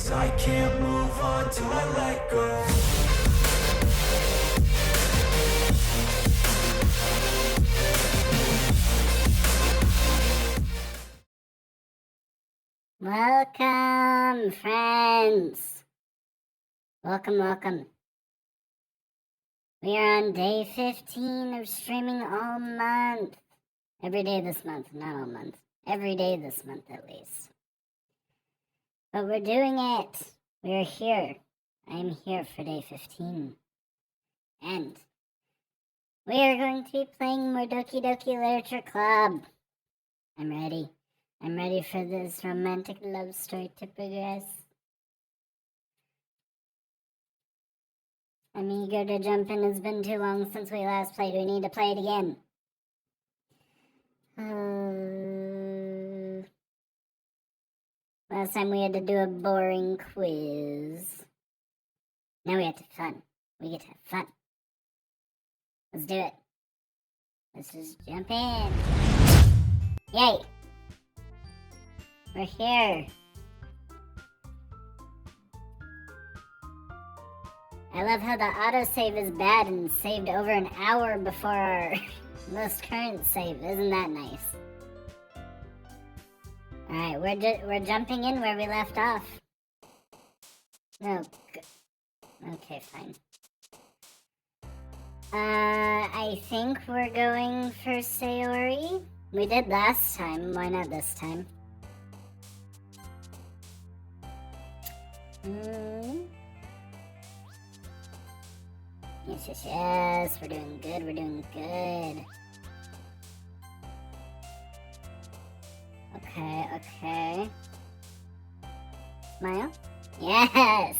'cause I can't move on till I let go. Welcome, friends. Welcome. We are on day 15 of streaming all month. Every day this month, not all month. Every day this month, at least. But we're doing it. We're here. I'm here for day 15. And we are going to be playing more Doki Doki Literature Club. I'm ready. I'm ready for this romantic love story to progress. I'm eager to jump in. It's been too long since we last played. We need to play it again. Last time we had to do a boring quiz. Now we have to have fun. We get to have fun. Let's do it. Let's just jump in. Yay! We're here. I love how the autosave is bad and saved over an hour before our most current save. Isn't that nice? Alright, we're jumping in where we left off. No. Okay, fine. I think we're going for Sayori. We did last time. Why not this time? Yes. We're doing good. Okay. Smile? Yes!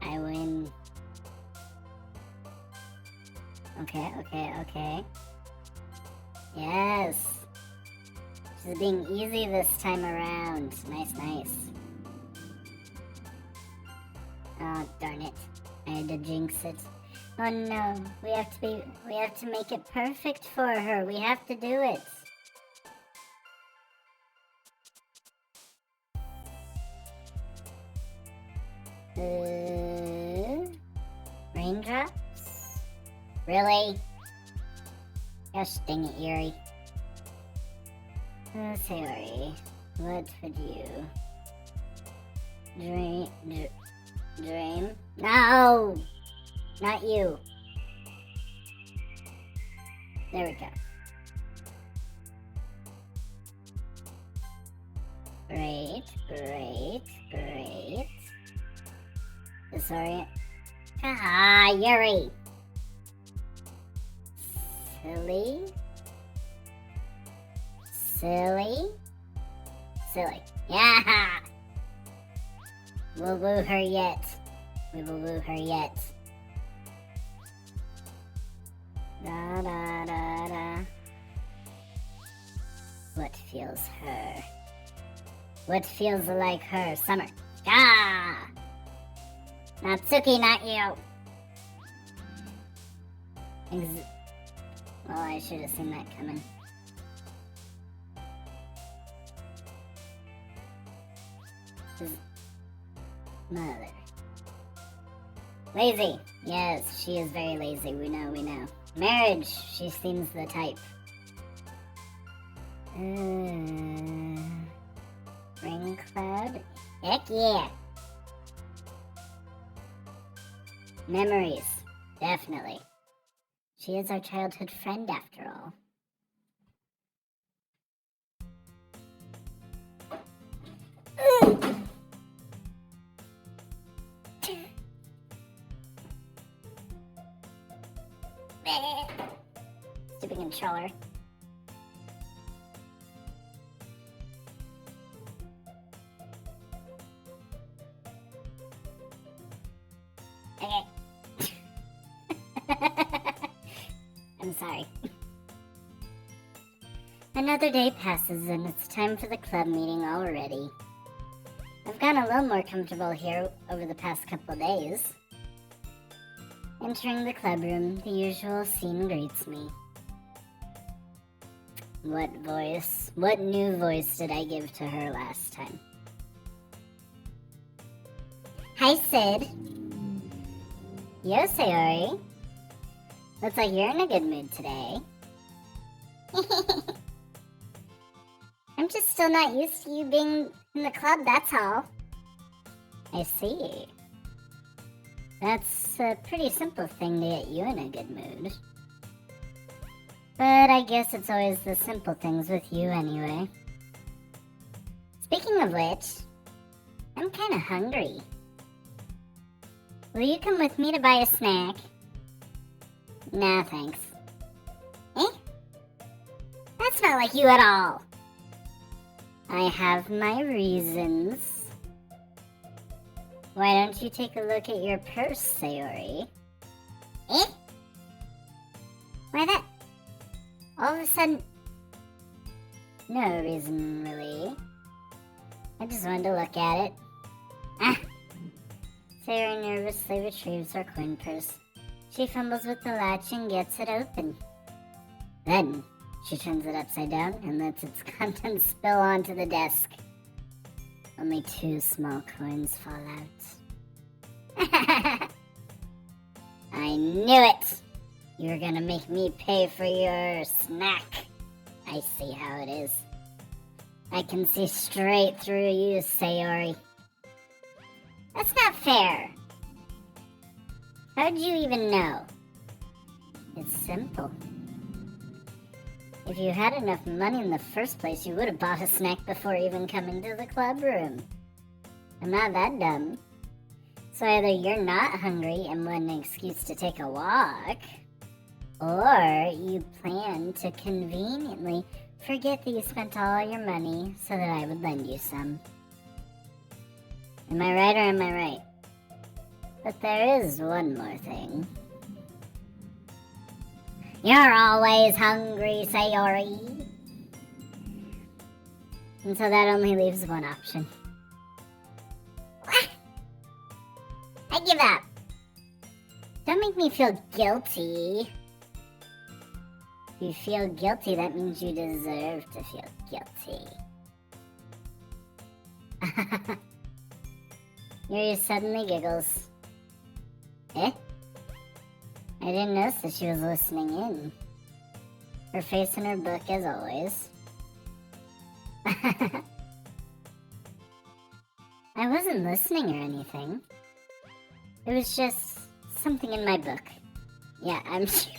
I win. Okay. Yes! This is being easy this time around. Nice. Oh, darn it. I had to jinx it. Oh no, we have to make it perfect for her. We have to do it. Raindrops? Really? Gosh dang it, Yuri. Sayori, what would you dream? No! Not you. There we go. Great. Disorient. Yuri! Silly. Yeah! We'll woo her yet. We will woo her yet. Da. What feels her? What feels like her? Summer. Ah! Natsuki, not you. Well, I should have seen that coming. Mother. Lazy. Yes, she is very lazy. We know. Marriage. She seems the type. Ring cloud. Heck yeah. Memories. Definitely. She is our childhood friend after all. Stupid controller. Okay. I'm sorry. Another day passes and it's time for the club meeting already. I've gotten a little more comfortable here over the past couple days. Entering the club room, the usual scene greets me. What new voice did I give to her last time? Hi, Sid. Yo, Sayori. Looks like you're in a good mood today. I'm just still not used to you being in the club, that's all. I see. That's a pretty simple thing to get you in a good mood. But I guess it's always the simple things with you anyway. Speaking of which, I'm kinda hungry. Will you come with me to buy a snack? Nah, thanks. Eh? That's not like you at all. I have my reasons. Why don't you take a look at your purse, Sayori? Eh? Why that? All of a sudden... No reason, really. I just wanted to look at it. Ah! Sayori nervously retrieves her coin purse. She fumbles with the latch and gets it open. Then, she turns it upside down and lets its contents spill onto the desk. Only 2 small coins fall out. I knew it! You were gonna make me pay for your snack. I see how it is. I can see straight through you, Sayori. That's not fair. How'd you even know? It's simple. If you had enough money in the first place, you would have bought a snack before even coming to the club room. I'm not that dumb. So either you're not hungry and want an excuse to take a walk, or you plan to conveniently forget that you spent all your money so that I would lend you some. Am I right or am I right? But there is one more thing. You're always hungry, Sayori. And so that only leaves one option. I give up. Don't make me feel guilty. If you feel guilty, that means you deserve to feel guilty. Yuri suddenly giggles. Eh? I didn't notice that she was listening in. Her face in her book as always. I wasn't listening or anything. It was just something in my book. Yeah, I'm sure.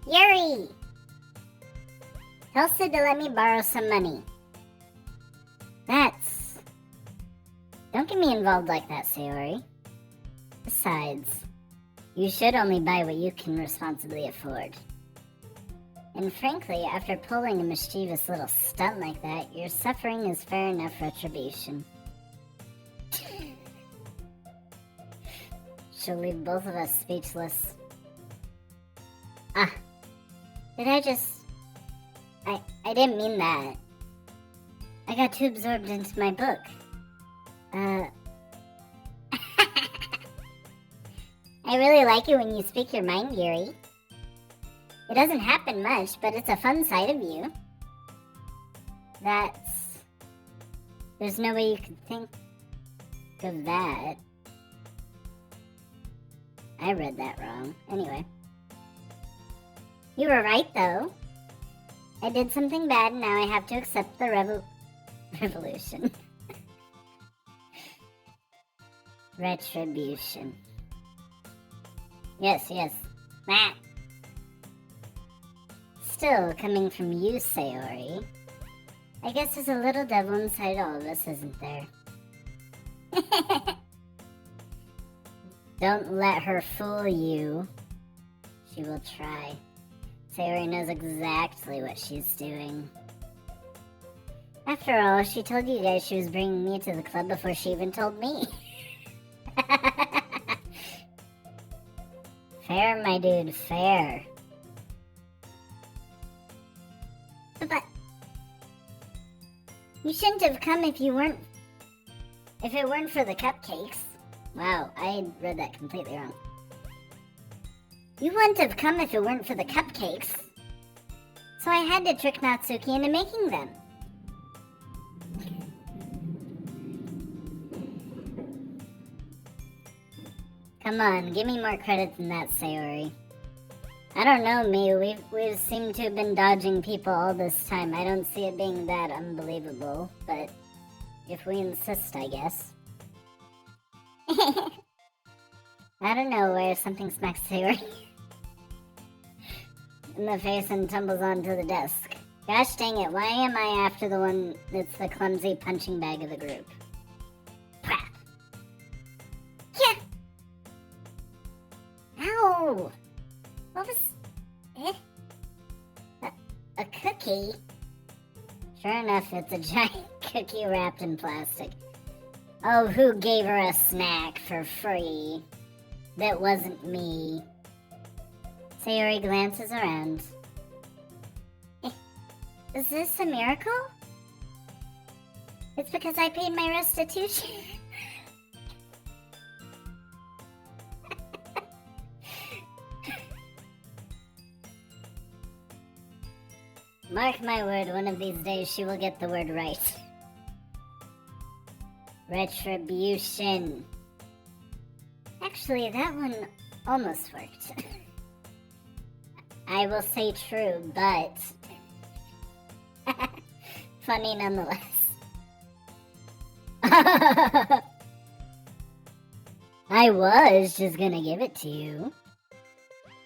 Yuri! Tell Sid to let me borrow some money. Don't get me involved like that, Sayori. Besides, you should only buy what you can responsibly afford. And frankly, after pulling a mischievous little stunt like that, your suffering is fair enough retribution. She'll leave both of us speechless. Did I just... I didn't mean that. I got too absorbed into my book. I really like it when you speak your mind, Yuri. It doesn't happen much, but it's a fun side of you. There's no way you could think of that. I read that wrong. Anyway. You were right, though. I did something bad, and now I have to accept the revolution. Retribution. Yes. That. Still, coming from you, Sayori, I guess there's a little devil inside all of us, isn't there? Don't let her fool you. She will try. Sayori knows exactly what she's doing. After all, she told you guys she was bringing me to the club before she even told me. Fair, my dude, fair. But you shouldn't have come if it weren't for the cupcakes. Wow, I read that completely wrong. You wouldn't have come if it weren't for the cupcakes. So I had to trick Natsuki into making them. Come on, give me more credit than that, Sayori. I don't know, me. We've seemed to have been dodging people all this time. I don't see it being that unbelievable, but if we insist, I guess. Out of nowhere, something smacks Sayori in the face and tumbles onto the desk. Gosh dang it, why am I after the one that's the clumsy punching bag of the group? Crap. Yeah! Ow! What was... A cookie? Sure enough, it's a giant cookie wrapped in plastic. Oh, who gave her a snack for free? That wasn't me. Sayori glances around. Is this a miracle? It's because I paid my restitution. Mark my word, one of these days she will get the word right. Retribution. Actually, that one almost worked. I will say true, but funny nonetheless. I was just gonna give it to you.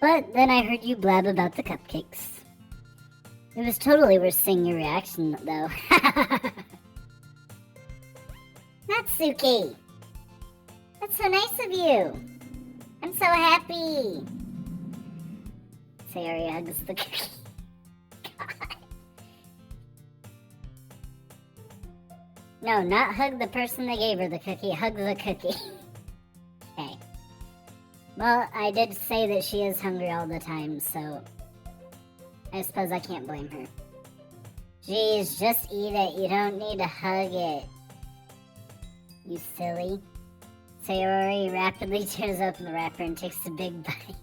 But then I heard you blab about the cupcakes. It was totally worth seeing your reaction, though. Natsuki! That's so nice of you! I'm so happy! Sayori hugs the cookie. God. No, not hug the person that gave her the cookie, hug the cookie. Okay. Well, I did say that she is hungry all the time, so I suppose I can't blame her. Jeez, just eat it. You don't need to hug it. You silly. Sayori rapidly tears open the wrapper and takes a big bite.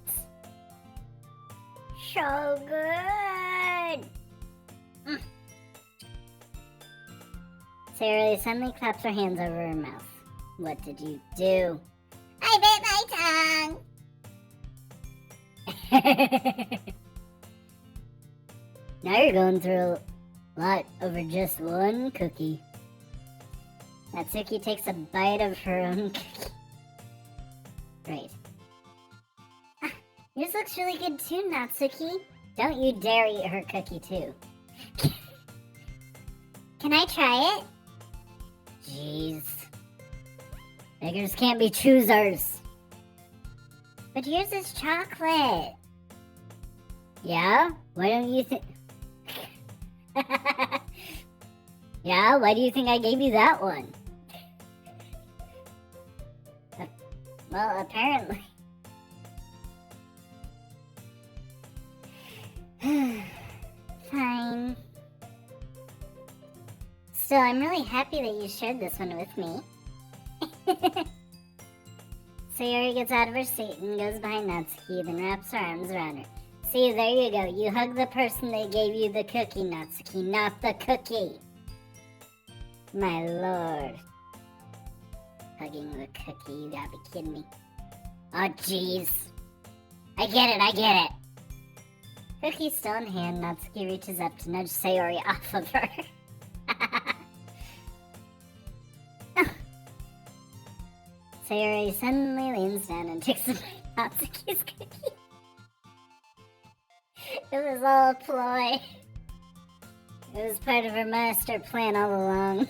So good! Sayori suddenly claps her hands over her mouth. What did you do? I bit my tongue! Now you're going through a lot over just one cookie. Natsuki takes a bite of her own cookie. Great. Yours looks really good too, Natsuki. Don't you dare eat her cookie too. Can I try it? Jeez. Beggars can't be choosers. But yours is chocolate. Yeah? Why don't you think... Yeah, why do you think I gave you that one? Well, apparently. Fine. Still, I'm really happy that you shared this one with me. Sayori gets out of her seat and goes behind Natsuki, then wraps her arms around her. See, there you go. You hug the person that gave you the cookie, Natsuki, not the cookie. My lord. Hugging the cookie, you gotta be kidding me. Oh, jeez. I get it. Cookie still in hand, Natsuki reaches up to nudge Sayori off of her. Sayori suddenly leans down and takes a bite of Natsuki's cookie. It was all a ploy. It was part of her master plan all along.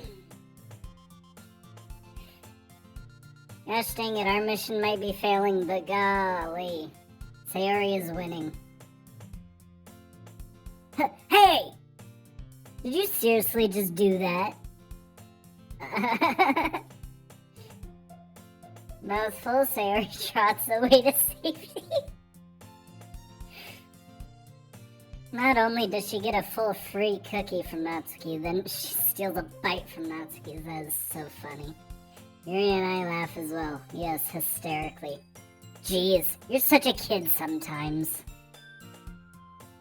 Gosh dang it, our mission might be failing, but golly, Sayori is winning. Hey! Did you seriously just do that? Mouthful, Sayori trots away to safety. Not only does she get a full free cookie from Natsuki, then she steals a bite from Natsuki. That is so funny. Yuri and I laugh as well. Yes, hysterically. Jeez, you're such a kid sometimes.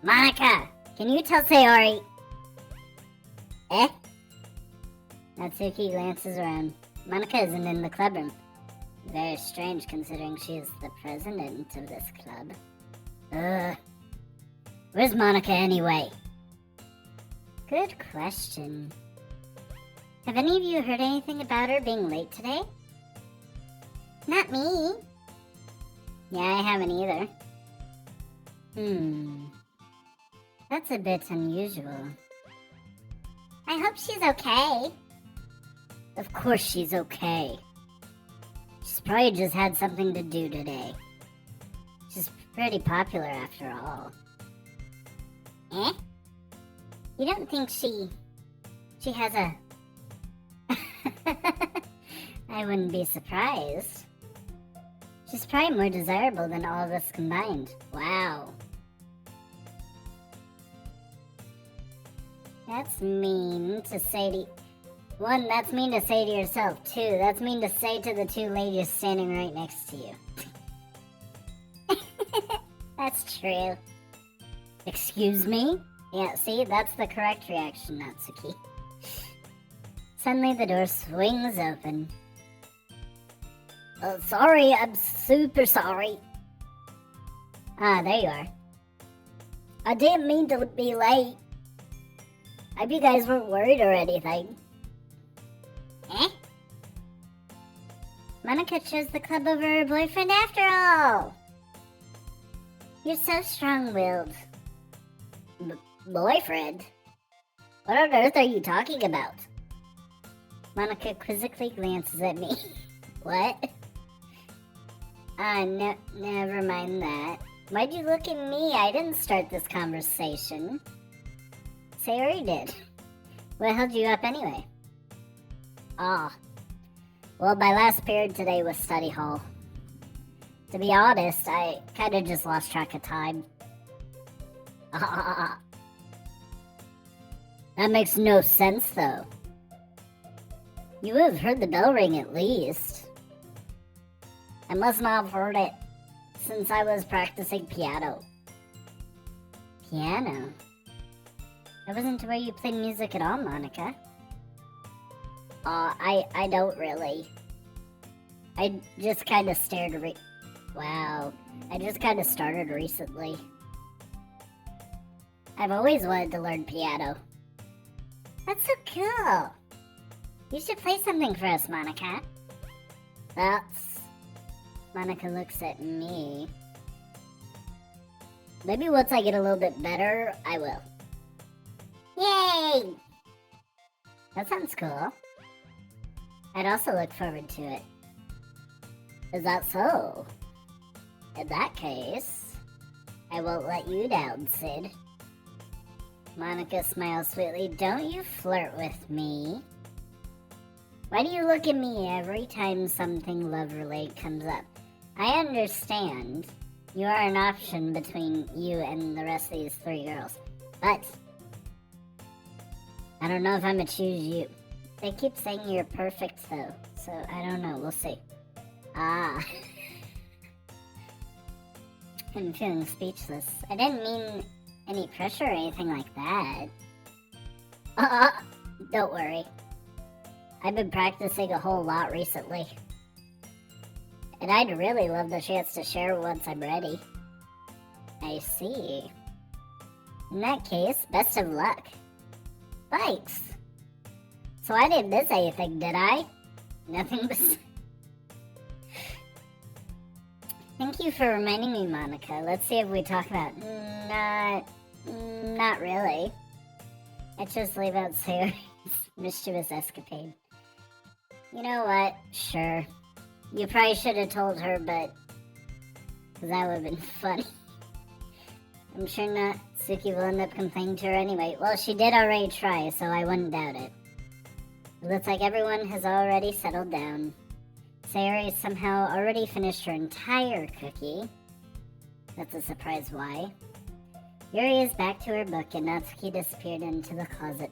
Monica, can you tell Sayori? Natsuki glances around. Monica isn't in the clubroom. Very strange considering she is the president of this club. Where's Monica anyway? Good question. Have any of you heard anything about her being late today? Not me. Yeah, I haven't either. That's a bit unusual. I hope she's okay. Of course she's okay. She's probably just had something to do today. She's pretty popular after all. Eh? You don't think she has a... I wouldn't be surprised. She's probably more desirable than all of us combined. Wow. That's mean to say to... One, that's mean to say to yourself. Two, that's mean to say to the two ladies standing right next to you. That's true. Excuse me? Yeah, see, that's the correct reaction, Natsuki. Suddenly the door swings open. Oh, sorry, I'm super sorry. Ah, there you are. I didn't mean to be late. I hope you guys weren't worried or anything. Eh? Monica chose the club over her boyfriend after all. You're so strong-willed. Boyfriend? What on earth are you talking about? Monica quizzically glances at me. What? Never mind that. Why'd you look at me? I didn't start this conversation. Sayori did. What held you up anyway? Ah. Well, my last period today was study hall. To be honest, I kinda just lost track of time. That makes no sense, though. You would have heard the bell ring at least. I must not have heard it since I was practicing piano. Piano? That wasn't where you played music at all, Monica. I don't really. I just kind of Wow. I just kind of started recently. I've always wanted to learn piano. That's so cool. You should play something for us, Monica. Monica looks at me. Maybe once I get a little bit better, I will. Yay! That sounds cool. I'd also look forward to it. Is that so? In that case, I won't let you down, Sid. Monica smiles sweetly. Don't you flirt with me. Why do you look at me every time something love-related comes up? I understand you are an option between you and the rest of these three girls, but I don't know if I'm gonna choose you. They keep saying you're perfect though, so I don't know, we'll see. Ah. I'm feeling speechless. I didn't mean any pressure or anything like that. Don't worry. I've been practicing a whole lot recently. And I'd really love the chance to share once I'm ready. I see. In that case, best of luck. Thanks. So I didn't miss anything, did I? Nothing but... Thank you for reminding me, Monica. Let's see if we talk about... Not really. Let's just leave out Sayori's mischievous escapade. You know what? Sure. You probably should have told her, but... Because that would have been funny. I'm sure Natsuki will end up complaining to her anyway. Well, she did already try, so I wouldn't doubt it. It looks like everyone has already settled down. Sayori somehow already finished her entire cookie. That's a surprise why. Yuri is back to her book and Natsuki disappeared into the closet.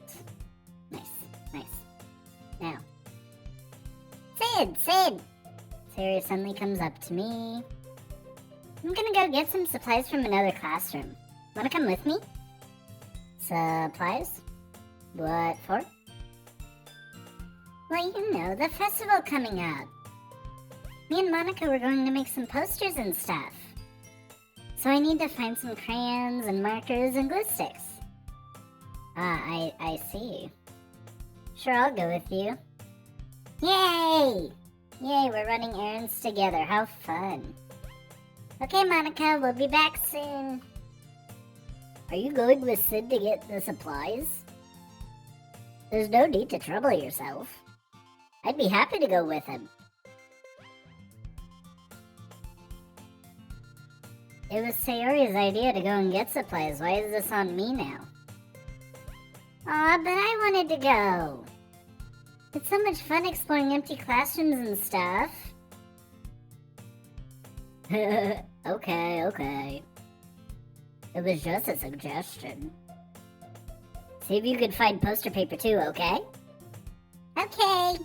Nice. Now. Sid! Sayori suddenly comes up to me. I'm gonna go get some supplies from another classroom. Wanna come with me? Supplies? What for? Well, you know, the festival coming up. Me and Monica were going to make some posters and stuff. So I need to find some crayons and markers and glue sticks. I see. Sure, I'll go with you. Yay! Yay, we're running errands together. How fun. Okay, Monica, we'll be back soon. Are you going with Sid to get the supplies? There's no need to trouble yourself. I'd be happy to go with him. It was Sayori's idea to go and get supplies. Why is this on me now? Aw, but I wanted to go. It's so much fun exploring empty classrooms and stuff. Okay. It was just a suggestion. See if you can find poster paper too, okay? Okay.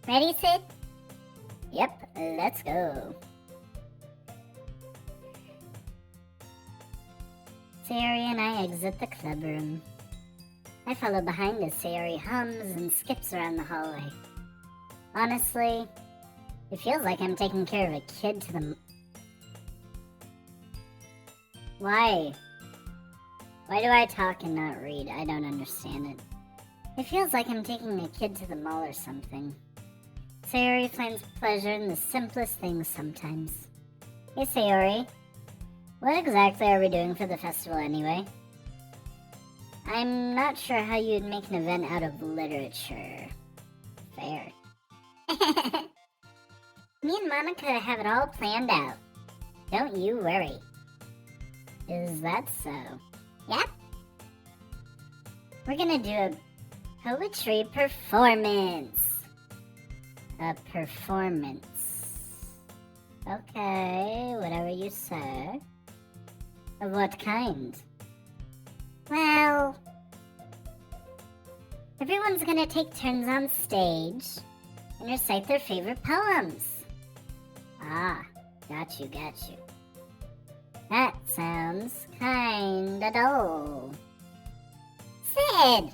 Ready, Sid? Yep, let's go. Sayori and I exit the club room. I follow behind as Sayori hums and skips around the hallway. Honestly, it feels like I'm taking care of a kid to the... Why? Why do I talk and not read? I don't understand it. It feels like I'm taking a kid to the mall or something. Sayori finds pleasure in the simplest things sometimes. Hey Sayori, what exactly are we doing for the festival anyway? I'm not sure how you'd make an event out of literature. Fair. Me and Monica have it all planned out. Don't you worry. Is that so? Yep. We're gonna do a poetry performance. A performance. Okay, whatever you say. Of what kind? Well, everyone's gonna take turns on stage and recite their favorite poems. Ah, got you. That sounds kinda dull. Sid!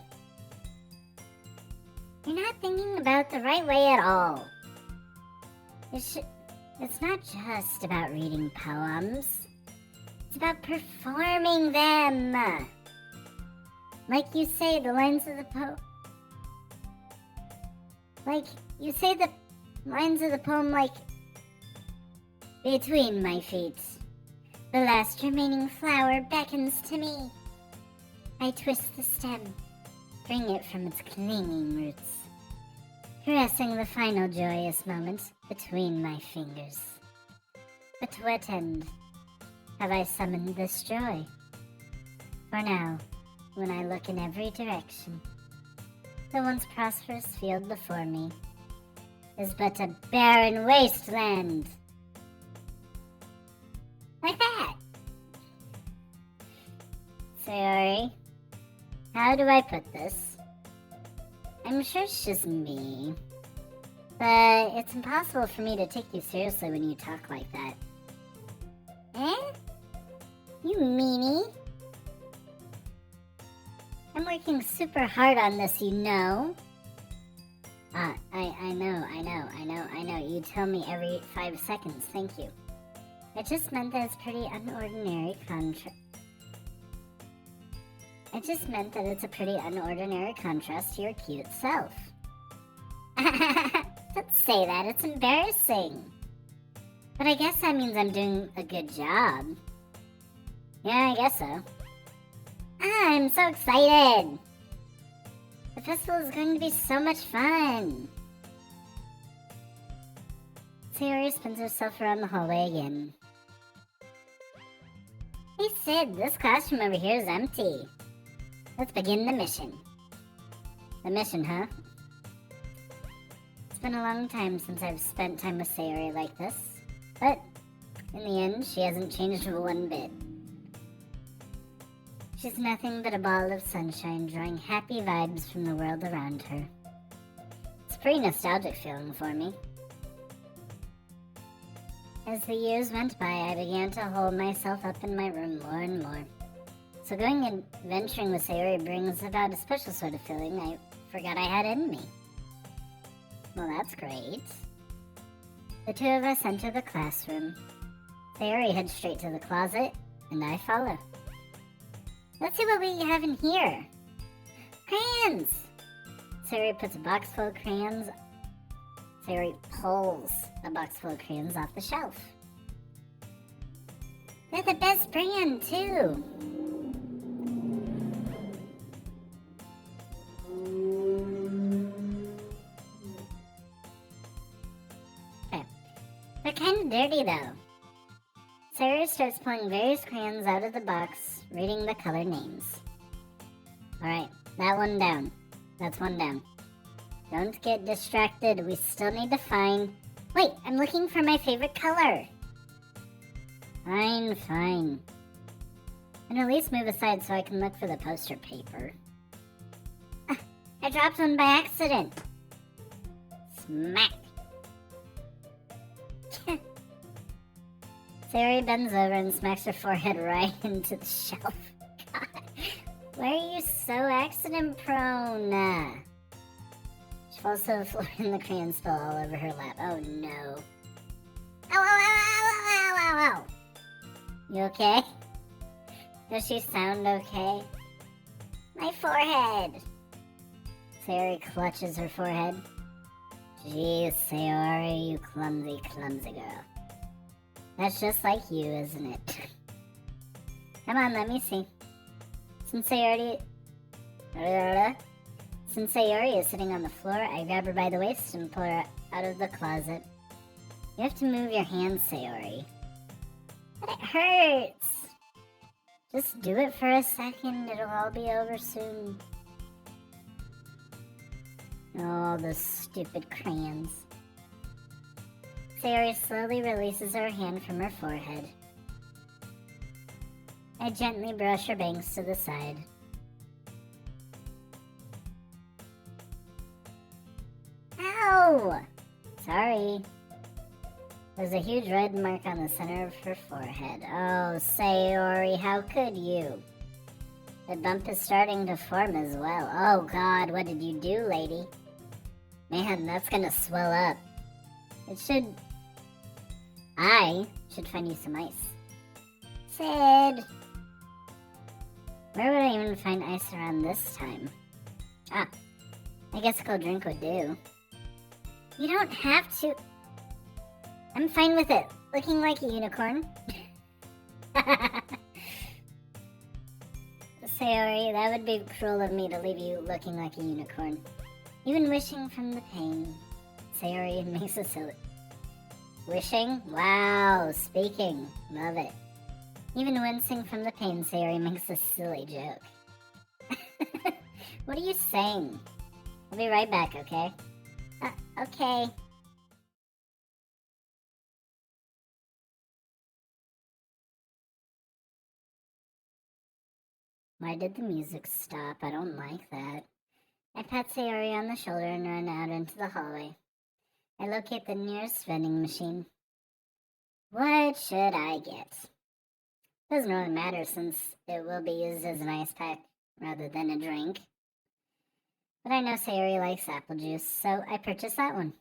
You're not thinking about the right way at all. It's not just about reading poems. It's about performing them. Like you say the lines of the poem like, between my feet, the last remaining flower beckons to me. I twist the stem, bring it from its clinging roots, caressing the final joyous moment between my fingers. But to what end have I summoned this joy? For now, when I look in every direction, the once prosperous field before me is but a barren wasteland. Like that. Sayori, how do I put this? I'm sure it's just me, but it's impossible for me to take you seriously when you talk like that. Eh? You meanie? I'm working super hard on this, you know. I know. You tell me every 5 seconds, thank you. I just meant that it's a pretty unordinary contrast to your cute self. Don't say that, it's embarrassing. But I guess that means I'm doing a good job. Yeah, I guess so. I'm so excited! The festival is going to be so much fun! Sayori spins herself around the hallway again. Hey Sid, this classroom over here is empty. Let's begin the mission. The mission, huh? It's been a long time since I've spent time with Sayori like this, but in the end, she hasn't changed one bit. She's nothing but a ball of sunshine, drawing happy vibes from the world around her. It's a pretty nostalgic feeling for me. As the years went by, I began to hold myself up in my room more and more. So going and adventuring with Sayori brings about a special sort of feeling I forgot I had in me. Well, that's great. The two of us enter the classroom. Sayori heads straight to the closet, and I follow. Let's see what we have in here. Crayons! Sayori puts a box full of crayons. Sayori pulls a box full of crayons off the shelf. They're the best brand, too. Okay. They're kind of dirty, though. Sayori starts pulling various crayons out of the box, reading the color names. Alright, that one down. That's one down. Don't get distracted. We still need to find... Wait, I'm looking for my favorite color. Fine. And at least move aside so I can look for the poster paper. I dropped one by accident. Smack. Sayori bends over and smacks her forehead right into the shelf. God, why are you so accident prone? She falls to the floor and the crayons spill all over her lap. Oh no. Ow. You okay? Does she sound okay? My forehead! Sayori clutches her forehead. Jeez, Sayori, you clumsy girl. That's just like you, isn't it? Come on, let me see. Since Sayori is sitting on the floor, I grab her by the waist and pull her out of the closet. You have to move your hands, Sayori. But it hurts! Just do it for a second, it'll all be over soon. Oh, those stupid crayons. Sayori slowly releases her hand from her forehead. I gently brush her bangs to the side. Ow! Sorry. There's a huge red mark on the center of her forehead. Oh, Sayori, how could you? The bump is starting to form as well. Oh God, what did you do, lady? Man, that's gonna swell up. I should find you some ice. Sid! Where would I even find ice around this time? Ah, I guess a cold drink would do. You don't have to... I'm fine with it. Looking like a unicorn. Sayori, that would be cruel of me to leave you looking like a unicorn. Even wishing from the pain. Sayori makes a silly... Wishing? Wow, speaking. Love it. Even wincing from the pain, Sayori makes a silly joke. What are you saying? I'll be right back, okay? Okay. Why did the music stop? I don't like that. I pat Sayori on the shoulder and run out into the hallway. I locate the nearest vending machine. What should I get? Doesn't really matter since it will be used as an ice pack rather than a drink. But I know Sayori likes apple juice, so I purchased that one.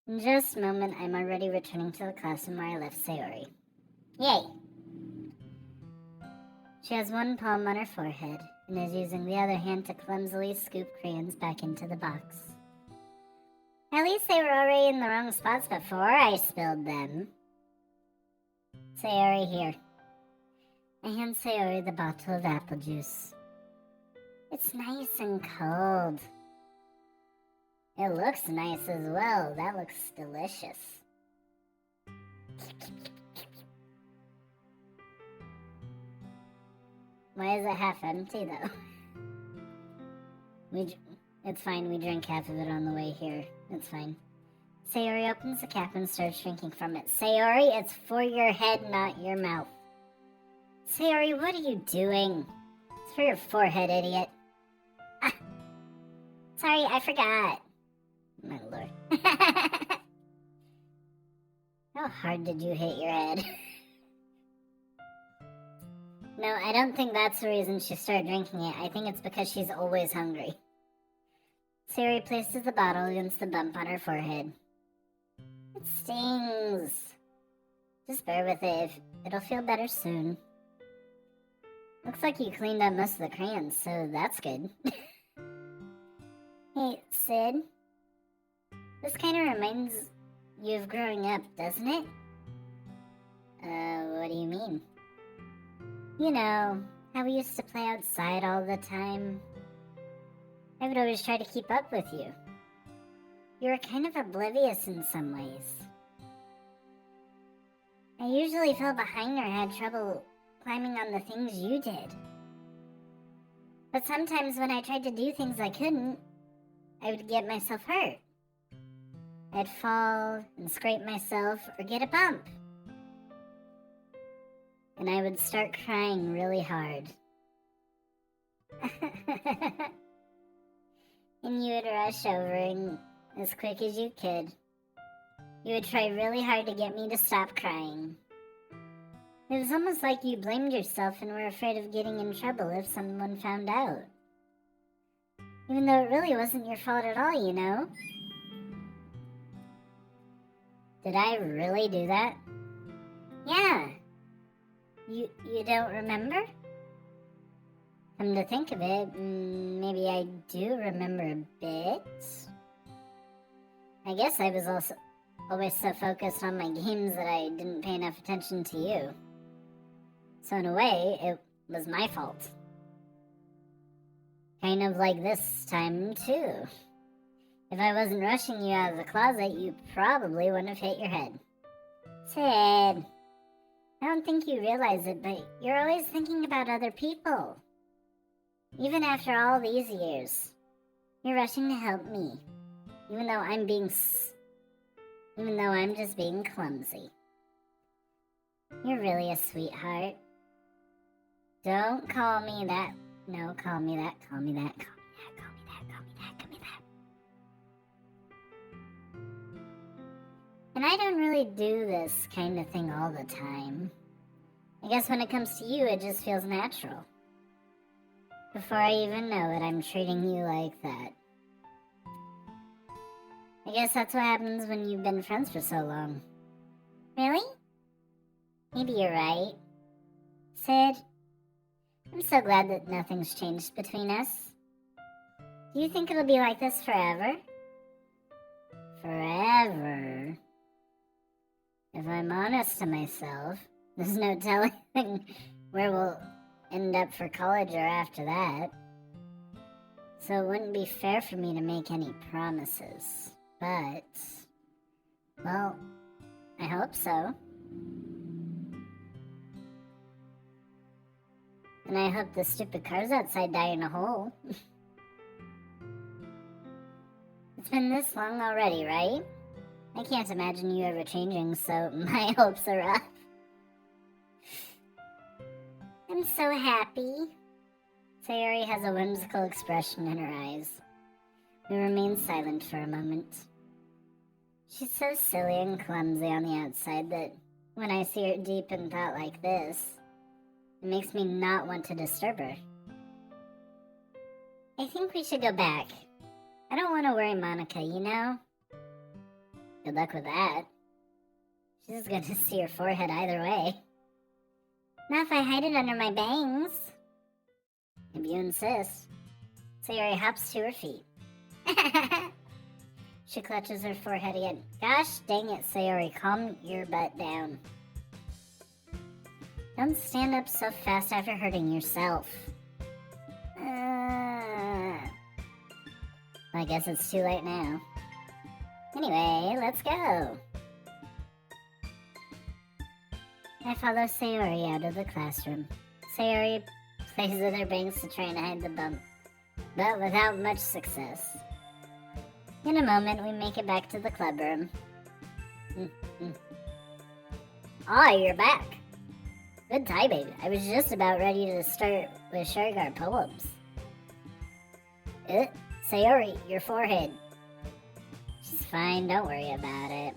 In just a moment, I'm already returning to the classroom where I left Sayori. Yay! She has one palm on her forehead and is using the other hand to clumsily scoop crayons back into the box. At least they were already in the wrong spots before I spilled them. Sayori, here. I hand Sayori the bottle of apple juice. It's nice and cold. It looks nice as well. That looks delicious. Why is it half empty, though? It's fine, we drank half of it on the way here. It's fine. Sayori opens the cap and starts drinking from it. Sayori, it's for your head, not your mouth. Sayori, what are you doing? It's for your forehead, idiot. Ah! Sorry, I forgot. My lord. How hard did you hit your head? No, I don't think that's the reason she started drinking it. I think it's because she's always hungry. Sayori places the bottle against the bump on her forehead. It stings. Just bear with it. It'll feel better soon. Looks like you cleaned up most of the crayons, so that's good. Hey, Sid. This kind of reminds you of growing up, doesn't it? What do you mean? You know, how we used to play outside all the time. I would always try to keep up with you. You were kind of oblivious in some ways. I usually fell behind or had trouble climbing on the things you did. But sometimes when I tried to do things I couldn't, I would get myself hurt. I'd fall and scrape myself or get a bump. And I would start crying really hard. And you would rush over and as quick as you could. You would try really hard to get me to stop crying. It was almost like you blamed yourself and were afraid of getting in trouble if someone found out. Even though it really wasn't your fault at all, you know? Did I really do that? Yeah. You don't remember? Come to think of it, maybe I do remember a bit. I guess I was also always so focused on my games that I didn't pay enough attention to you. So in a way, it was my fault. Kind of like this time, too. If I wasn't rushing you out of the closet, you probably wouldn't have hit your head. Sid, I don't think you realize it, but you're always thinking about other people. Even after all these years, you're rushing to help me, even though I'm just being clumsy. You're really a sweetheart. Don't call me that. No, call me that, call me that, call me that, call me that, call me that, call me that. And I don't really do this kind of thing all the time. I guess when it comes to you, it just feels natural. Before I even know it, I'm treating you like that. I guess that's what happens when you've been friends for so long. Really? Maybe you're right. Sid, I'm so glad that nothing's changed between us. Do you think it'll be like this forever? Forever? If I'm honest to myself, there's no telling where we'll end up for college or after that. So it wouldn't be fair for me to make any promises. But, well, I hope so. And I hope the stupid cars outside die in a hole. It's been this long already, right? I can't imagine you ever changing, so my hopes are up. I'm so happy. Sayori has a whimsical expression in her eyes. We remain silent for a moment. She's so silly and clumsy on the outside that when I see her deep in thought like this, it makes me not want to disturb her. I think we should go back. I don't want to worry Monica, you know? Good luck with that. She's going to see her forehead either way. Not if I hide it under my bangs. If you insist. Sayori hops to her feet. She clutches her forehead again. Gosh dang it, Sayori, calm your butt down. Don't stand up so fast after hurting yourself. I guess it's too late now. Anyway, let's go. I follow Sayori out of the classroom. Sayori plays with her bangs to try and hide the bump, but without much success. In a moment, we make it back to the clubroom. Ah, you're back. Good timing. I was just about ready to start with sharing our poems. Sayori, your forehead. She's fine, don't worry about it.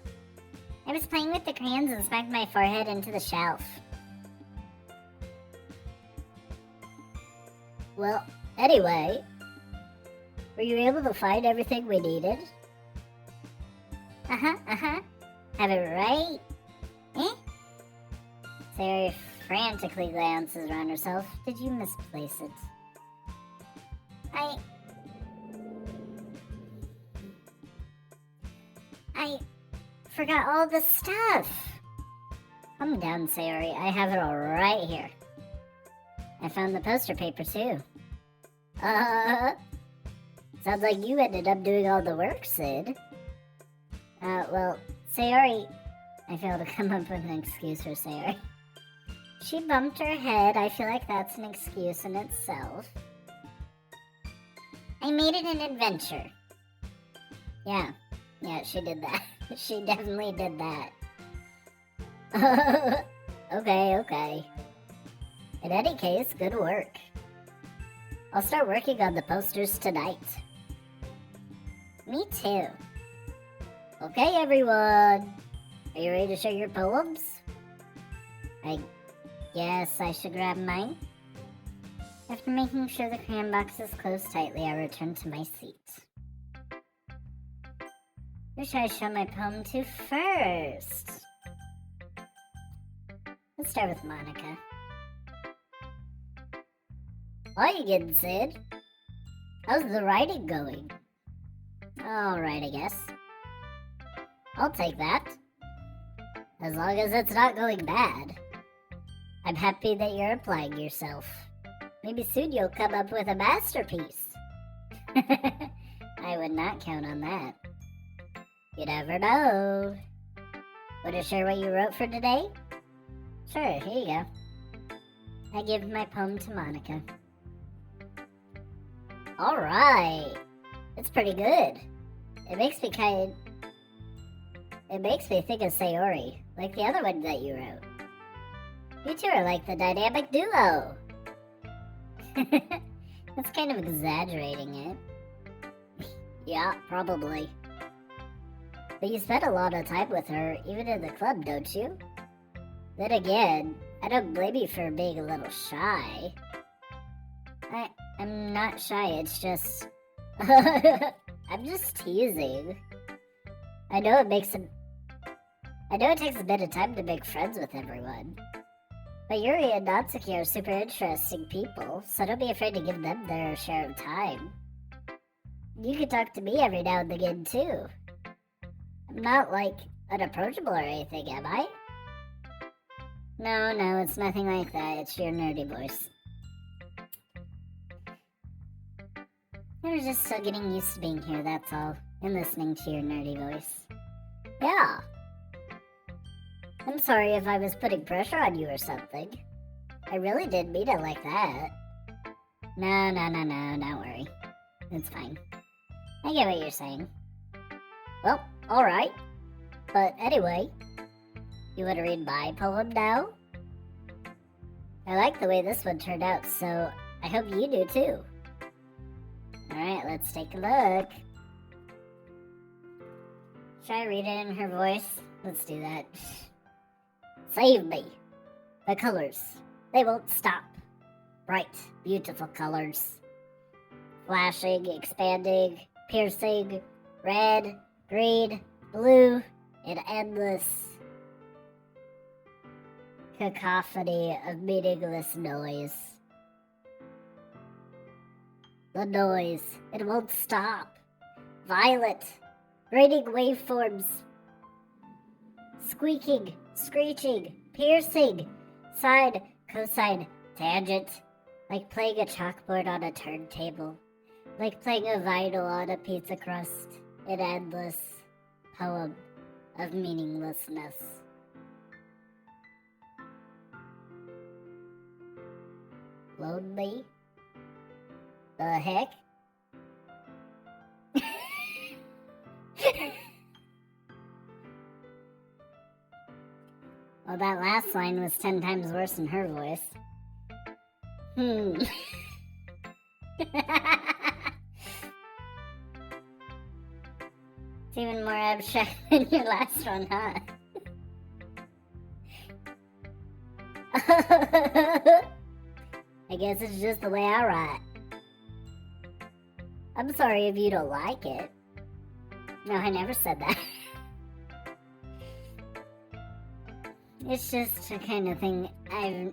I was playing with the crayons and smacked my forehead into the shelf. Well, anyway, were you able to find everything we needed? Uh-huh. have it right? Eh? Sayori frantically glances around herself. Did you misplace it? I forgot all the stuff. Calm down, Sayori. I have it all right here. I found the poster paper, too. Sounds like you ended up doing all the work, Sid. Well, Sayori... I failed to come up with an excuse for Sayori. She bumped her head. I feel like that's an excuse in itself. I made it an adventure. Yeah, she did that. She definitely did that. Okay. In any case, good work. I'll start working on the posters tonight. Me too. Okay, everyone. Are you ready to show your poems? I guess I should grab mine. After making sure the crayon box is closed tightly, I return to my seat. Who should I show my poem to first? Let's start with Monica. Hi again, Sid. How's the writing going? Alright, I guess. I'll take that. As long as it's not going bad. I'm happy that you're applying yourself. Maybe soon you'll come up with a masterpiece. I would not count on that. You never know. Want to share what you wrote for today? Sure, here you go. I give my poem to Monica. Alright. It's pretty good. It makes me think of Sayori, like the other one that you wrote. You two are like the dynamic duo. That's kind of exaggerating it. Yeah, probably. But you spend a lot of time with her, even in the club, don't you? Then again, I don't blame you for being a little shy. I'm not shy, it's just... I'm just teasing. I know it takes a bit of time to make friends with everyone. But Yuri and Natsuki are super interesting people, so don't be afraid to give them their share of time. You can talk to me every now and again, too. I'm not, like, unapproachable or anything, am I? No, it's nothing like that. It's your nerdy voice. I was just still getting used to being here, that's all, and listening to your nerdy voice. Yeah. I'm sorry if I was putting pressure on you or something. I really didn't mean it like that. No, don't worry. It's fine. I get what you're saying. Well, alright. But anyway, you want to read my poem now? I like the way this one turned out, so I hope you do too. Alright, let's take a look. Should I read it in her voice? Let's do that. Save me. The colors. They won't stop. Bright, beautiful colors. Flashing, expanding, piercing, red, green, blue, and endless cacophony of meaningless noise. The noise, it won't stop. Violet, raining waveforms. Squeaking, screeching, piercing, sine, cosine, tangent. Like playing a chalkboard on a turntable. Like playing a vinyl on a pizza crust. An endless poem of meaninglessness. Lonely? The heck? Well, that last line was 10 times worse in her voice. It's even more abstract than your last one, huh? I guess it's just the way I write. I'm sorry if you don't like it. No, I never said that. It's just a kind of thing I've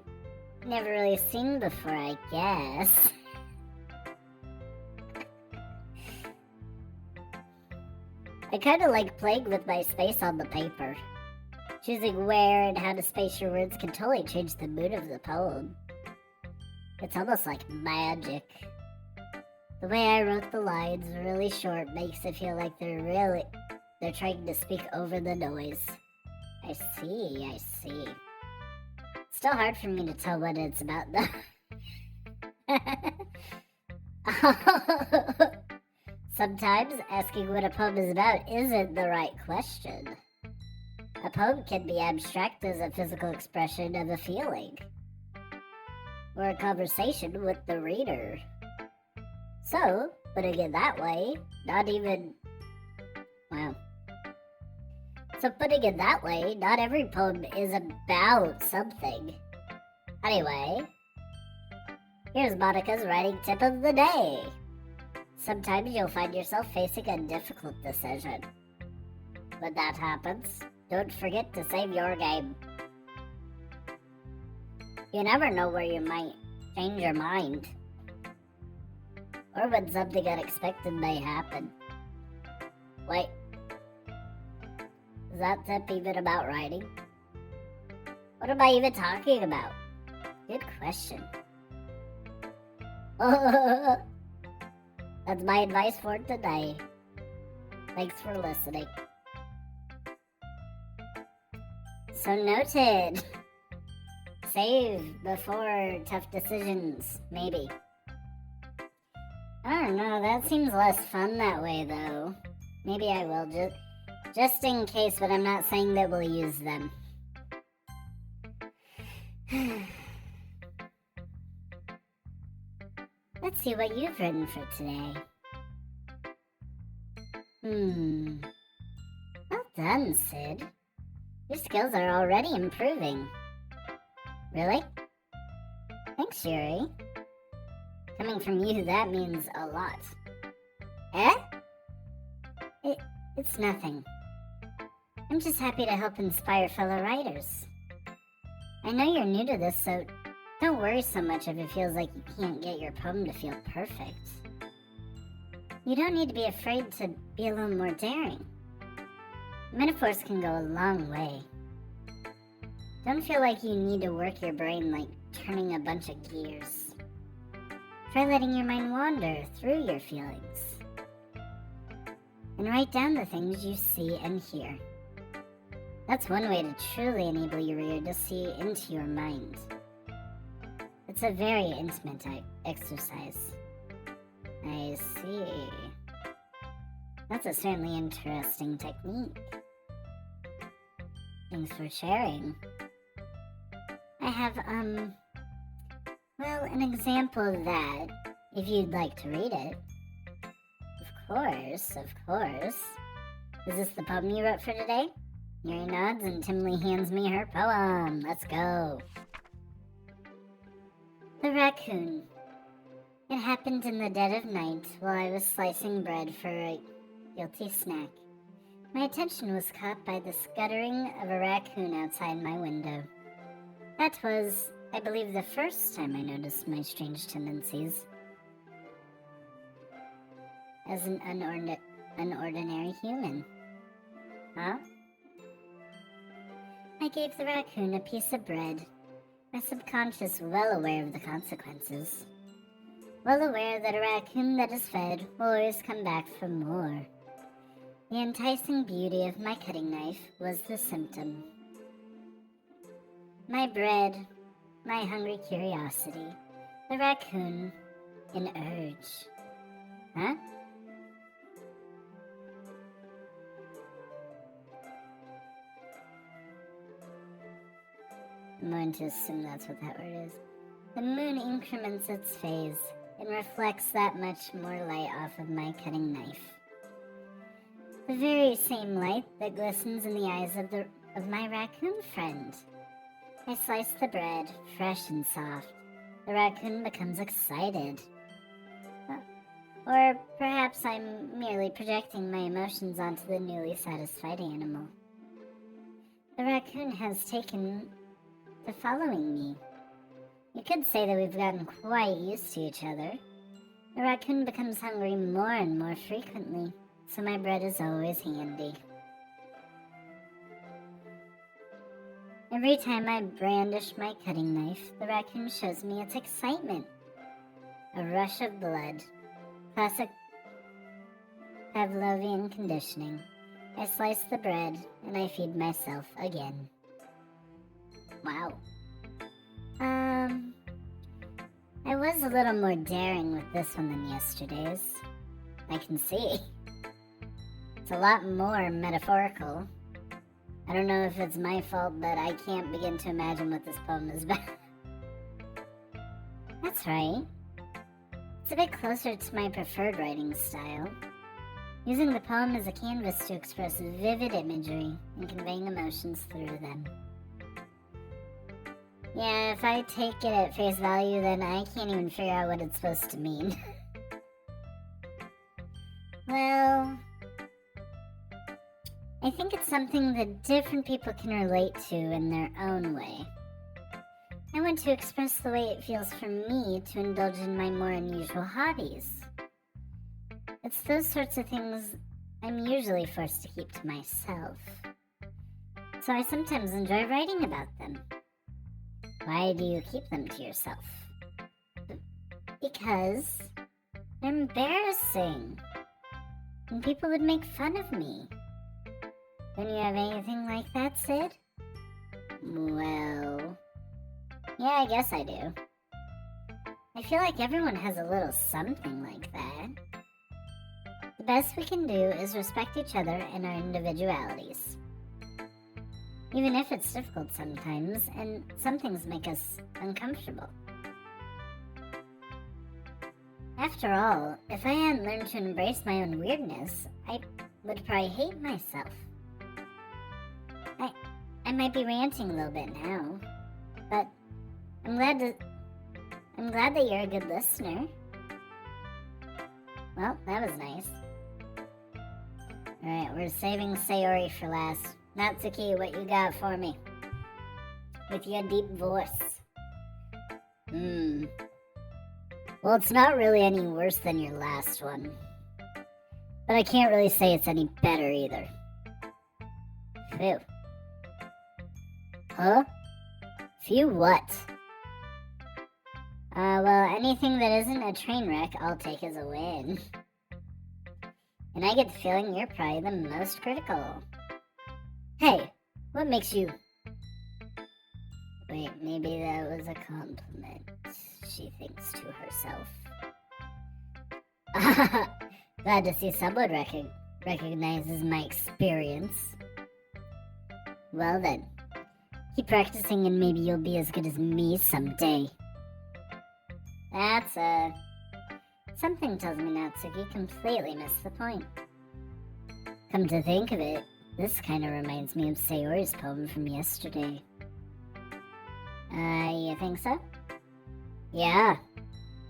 never really seen before, I guess. I kind of like playing with my space on the paper. Choosing where and how to space your words can totally change the mood of the poem. It's almost like magic. The way I wrote the lines really short makes it feel like they're trying to speak over the noise. I see. Still hard for me to tell what it's about though. Sometimes asking what a poem is about isn't the right question. A poem can be abstract as a physical expression of a feeling, or a conversation with the reader. So, putting it that way, not every poem is about something. Anyway, here's Monica's writing tip of the day. Sometimes you'll find yourself facing a difficult decision. When that happens, don't forget to save your game. You never know where you might change your mind, or when something unexpected may happen. Wait, is that tip even about writing? What am I even talking about? Good question. That's my advice for today. Thanks for listening. So noted. Save before tough decisions, maybe. I don't know, that seems less fun that way though. Maybe I will, just in case, but I'm not saying that we'll use them. Let's see what you've written for today. Well done, Sid. Your skills are already improving. Really? Thanks, Yuri. Coming from you, that means a lot. Eh? It's nothing. I'm just happy to help inspire fellow writers. I know you're new to this, so don't worry so much if it feels like you can't get your poem to feel perfect. You don't need to be afraid to be a little more daring. Metaphors can go a long way. Don't feel like you need to work your brain like turning a bunch of gears. Try letting your mind wander through your feelings. And write down the things you see and hear. That's one way to truly enable your reader to see into your mind. It's a very intimate exercise. I see. That's a certainly interesting technique. Thanks for sharing. I have, an example of that, if you'd like to read it. Of course. Is this the poem you wrote for today? Yuri nods and Timely hands me her poem. Let's go. The Raccoon. It happened in the dead of night while I was slicing bread for a guilty snack. My attention was caught by the scuttering of a raccoon outside my window. That was, I believe, the first time I noticed my strange tendencies as an unordinary human. Huh? I gave the raccoon a piece of bread, my subconscious well aware of the consequences. Well aware that a raccoon that is fed will always come back for more. The enticing beauty of my cutting knife was the symptom. My bread, my hungry curiosity, the raccoon, an urge. Huh? I'm going to assume that's what that word is. The moon increments its phase and reflects that much more light off of my cutting knife. The very same light that glistens in the eyes of my raccoon friend. I slice the bread, fresh and soft. The raccoon becomes excited. Or perhaps I'm merely projecting my emotions onto the newly satisfied animal. the raccoon has taken to following me. You could say that we've gotten quite used to each other. The raccoon becomes hungry more and more frequently, so my bread is always handy. Every time I brandish my cutting knife, the raccoon shows me its excitement. A rush of blood. Classic Pavlovian conditioning. I slice the bread, and I feed myself again. Wow. I was a little more daring with this one than yesterday's. I can see. It's a lot more metaphorical. I don't know if it's my fault, but I can't begin to imagine what this poem is about. That's right. It's a bit closer to my preferred writing style. Using the poem as a canvas to express vivid imagery and conveying emotions through them. Yeah, if I take it at face value, then I can't even figure out what it's supposed to mean. Well, I think it's something that different people can relate to in their own way. I want to express the way it feels for me to indulge in my more unusual hobbies. It's those sorts of things I'm usually forced to keep to myself. So I sometimes enjoy writing about them. Why do you keep them to yourself? Because they're embarrassing. And people would make fun of me. Don't you have anything like that, Sid? Well, yeah, I guess I do. I feel like everyone has a little something like that. The best we can do is respect each other and our individualities. Even if it's difficult sometimes, and some things make us uncomfortable. After all, if I hadn't learned to embrace my own weirdness, I would probably hate myself. I might be ranting a little bit now, but I'm glad that you're a good listener. Well, that was nice. Alright, we're saving Sayori for last. Natsuki, what you got for me? With your deep voice. Well, it's not really any worse than your last one. But I can't really say it's any better either. Phew. Huh? Phew what? Well, anything that isn't a train wreck, I'll take as a win. And I get the feeling you're probably the most critical. Hey, what makes you... Wait, maybe that was a compliment, she thinks to herself. Glad to see someone recognizes my experience. Well then, keep practicing and maybe you'll be as good as me someday. That's something tells me Natsuki completely missed the point. Come to think of it, this kind of reminds me of Sayori's poem from yesterday. You think so? Yeah.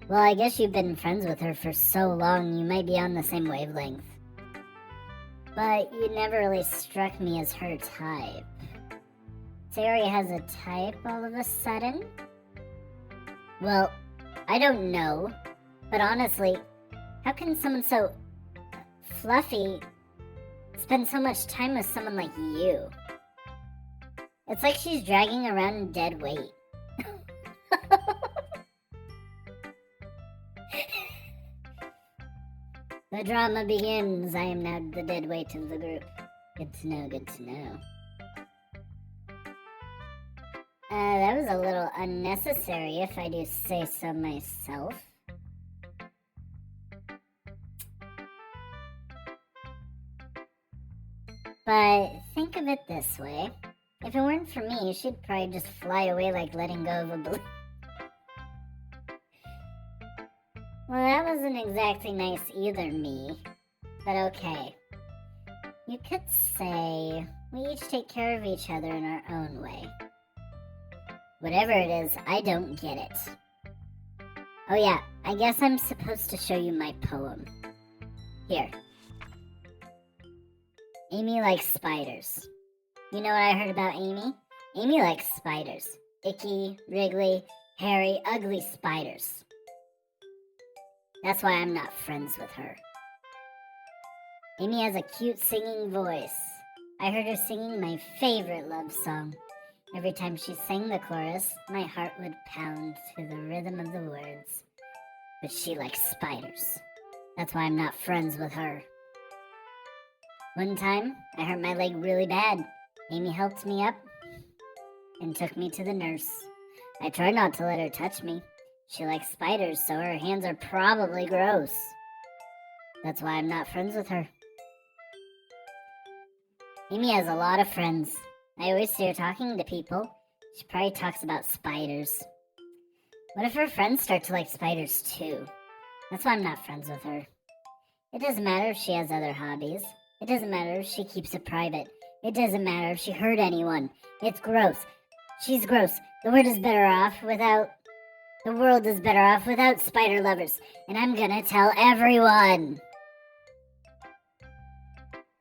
Well, I guess you've been friends with her for so long, you might be on the same wavelength. But you never really struck me as her type. Sayori has a type all of a sudden? Well, I don't know. But honestly, how can someone so fluffy spend so much time with someone like you? It's like she's dragging around dead weight. The drama begins. I am now the dead weight of the group. Good to know, good to know. That was a little unnecessary, if I do say so myself. But think of it this way. If it weren't for me, she'd probably just fly away like letting go of a balloon. Well, that wasn't exactly nice either, me. But okay. You could say we each take care of each other in our own way. Whatever it is, I don't get it. Oh yeah, I guess I'm supposed to show you my poem. Here. Amy likes spiders. You know what I heard about Amy? Amy likes spiders. Icky, wriggly, hairy, ugly spiders. That's why I'm not friends with her. Amy has a cute singing voice. I heard her singing my favorite love song. Every time she sang the chorus, my heart would pound to the rhythm of the words. But she likes spiders. That's why I'm not friends with her. One time, I hurt my leg really bad. Amy helped me up and took me to the nurse. I tried not to let her touch me. She likes spiders, so her hands are probably gross. That's why I'm not friends with her. Amy has a lot of friends. I always see her talking to people. She probably talks about spiders. What if her friends start to like spiders too? That's why I'm not friends with her. It doesn't matter if she has other hobbies. It doesn't matter if she keeps it private. It doesn't matter if she hurt anyone. It's gross. She's gross. The world is better off without spider lovers. And I'm gonna tell everyone.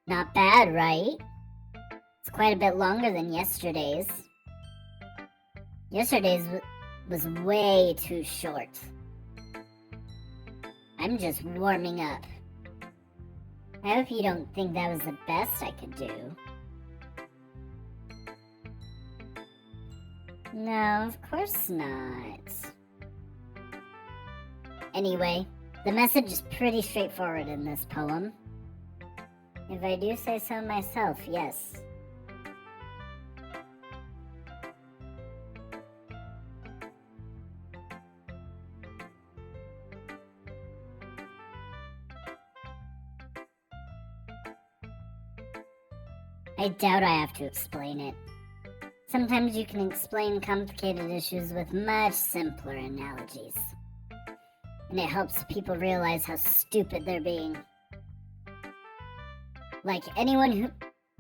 Not bad, right? It's quite a bit longer than yesterday's. Yesterday's was way too short. I'm just warming up. I hope you don't think that was the best I could do. No, of course not. Anyway, the message is pretty straightforward in this poem. If I do say so myself, yes. I doubt I have to explain it. Sometimes you can explain complicated issues with much simpler analogies. And it helps people realize how stupid they're being. Like anyone who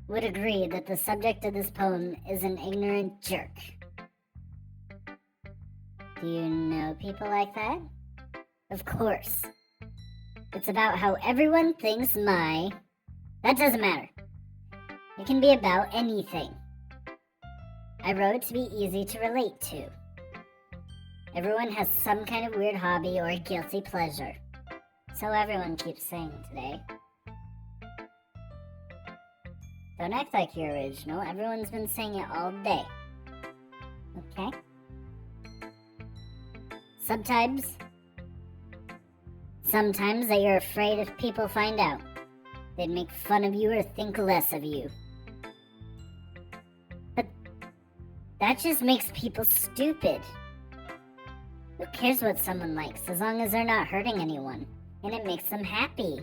would agree that the subject of this poem is an ignorant jerk. Do you know people like that? Of course. It's about how everyone thinks that doesn't matter. It can be about anything. I wrote it to be easy to relate to. Everyone has some kind of weird hobby or guilty pleasure. So everyone keeps saying today. Don't act like you're original. Everyone's been saying it all day. Okay? Sometimes that you're afraid if people find out. They'd make fun of you or think less of you. But that just makes people stupid. Who cares what someone likes as long as they're not hurting anyone and it makes them happy?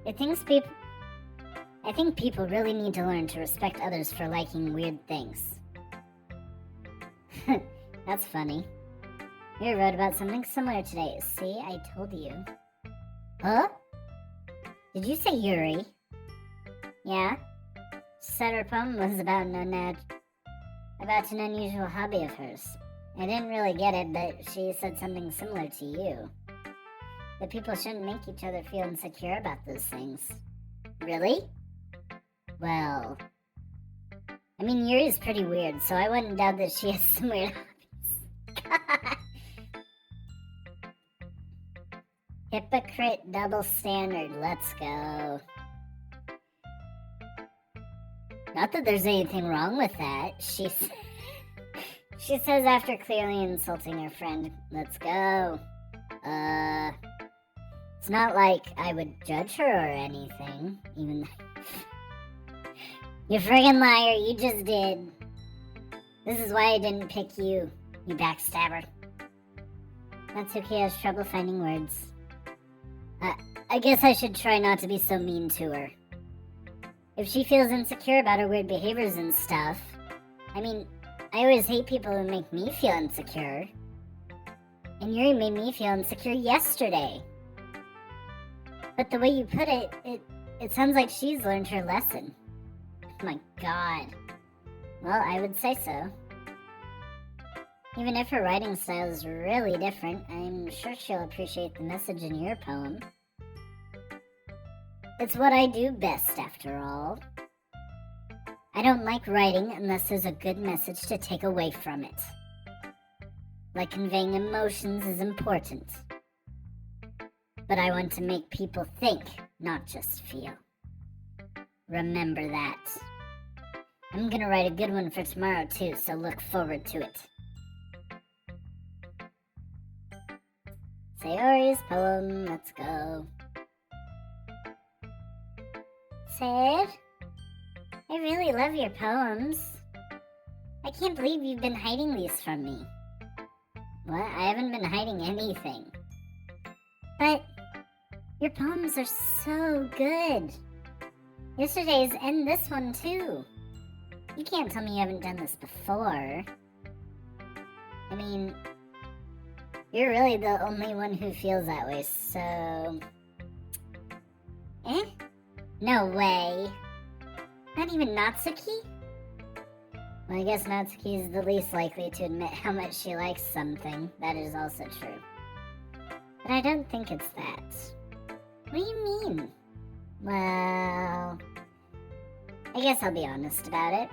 I think people really need to learn to respect others for liking weird things. That's funny. You wrote about something similar today. See, I told you. Huh? Did you say Yuri? Yeah? She said her poem was about an unusual hobby of hers. I didn't really get it, but she said something similar to you. That people shouldn't make each other feel insecure about those things. Really? Well, I mean, Yuri's pretty weird, so I wouldn't doubt that she has some weird hobbies. Hypocrite double standard, let's go. Not that there's anything wrong with that. She says after clearly insulting her friend, let's go. It's not like I would judge her or anything, even You friggin' liar, you just did. This is why I didn't pick you, you backstabber. Natsuki has trouble finding words. I guess I should try not to be so mean to her. If she feels insecure about her weird behaviors and stuff, I mean, I always hate people who make me feel insecure. And Yuri made me feel insecure yesterday. But the way you put it, it sounds like she's learned her lesson. Oh my god. Well, I would say so. Even if her writing style is really different, I'm sure she'll appreciate the message in your poem. It's what I do best, after all. I don't like writing unless there's a good message to take away from it. Like conveying emotions is important. But I want to make people think, not just feel. Remember that. I'm gonna write a good one for tomorrow too, so look forward to it. Sayori's poem, let's go. Sid, I really love your poems. I can't believe you've been hiding these from me. What? I haven't been hiding anything. But your poems are so good. Yesterday's and this one too. You can't tell me you haven't done this before. I mean, you're really the only one who feels that way, so... Eh? No way. Not even Natsuki? Well, I guess Natsuki is the least likely to admit how much she likes something. That is also true. But I don't think it's that. What do you mean? Well... I guess I'll be honest about it.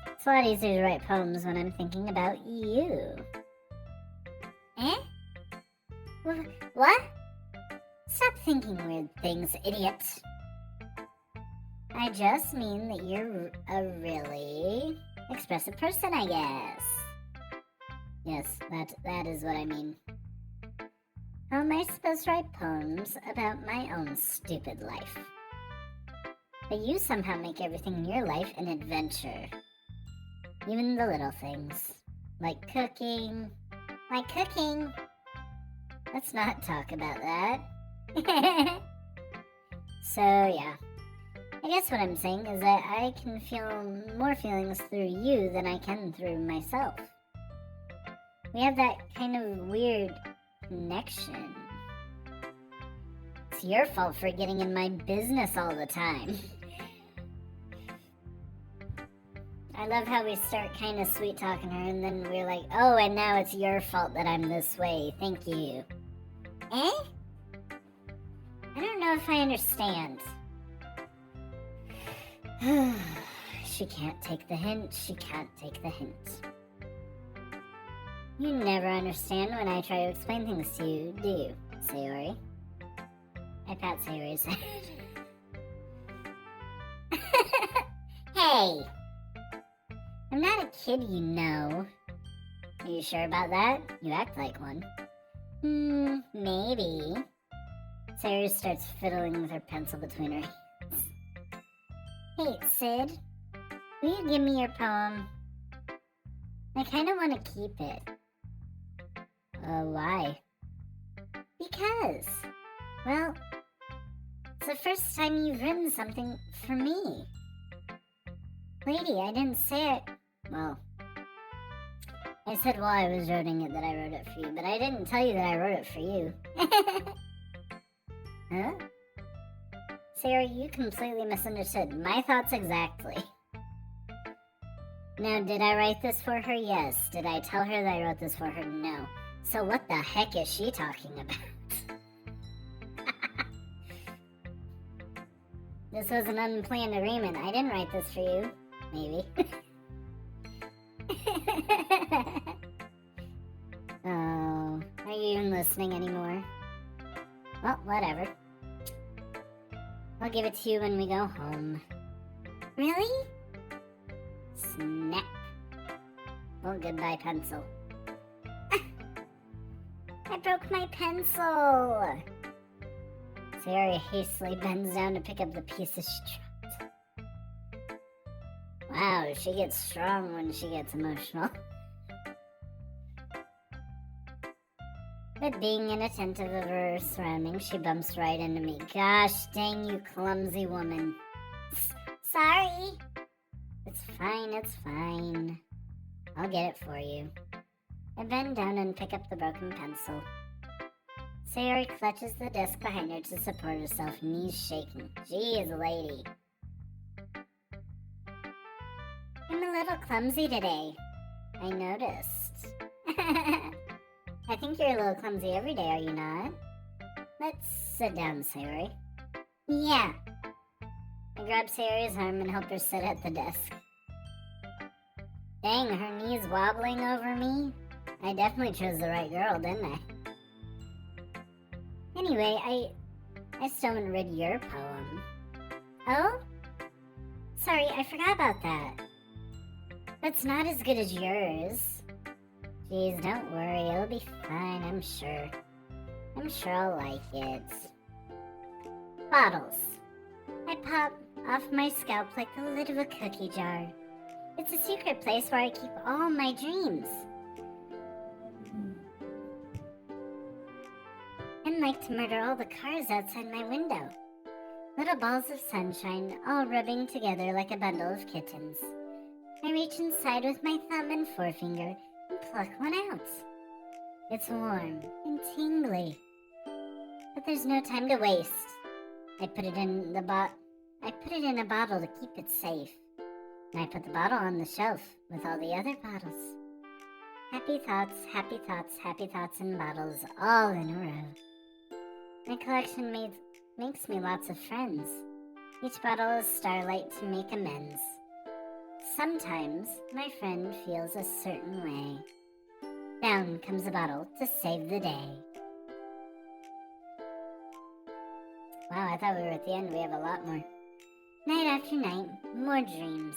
It's a lot easier to write poems when I'm thinking about you. Eh? What? Stop thinking weird things, idiot. I just mean that you're a really expressive person, I guess. Yes, that is what I mean. How am I supposed to write poems about my own stupid life? But you somehow make everything in your life an adventure. Even the little things. Like cooking. Let's not talk about that. So, yeah. I guess what I'm saying is that I can feel more feelings through you than I can through myself. We have that kind of weird connection. It's your fault for getting in my business all the time. I love how we start kind of sweet talking her and then we're like, oh, and now it's your fault that I'm this way. Thank you. Eh? I don't know if I understand. She can't take the hint. She can't take the hint. You never understand when I try to explain things to you, do you, Sayori? I pat Sayori's head. Hey! I'm not a kid, you know. Are you sure about that? You act like one. Maybe. Sayori starts fiddling with her pencil between her hands. Hey, Sid. Will you give me your poem? I kind of want to keep it. Why? Because. Well, it's the first time you've written something for me. Lady, I didn't say it. Well, I said while I was writing it that I wrote it for you, but I didn't tell you that I wrote it for you. Huh? Sarah, you completely misunderstood. My thoughts exactly. Now, did I write this for her? Yes. Did I tell her that I wrote this for her? No. So what the heck is she talking about? This was an unplanned agreement. I didn't write this for you. Maybe. Oh, are you even listening anymore? Well, whatever. I'll give it to you when we go home. Really? Snap. Well, goodbye, pencil. I broke my pencil! Sayori hastily bends down to pick up the pieces she dropped. Wow, she gets strong when she gets emotional. But being inattentive of her surroundings, she bumps right into me. Gosh dang, you clumsy woman. Sorry. It's fine. I'll get it for you. I bend down and pick up the broken pencil. Sayori clutches the desk behind her to support herself, knees shaking. Jeez, lady. I'm a little clumsy today. I noticed. I think you're a little clumsy every day, are you not? Let's sit down, Sayori. Yeah. I grab Sayori's arm and help her sit at the desk. Dang, her knees wobbling over me? I definitely chose the right girl, didn't I? Anyway, I still haven't read your poem. Oh? Sorry, I forgot about that. That's not as good as yours. Jeez, don't worry, it'll be fine, I'm sure. I'm sure I'll like it. Bottles. I pop off my scalp like the lid of a cookie jar. It's a secret place where I keep all my dreams. And like to murder all the cars outside my window. Little balls of sunshine, all rubbing together like a bundle of kittens. I reach inside with my thumb and forefinger and pluck one out. It's warm and tingly. But there's no time to waste. I put it in a bottle to keep it safe. And I put the bottle on the shelf with all the other bottles. Happy thoughts, happy thoughts, happy thoughts in bottles, all in a row. My collection makes me lots of friends. Each bottle is starlight to make amends. Sometimes my friend feels a certain way. Down comes a bottle to save the day. Wow, I thought we were at the end. We have a lot more. Night after night, more dreams.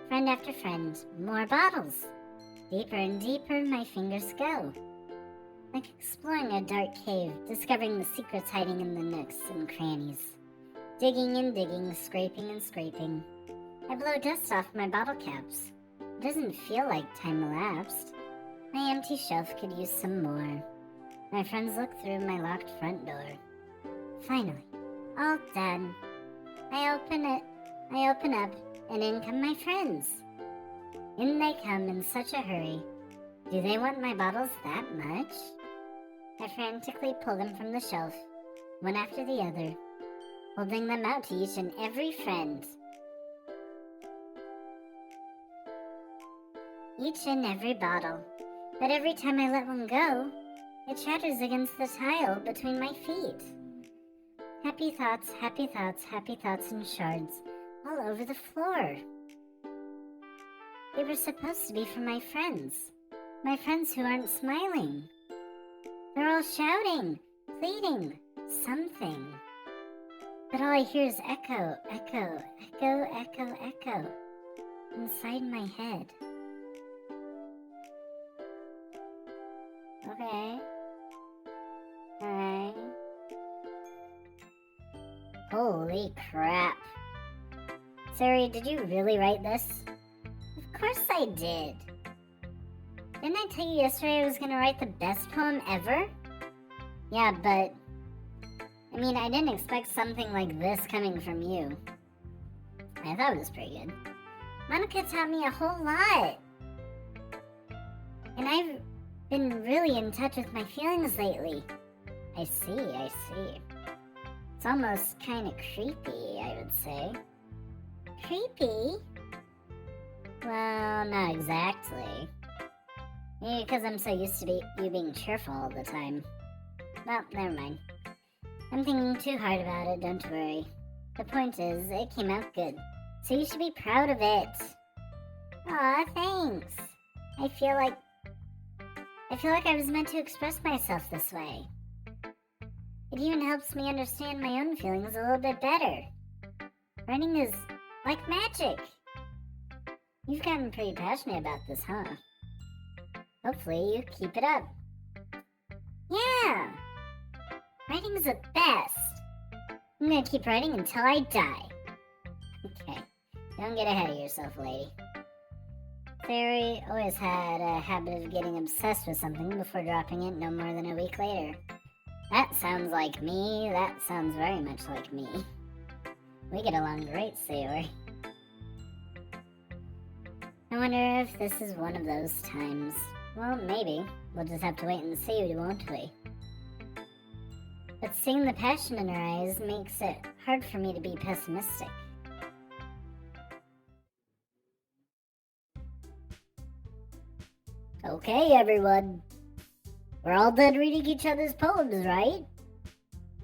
Friend after friend, more bottles. Deeper and deeper my fingers go. Like exploring a dark cave, discovering the secrets hiding in the nooks and crannies. Digging and digging, scraping and scraping. I blow dust off my bottle caps. It doesn't feel like time elapsed. My empty shelf could use some more. My friends look through my locked front door. Finally, all done. I open up, and in come my friends. In they come in such a hurry. Do they want my bottles that much? I frantically pull them from the shelf, one after the other, holding them out to each and every friend. Each and every bottle. But every time I let one go, it shatters against the tile between my feet. Happy thoughts, happy thoughts, happy thoughts in shards all over the floor. They were supposed to be for my friends who aren't smiling. They're all shouting, pleading, something. But all I hear is echo, echo, echo, echo, echo inside my head. Okay. Alright. Holy crap. Sari, did you really write this? Of course I did. Didn't I tell you yesterday I was gonna write the best poem ever? Yeah, but... I mean, I didn't expect something like this coming from you. I thought it was pretty good. Monica taught me a whole lot. And I've been really in touch with my feelings lately. I see. It's almost kind of creepy, I would say. Creepy? Well, not exactly. Maybe because I'm so used to you being cheerful all the time. Well, never mind. I'm thinking too hard about it, don't worry. The point is, it came out good. So you should be proud of it. Aw, thanks. I feel like I was meant to express myself this way. It even helps me understand my own feelings a little bit better. Writing is like magic. You've gotten pretty passionate about this, huh? Hopefully you keep it up. Yeah! Writing's the best. I'm gonna keep writing until I die. Okay, don't get ahead of yourself, lady. Theory always had a habit of getting obsessed with something before dropping it no more than a week later. That sounds like me. That sounds very much like me. We get along great, Theory. I wonder if this is one of those times. Well, maybe. We'll just have to wait and see, won't we? But seeing the passion in her eyes makes it hard for me to be pessimistic. Okay, everyone. We're all done reading each other's poems, right?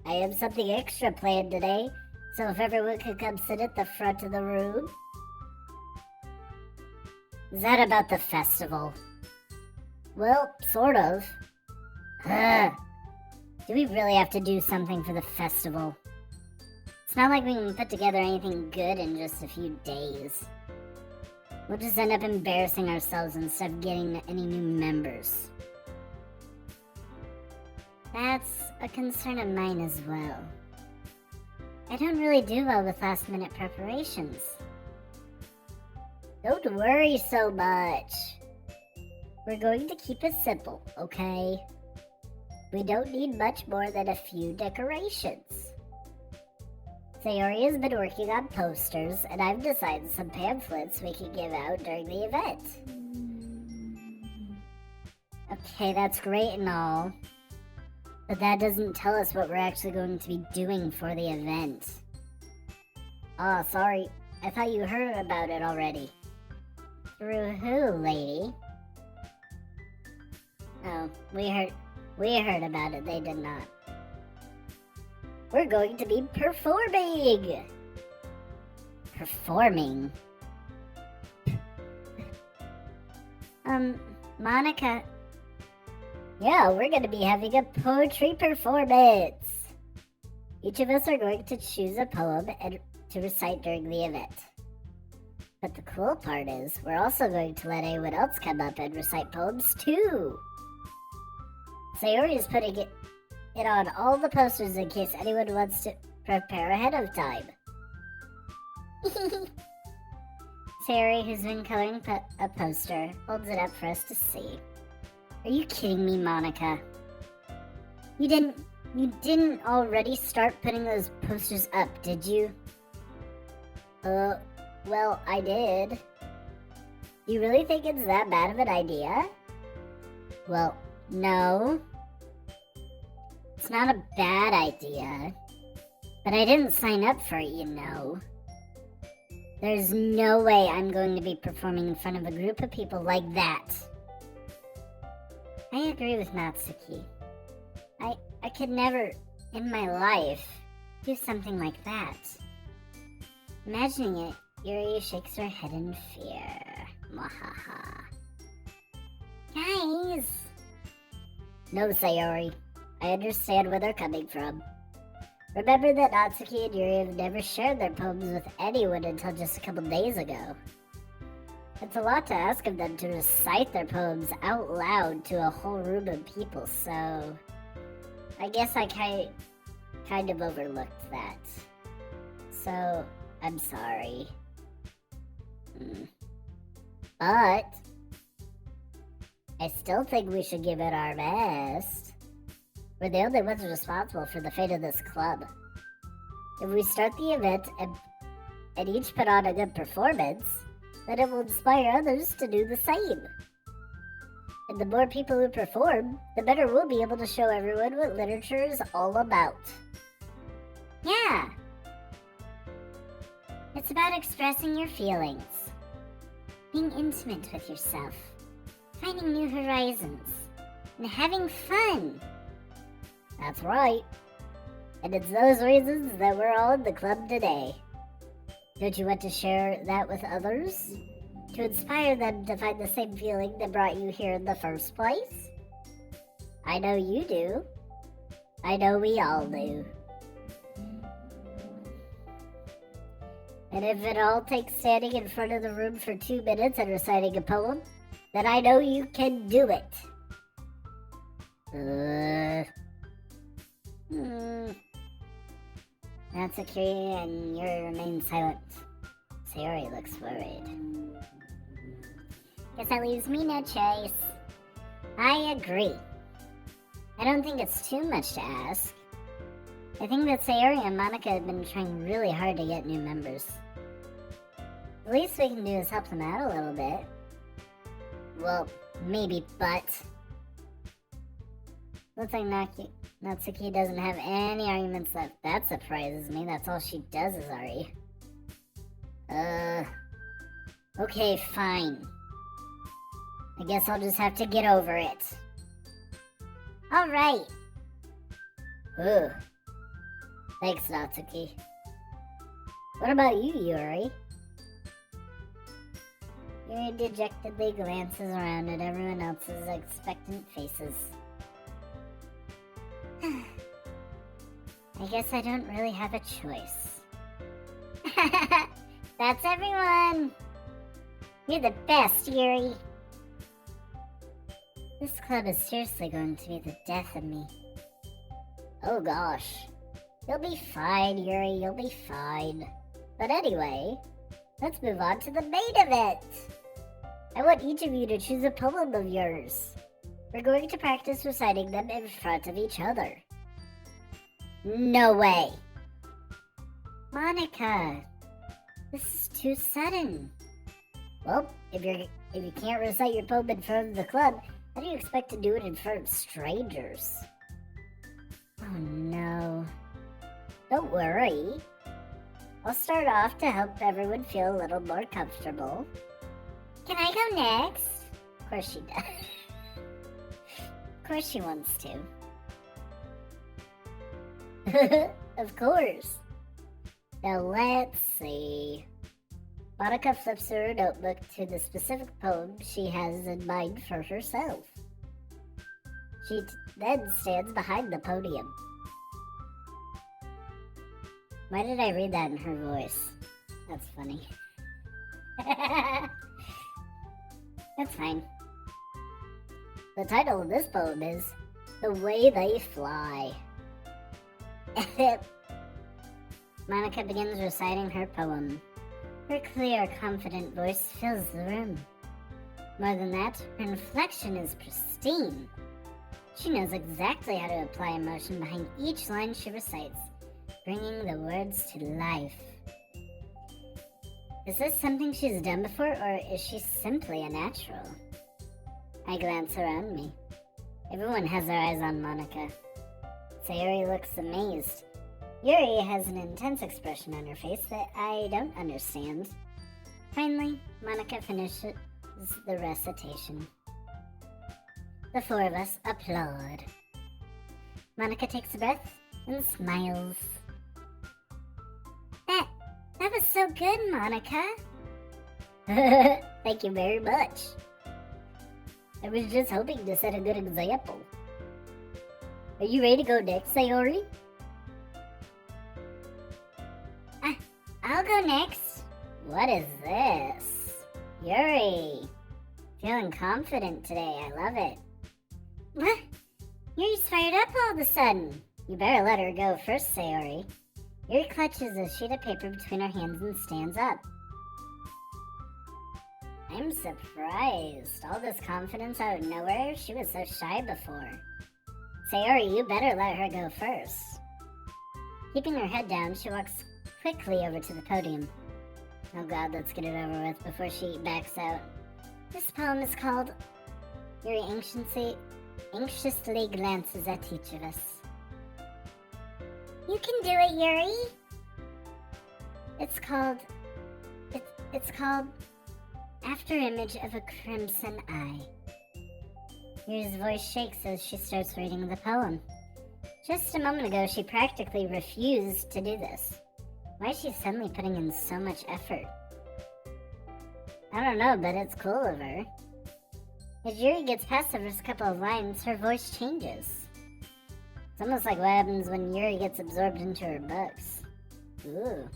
I have something extra planned today, so if everyone could come sit at the front of the room. Is that about the festival? Well, sort of. Ugh. Do we really have to do something for the festival? It's not like we can put together anything good in just a few days. We'll just end up embarrassing ourselves instead of getting any new members. That's a concern of mine as well. I don't really do well with last-minute preparations. Don't worry so much. We're going to keep it simple, okay? We don't need much more than a few decorations. Sayori has been working on posters, and I've designed some pamphlets we can give out during the event. Okay, that's great and all, but that doesn't tell us what we're actually going to be doing for the event. Oh, sorry. I thought you heard about it already. Through who, lady? Oh, we heard about it. They did not. We're going to be performing! Performing? Monica. Yeah, we're going to be having a poetry performance. Each of us are going to choose a poem and to recite during the event. But the cool part is, we're also going to let anyone else come up and recite poems too. Sayori is putting it on all the posters in case anyone wants to prepare ahead of time. Sayori, who's been coloring a poster, holds it up for us to see. Are you kidding me, Monica? You didn't already start putting those posters up, did you? Well, I did. Do you really think it's that bad of an idea? Well, no. It's not a bad idea. But I didn't sign up for it, you know. There's no way I'm going to be performing in front of a group of people like that. I agree with Natsuki. I could never, in my life, do something like that. Imagining it, Yuri shakes her head in fear. Mwahaha. Guys! No, Sayori. I understand where they're coming from. Remember that Natsuki and Yuri have never shared their poems with anyone until just a couple days ago. It's a lot to ask of them to recite their poems out loud to a whole room of people, so I guess I kind of overlooked that. So, I'm sorry. But I still think we should give it our best. We're the only ones responsible for the fate of this club. If we start the event and each put on a good performance, then it will inspire others to do the same. And the more people who perform, the better we'll be able to show everyone what literature is all about. Yeah. It's about expressing your feelings, being intimate with yourself, finding new horizons, and having fun. That's right. And it's those reasons that we're all in the club today. Don't you want to share that with others? To inspire them to find the same feeling that brought you here in the first place? I know you do. I know we all do. And if it all takes standing in front of the room for 2 minutes and reciting a poem, then I know you can do it. Natsuki and Yuri remain silent. Sayori looks worried. Guess that leaves me no choice. I agree. I don't think it's too much to ask. I think that Sayori and Monica have been trying really hard to get new members. The least we can do is help them out a little bit. Well, maybe, but looks like Natsuki doesn't have any arguments left. That surprises me. That's all she does is argue. Okay, fine. I guess I'll just have to get over it. Alright. Ooh. Thanks, Natsuki. What about you, Yuri? Yuri dejectedly glances around at everyone else's expectant faces. I guess I don't really have a choice. That's everyone! You're the best, Yuri! This club is seriously going to be the death of me. Oh gosh. You'll be fine, Yuri, you'll be fine. But anyway, let's move on to the main event! I want each of you to choose a poem of yours. We're going to practice reciting them in front of each other. No way! Monica, this is too sudden. Well, if you can't recite your poem in front of the club, how do you expect to do it in front of strangers? Oh no. Don't worry. I'll start off to help everyone feel a little more comfortable. Can I go next? Of course she does. Of course she wants to. Of course. Now let's see. Monica flips through her notebook to the specific poem she has in mind for herself. She then stands behind the podium. Why did I read that in her voice? That's funny. That's fine. The title of this poem is The Way They Fly. Monica begins reciting her poem. Her clear, confident voice fills the room. More than that, her inflection is pristine. She knows exactly how to apply emotion behind each line she recites, bringing the words to life. Is this something she's done before, or is she simply a natural? I glance around me. Everyone has their eyes on Monica. Sayori looks amazed. Yuri has an intense expression on her face that I don't understand. Finally, Monica finishes the recitation. The four of us applaud. Monica takes a breath and smiles. That was so good, Monica. Thank you very much. I was just hoping to set a good example. Are you ready to go next, Sayori? I'll go next. What is this? Yuri. Feeling confident today. I love it. What? Yuri's fired up all of a sudden. You better let her go first, Sayori. Yuri clutches a sheet of paper between her hands and stands up. I'm surprised. All this confidence out of nowhere? She was so shy before. Sayori, you better let her go first. Keeping her head down, she walks quickly over to the podium. Oh god, let's get it over with before she backs out. This poem is called Yuri anxiously glances at each of us. You can do it, Yuri! It's called After Image of a Crimson Eye. Yuri's voice shakes as she starts reading the poem. Just a moment ago, she practically refused to do this. Why is she suddenly putting in so much effort? I don't know, but it's cool of her. As Yuri gets past the first couple of lines, her voice changes. It's almost like what happens when Yuri gets absorbed into her books. Ooh.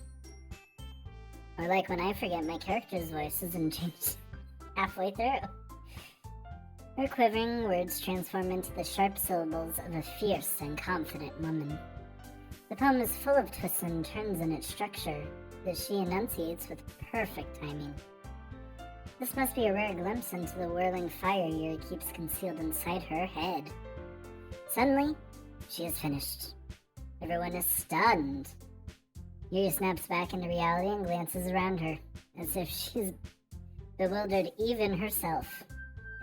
Or like when I forget my character's voices and change halfway through. Her quivering words transform into the sharp syllables of a fierce and confident woman. The poem is full of twists and turns in its structure that she enunciates with perfect timing. This must be a rare glimpse into the whirling fire Yuri keeps concealed inside her head. Suddenly, she is finished. Everyone is stunned. Yuri snaps back into reality and glances around her, as if she's bewildered even herself.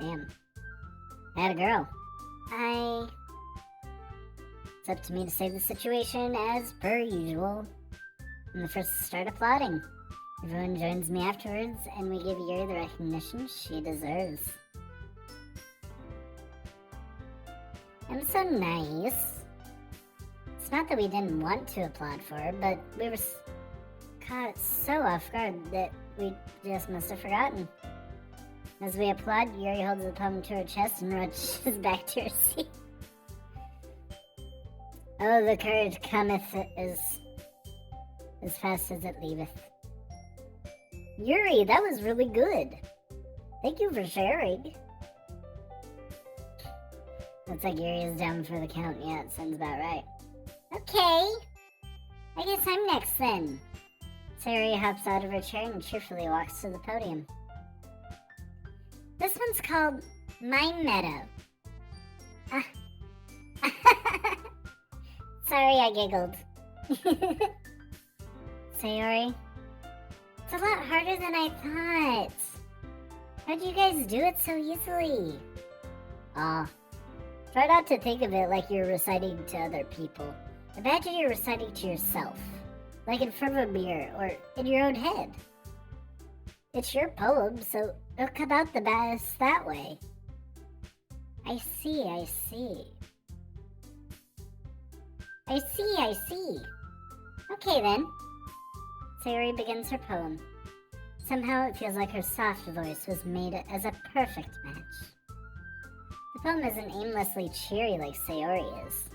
Damn. Atta girl. It's up to me to save the situation as per usual. I'm the first to start applauding. Everyone joins me afterwards, and we give Yuri the recognition she deserves. I'm so nice. It's not that we didn't want to applaud for her, but we were caught so off guard that we just must have forgotten. As we applaud, Yuri holds the poem to her chest and rushes back to her seat. Oh, the courage cometh as fast as it leaveth. Yuri, that was really good. Thank you for sharing. Looks like Yuri is down for the count. Yeah, it sounds about right. Okay. I guess I'm next then. Sayori hops out of her chair and cheerfully walks to the podium. This one's called My Meadow. Sorry, I giggled. Sayori, it's a lot harder than I thought. How'd you guys do it so easily? Try not to think of it like you're reciting to other people. Imagine you're reciting to yourself, like in front of a mirror or in your own head. It's your poem, so it'll come out the best that way. I see. Okay then. Sayori begins her poem. Somehow it feels like her soft voice was made as a perfect match. The poem isn't aimlessly cheery like Sayori is.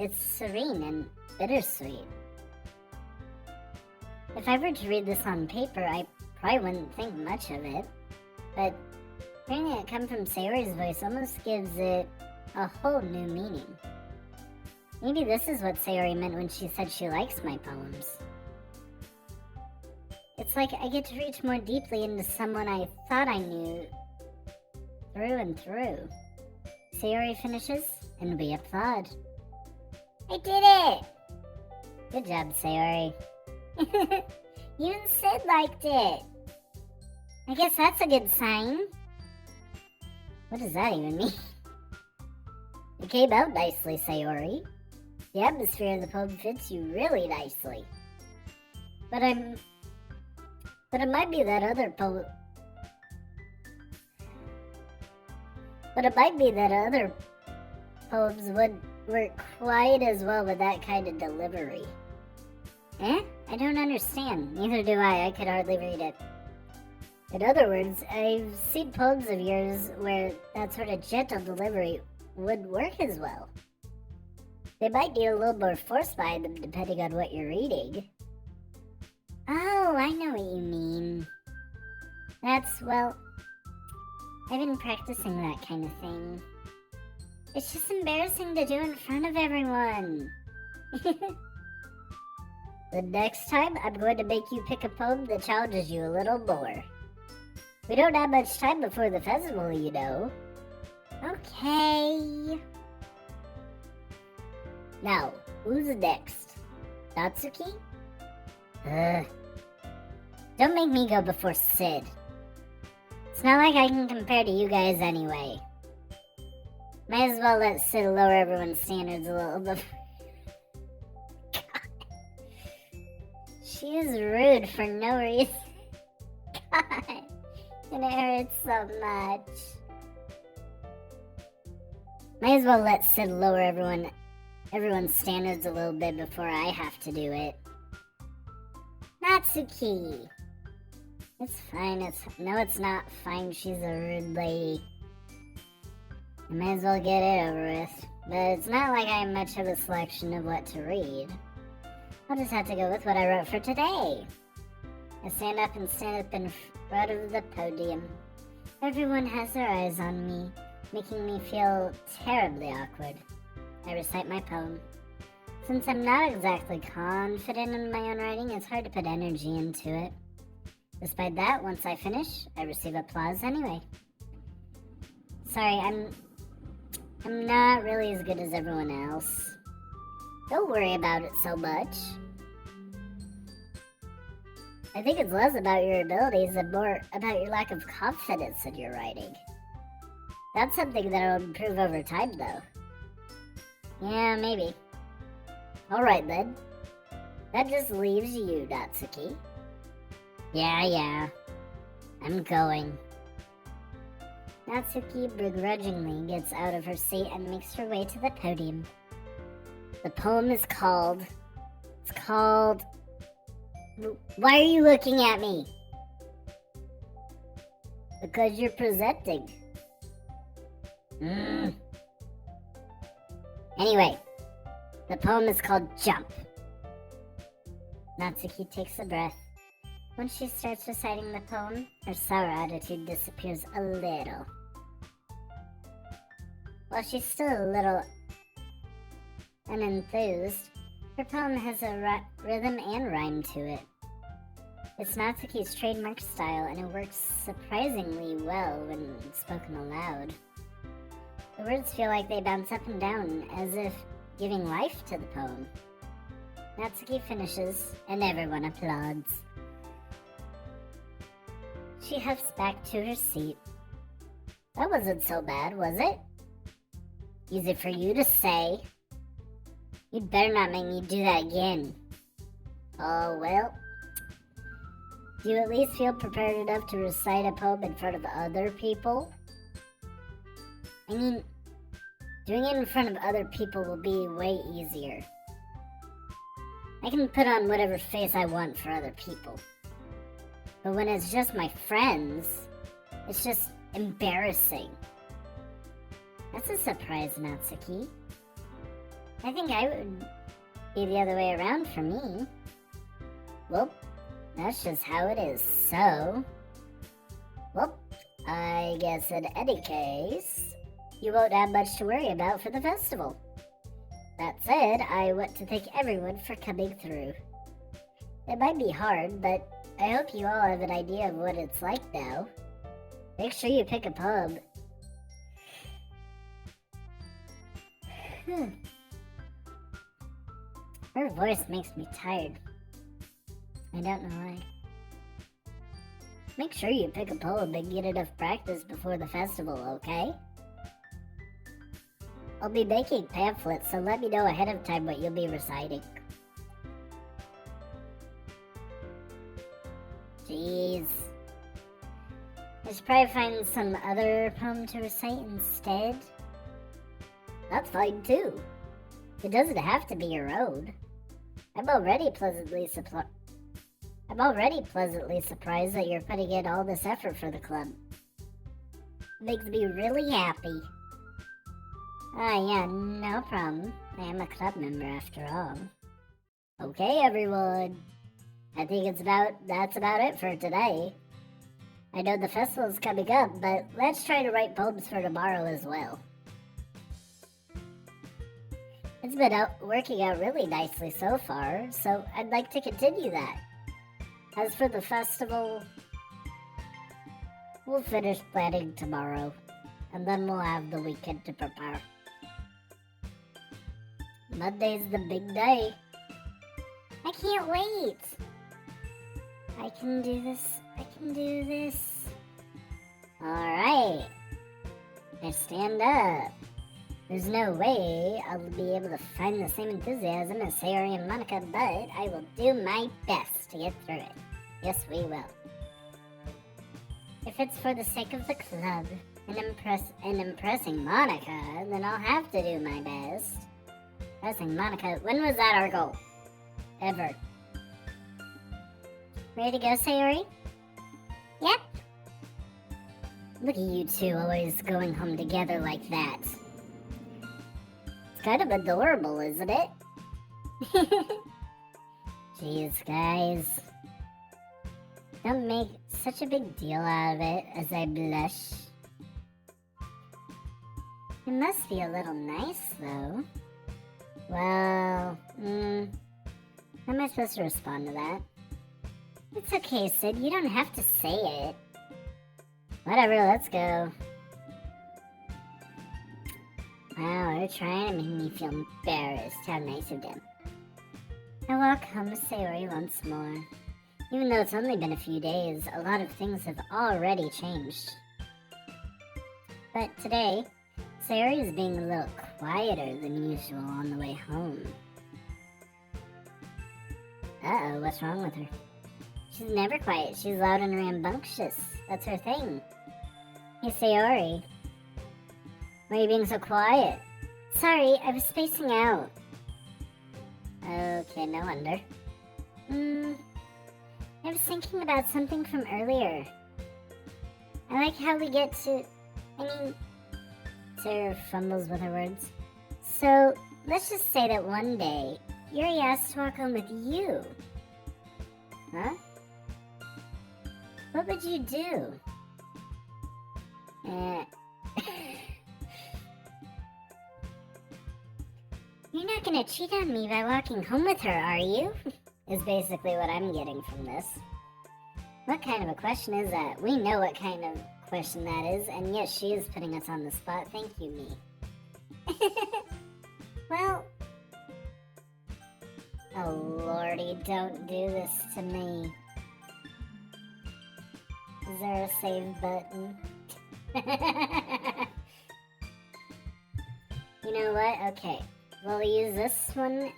It's serene and bittersweet. If I were to read this on paper, I probably wouldn't think much of it. But hearing it come from Sayori's voice almost gives it a whole new meaning. Maybe this is what Sayori meant when she said she likes my poems. It's like I get to reach more deeply into someone I thought I knew through and through. Sayori finishes, and we applaud. I did it! Good job, Sayori. Even Sid liked it. I guess that's a good sign. What does that even mean? It came out nicely, Sayori. The atmosphere of the poem fits you really nicely. But it might be that other poems would work quite as well with that kind of delivery. I don't understand. Neither do I. I could hardly read it. In other words, I've seen poems of yours where that sort of gentle delivery would work as well. They might need a little more force behind them depending on what you're reading. Oh, I know what you mean. Well, I've been practicing that kind of thing. It's just embarrassing to do in front of everyone. The next time, I'm going to make you pick a poem that challenges you a little more. We don't have much time before the festival, you know. Okay. Now, who's next? Natsuki? Don't make me go before Sid. It's not like I can compare to you guys anyway. Might as well let Sid lower everyone's standards a little bit. She is rude for no reason. God, and it hurts so much. Might as well let Sid lower everyone's standards a little bit before I have to do it. Natsuki! It's fine, no it's not fine, she's a rude lady. I might as well get it over with. But it's not like I have much of a selection of what to read. I'll just have to go with what I wrote for today. I stand up in front of the podium. Everyone has their eyes on me, making me feel terribly awkward. I recite my poem. Since I'm not exactly confident in my own writing, it's hard to put energy into it. Despite that, once I finish, I receive applause anyway. Sorry, I'm not really as good as everyone else. Don't worry about it so much. I think it's less about your abilities and more about your lack of confidence in your writing. That's something that'll improve over time, though. Yeah, maybe. Alright then. That just leaves you, Natsuki. Yeah. I'm going. Natsuki begrudgingly gets out of her seat and makes her way to the podium. The poem is called... Why are you looking at me? Because you're presenting. Anyway, the poem is called Jump. Natsuki takes a breath. Once she starts reciting the poem, her sour attitude disappears a little. While she's still a little unenthused, her poem has a rhythm and rhyme to it. It's Natsuki's trademark style, and it works surprisingly well when spoken aloud. The words feel like they bounce up and down, as if giving life to the poem. Natsuki finishes, and everyone applauds. She huffs back to her seat. That wasn't so bad, was it? Easy for you to say. You'd better not make me do that again. Oh, well. Do you at least feel prepared enough to recite a poem in front of other people? I mean, doing it in front of other people will be way easier. I can put on whatever face I want for other people. But when it's just my friends, it's just embarrassing. That's a surprise, Natsuki. I think I would be the other way around for me. Well, that's just how it is, so... Well, I guess in any case, you won't have much to worry about for the festival. That said, I want to thank everyone for coming through. It might be hard, but I hope you all have an idea of what it's like now. Make sure you pick a poem. Her voice makes me tired. I don't know why. Make sure you pick a poem and get enough practice before the festival, okay? I'll be making pamphlets, so let me know ahead of time what you'll be reciting. Jeez. I should probably find some other poem to recite instead. That's fine too. It doesn't have to be your own. I'm already pleasantly surprised that you're putting in all this effort for the club. It makes me really happy. Yeah, no problem. I am a club member after all. Okay, everyone. I think that's about it for today. I know the festival's coming up, but let's try to write poems for tomorrow as well. It's been working out really nicely so far, so I'd like to continue that. As for the festival, we'll finish planning tomorrow, and then we'll have the weekend to prepare. Monday's the big day. I can't wait. I can do this. Alright. Now stand up. There's no way I'll be able to find the same enthusiasm as Sayori and Monica, but I will do my best to get through it. Yes, we will. If it's for the sake of the club and impressing Monica, then I'll have to do my best. Impressing Monica, when was that our goal? Ever. Ready to go, Sayori? Yep. Look at you two always going home together like that. It's kind of adorable, isn't it? Jeez, guys. Don't make such a big deal out of it as I blush. It must be a little nice, though. Well, how am I supposed to respond to that? It's okay, Sid. You don't have to say it. Whatever, let's go. Wow, they're trying to make me feel embarrassed. How nice of them. I walk home with Sayori once more. Even though it's only been a few days, a lot of things have already changed. But today, Sayori is being a little quieter than usual on the way home. Uh-oh, what's wrong with her? She's never quiet. She's loud and rambunctious. That's her thing. Hey, Sayori. Why are you being so quiet? Sorry, I was spacing out. Okay, no wonder. I was thinking about something from earlier. I like how we get to, Sarah fumbles with her words. So, let's just say that one day, Yuri asked to walk home with you. Huh? What would you do? You're not gonna cheat on me by walking home with her, are you? Is basically what I'm getting from this. What kind of a question is that? We know what kind of question that is, and yes, she is putting us on the spot. Thank you, me. Well... Oh, lordy, don't do this to me. Is there a save button? You know what? Okay. We'll use this one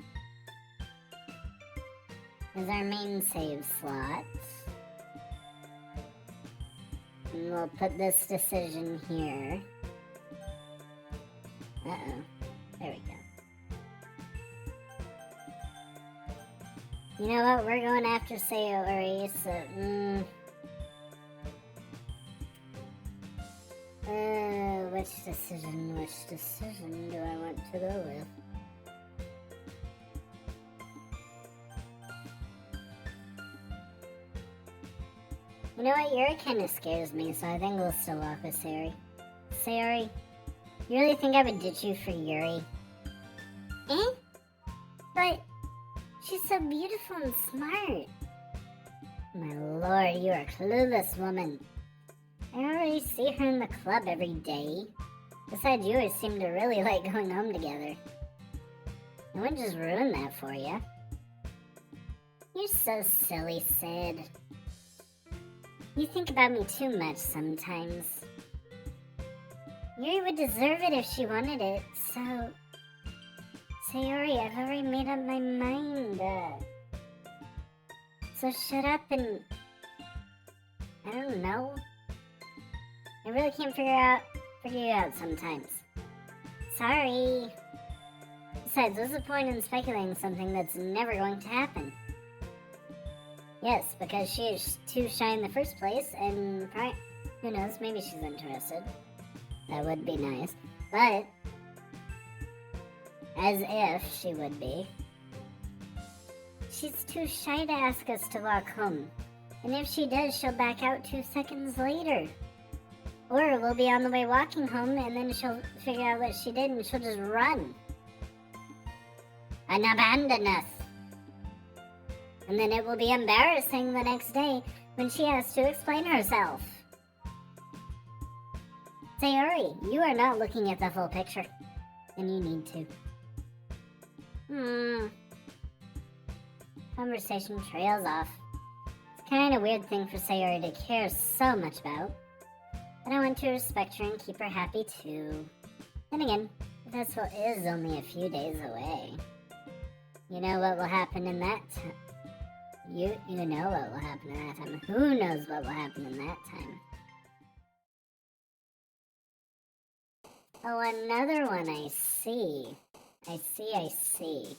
as our main save slot. And we'll put this decision here. Uh-oh. There we go. You know what? We're going after Sayori, so... which decision do I want to go with? You know what? Yuri kind of scares me, so I think we'll still walk with Sayori. Sayori, you really think I would ditch you for Yuri? Eh? But she's so beautiful and smart. My lord, you are a clueless woman. I already see her in the club every day. Besides, you always seem to really like going home together. I wouldn't just ruin that for you. You're so silly, Sid. You think about me too much sometimes. Yuri would deserve it if she wanted it, so... Sayori, I've already made up my mind. So shut up and... I don't know. I really can't figure you out sometimes. Sorry. Besides, what's the point in speculating something that's never going to happen? Yes, because she is too shy in the first place, and who knows, maybe she's interested. That would be nice. But, as if she would be. She's too shy to ask us to walk home. And if she does, she'll back out 2 seconds later. Or we'll be on the way walking home, and then she'll figure out what she did, and she'll just run. And abandon us. And then it will be embarrassing the next day when she has to explain herself. Sayori, you are not looking at the full picture. And you need to. Conversation trails off. It's kind of a weird thing for Sayori to care so much about. But I want to respect her and keep her happy too. Then again, the festival is only a few days away. You know what will happen in that time. You know what will happen in that time. Who knows what will happen in that time? Oh, another one I see. I see.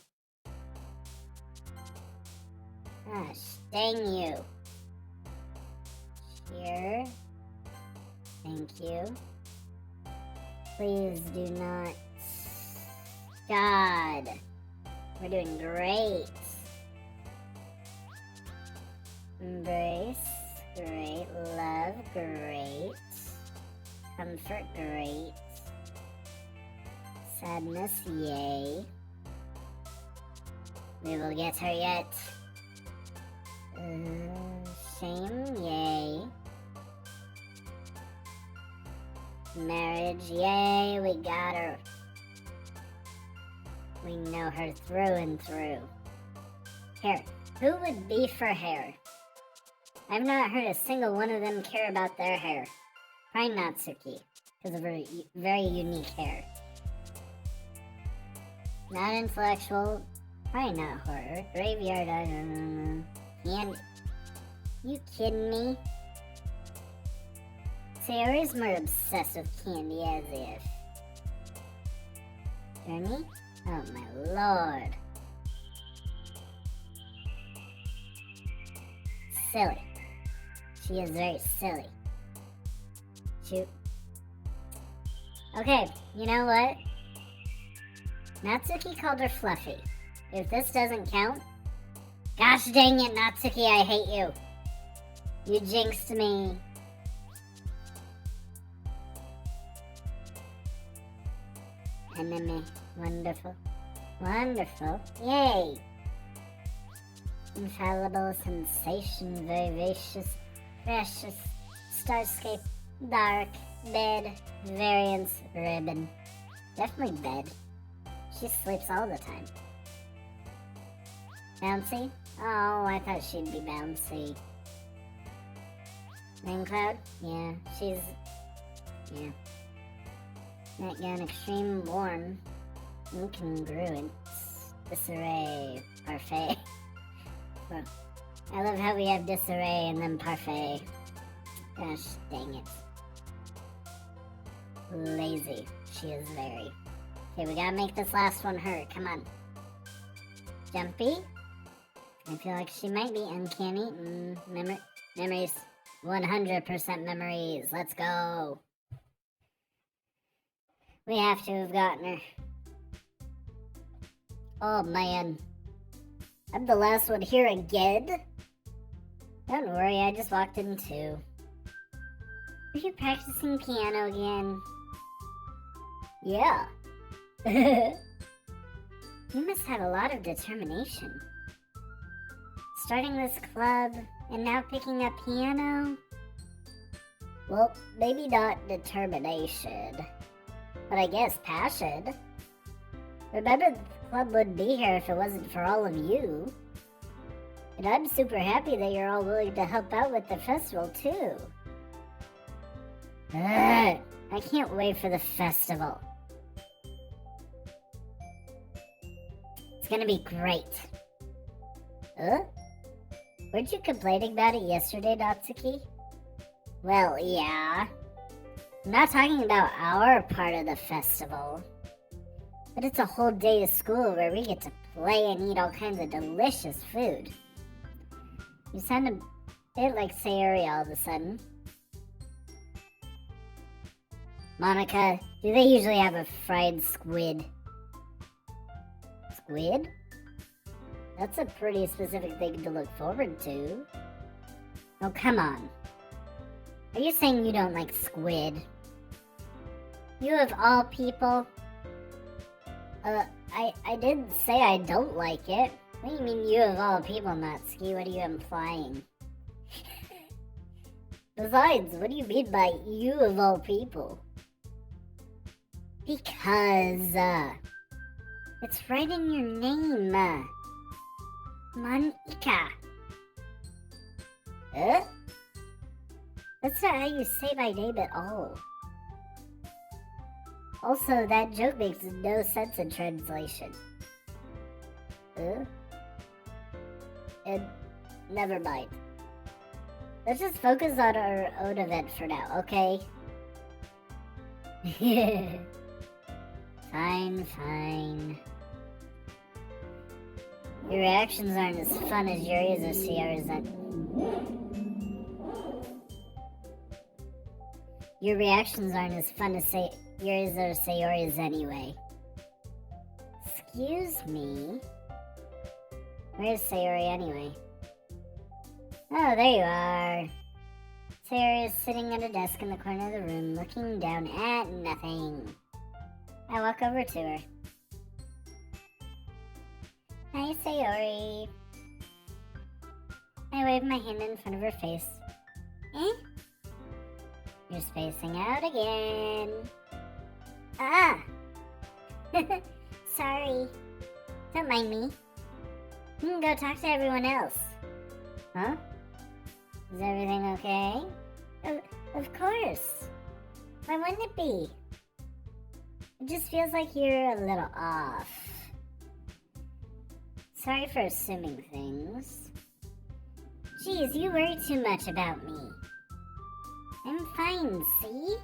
Gosh, dang you. Here. Thank you. Please do not. God. We're doing great. Embrace. Great. Love. Great. Comfort. Great. Sadness. Yay. We will get her yet. Shame. Yay. Marriage, yay, we got her. We know her through and through. Hair. Who would be for hair? I've not heard a single one of them care about their hair. Probably Natsuki, because of her very unique hair. Not intellectual, probably not horror. Graveyard, I don't know. Candy. You kidding me? Sayori's more obsessed with candy as if. Journey? Oh my lord. Silly. She is very silly. Shoot. Okay, you know what? Natsuki called her fluffy. If this doesn't count, gosh dang it, Natsuki, I hate you. You jinxed me. Enemy. Wonderful. Wonderful. Yay! Infallible sensation, vivacious, precious, starscape, dark, bed, variance, ribbon. Definitely bed. She sleeps all the time. Bouncy? Oh, I thought she'd be bouncy. Rain cloud? Yeah, she's... yeah. Nightgown extreme warm. Incongruent. Disarray. Parfait. Well, I love how we have disarray and then parfait. Gosh dang it. Lazy. She is very. Okay, we gotta make this last one hurt. Come on. Jumpy? I feel like she might be uncanny. Memories. 100% memories. Let's go. We have to have gotten her. Oh man. I'm the last one here again? Don't worry, I just walked in too. Are you practicing piano again? Yeah. You must have a lot of determination. Starting this club and now picking up piano? Well, maybe not determination, but I guess passion. Remember, the club wouldn't be here if it wasn't for all of you. And I'm super happy that you're all willing to help out with the festival, too. Ugh, I can't wait for the festival. It's gonna be great. Weren't you complaining about it yesterday, Natsuki? Well, yeah. I'm not talking about our part of the festival. But it's a whole day of school where we get to play and eat all kinds of delicious food. You sound a bit like Sayori all of a sudden. Monica, do they usually have a fried squid? Squid? That's a pretty specific thing to look forward to. Oh, come on. Are you saying you don't like squid? You of all people? I didn't say I don't like it. What do you mean you of all people, Natsuki? What are you implying? Besides, what do you mean by you of all people? Because, it's right in your name, Monica. That's not how you say my name at all. Also, that joke makes no sense in translation. And never mind. Let's just focus on our own event for now, okay? Fine. Your reactions aren't as fun as yours or Sayori's. Your reactions aren't as fun as yours or Sayori's anyway. Excuse me? Where's Sayori anyway? Oh, there you are. Sayori is sitting at a desk in the corner of the room, looking down at nothing. I walk over to her. Hi, Sayori. I wave my hand in front of her face. You're spacing out again. Sorry. Don't mind me. You can go talk to everyone else. Huh? Is everything okay? Of course. Why wouldn't it be? It just feels like you're a little off. Sorry for assuming things. Geez, you worry too much about me. I'm fine, see?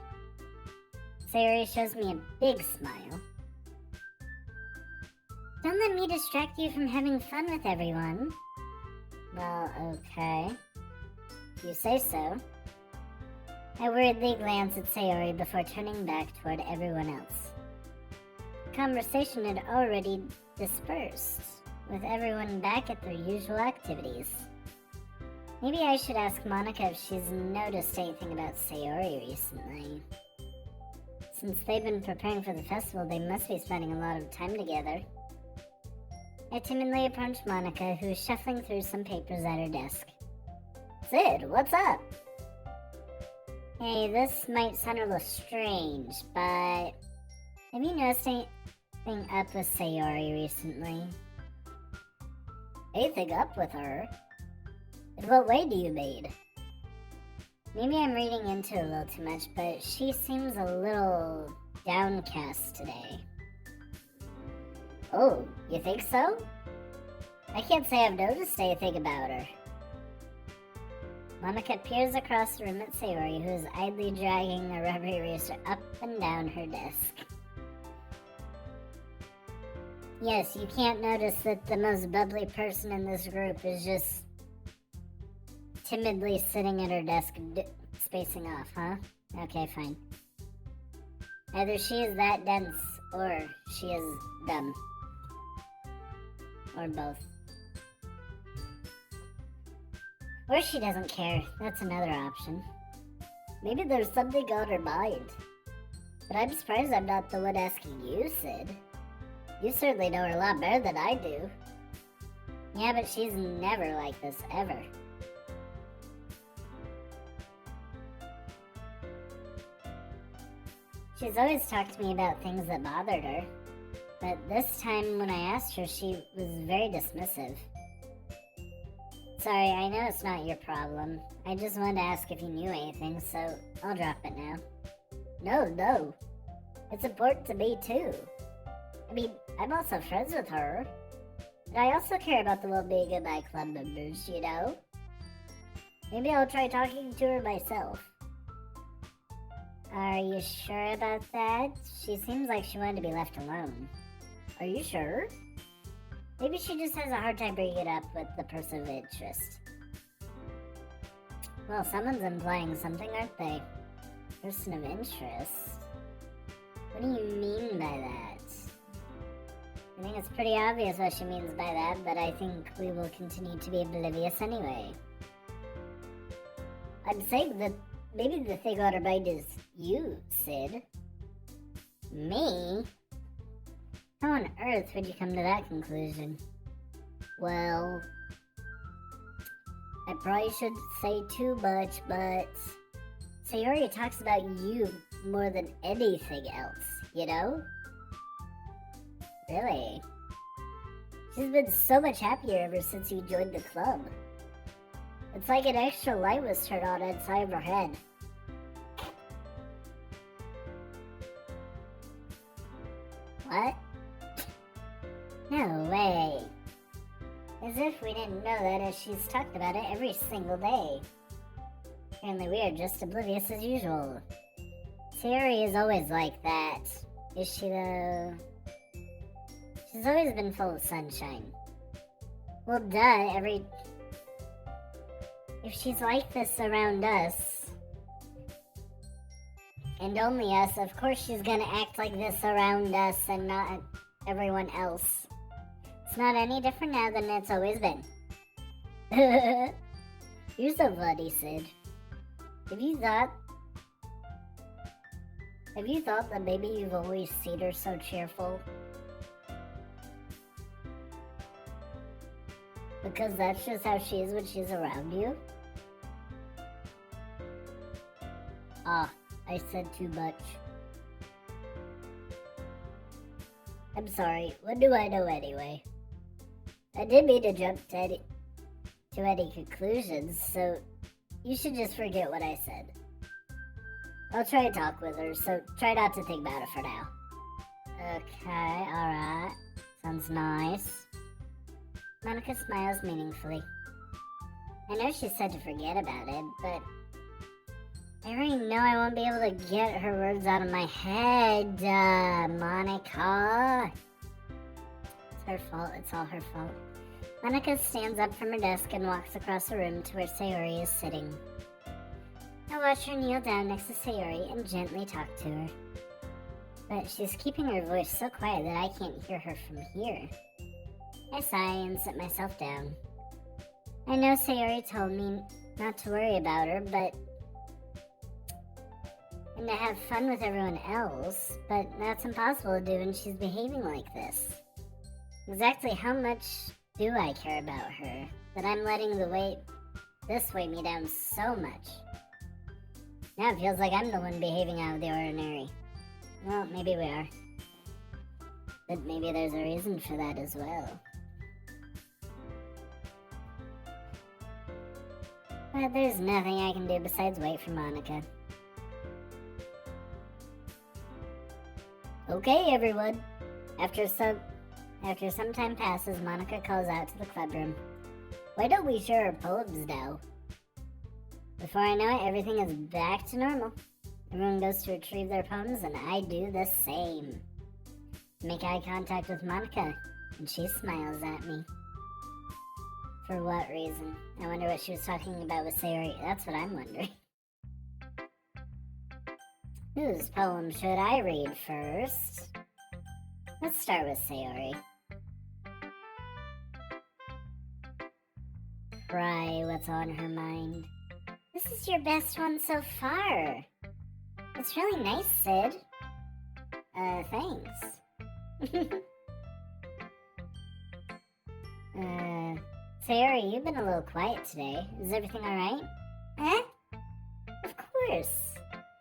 Sayori shows me a big smile. Don't let me distract you from having fun with everyone. Well, okay. You say so. I worriedly glance at Sayori before turning back toward everyone else. The conversation had already dispersed, with everyone back at their usual activities. Maybe I should ask Monica if she's noticed anything about Sayori recently. Since they've been preparing for the festival, they must be spending a lot of time together. I timidly approached Monica, who was shuffling through some papers at her desk. Sid, what's up? Hey, this might sound a little strange, but have you noticed anything up with Sayori recently? Anything up with her? In what way do you mean? Maybe I'm reading into it a little too much, but she seems a little downcast today. Oh, you think so? I can't say I've noticed anything about her. Monica peers across the room at Sayori, who is idly dragging a rubber eraser up and down her desk. Yes, you can't notice that the most bubbly person in this group is just timidly sitting at her desk, spacing off, huh? Okay, fine. Either she is that dense, or she is dumb. Or both. Or she doesn't care. That's another option. Maybe there's something on her mind. But I'm surprised I'm not the one asking you, Sid. You certainly know her a lot better than I do. Yeah, but she's never like this, ever. She's always talked to me about things that bothered her. But this time when I asked her, she was very dismissive. Sorry, I know it's not your problem. I just wanted to ask if you knew anything, so I'll drop it now. No. It's important to me, too. I mean, I'm also friends with her. But I also care about the well-being of my club members, you know? Maybe I'll try talking to her myself. Are you sure about that? She seems like she wanted to be left alone. Are you sure? Maybe she just has a hard time bringing it up with the person of interest. Well, someone's implying something, aren't they? Person of interest? What do you mean by that? I think it's pretty obvious what she means by that, but I think we will continue to be oblivious anyway. I'm saying that maybe the thing on her mind is you, Sid. Me? How on earth would you come to that conclusion? Well, I probably shouldn't say too much, but Sayori talks about you more than anything else, you know? Really? She's been so much happier ever since you joined the club. It's like an extra light was turned on inside of her head. What? No way. As if we didn't know that, as she's talked about it every single day. Apparently we are just oblivious as usual. Sayori is always like that. Is she though? She's always been full of sunshine. Well, duh, if she's like this around us, and only us, of course she's gonna act like this around us and not everyone else. It's not any different now than it's always been. You're so funny, Sid. Have you thought that maybe you've always seen her so cheerful? Because that's just how she is when she's around you? Ah, I said too much. I'm sorry, what do I know anyway? I didn't mean to jump to any conclusions, so you should just forget what I said. I'll try to talk with her, so try not to think about it for now. Okay, alright. Sounds nice. Monica smiles meaningfully. I know she said to forget about it, but I already know I won't be able to get her words out of my head, Monica. It's her fault, it's all her fault. Monica stands up from her desk and walks across the room to where Sayori is sitting. I watch her kneel down next to Sayori and gently talk to her. But she's keeping her voice so quiet that I can't hear her from here. I sigh and sit myself down. I know Sayori told me not to worry about her, and to have fun with everyone else, but that's impossible to do when she's behaving like this. Exactly how much do I care about her that I'm letting this weigh me down so much? Now it feels like I'm the one behaving out of the ordinary. Well, maybe we are. But maybe there's a reason for that as well. But there's nothing I can do besides wait for Monica. Okay, everyone. After some time passes, Monica calls out to the clubroom. Why don't we share our poems now? Before I know it, everything is back to normal. Everyone goes to retrieve their poems, and I do the same. I make eye contact with Monica, and she smiles at me. For what reason? I wonder what she was talking about with Sayori. That's what I'm wondering. Whose poem should I read first? Let's start with Sayori. Pry what's on her mind. This is your best one so far. It's really nice, Sid. Thanks. Sayori, you've been a little quiet today. Is everything alright? Huh? Of course.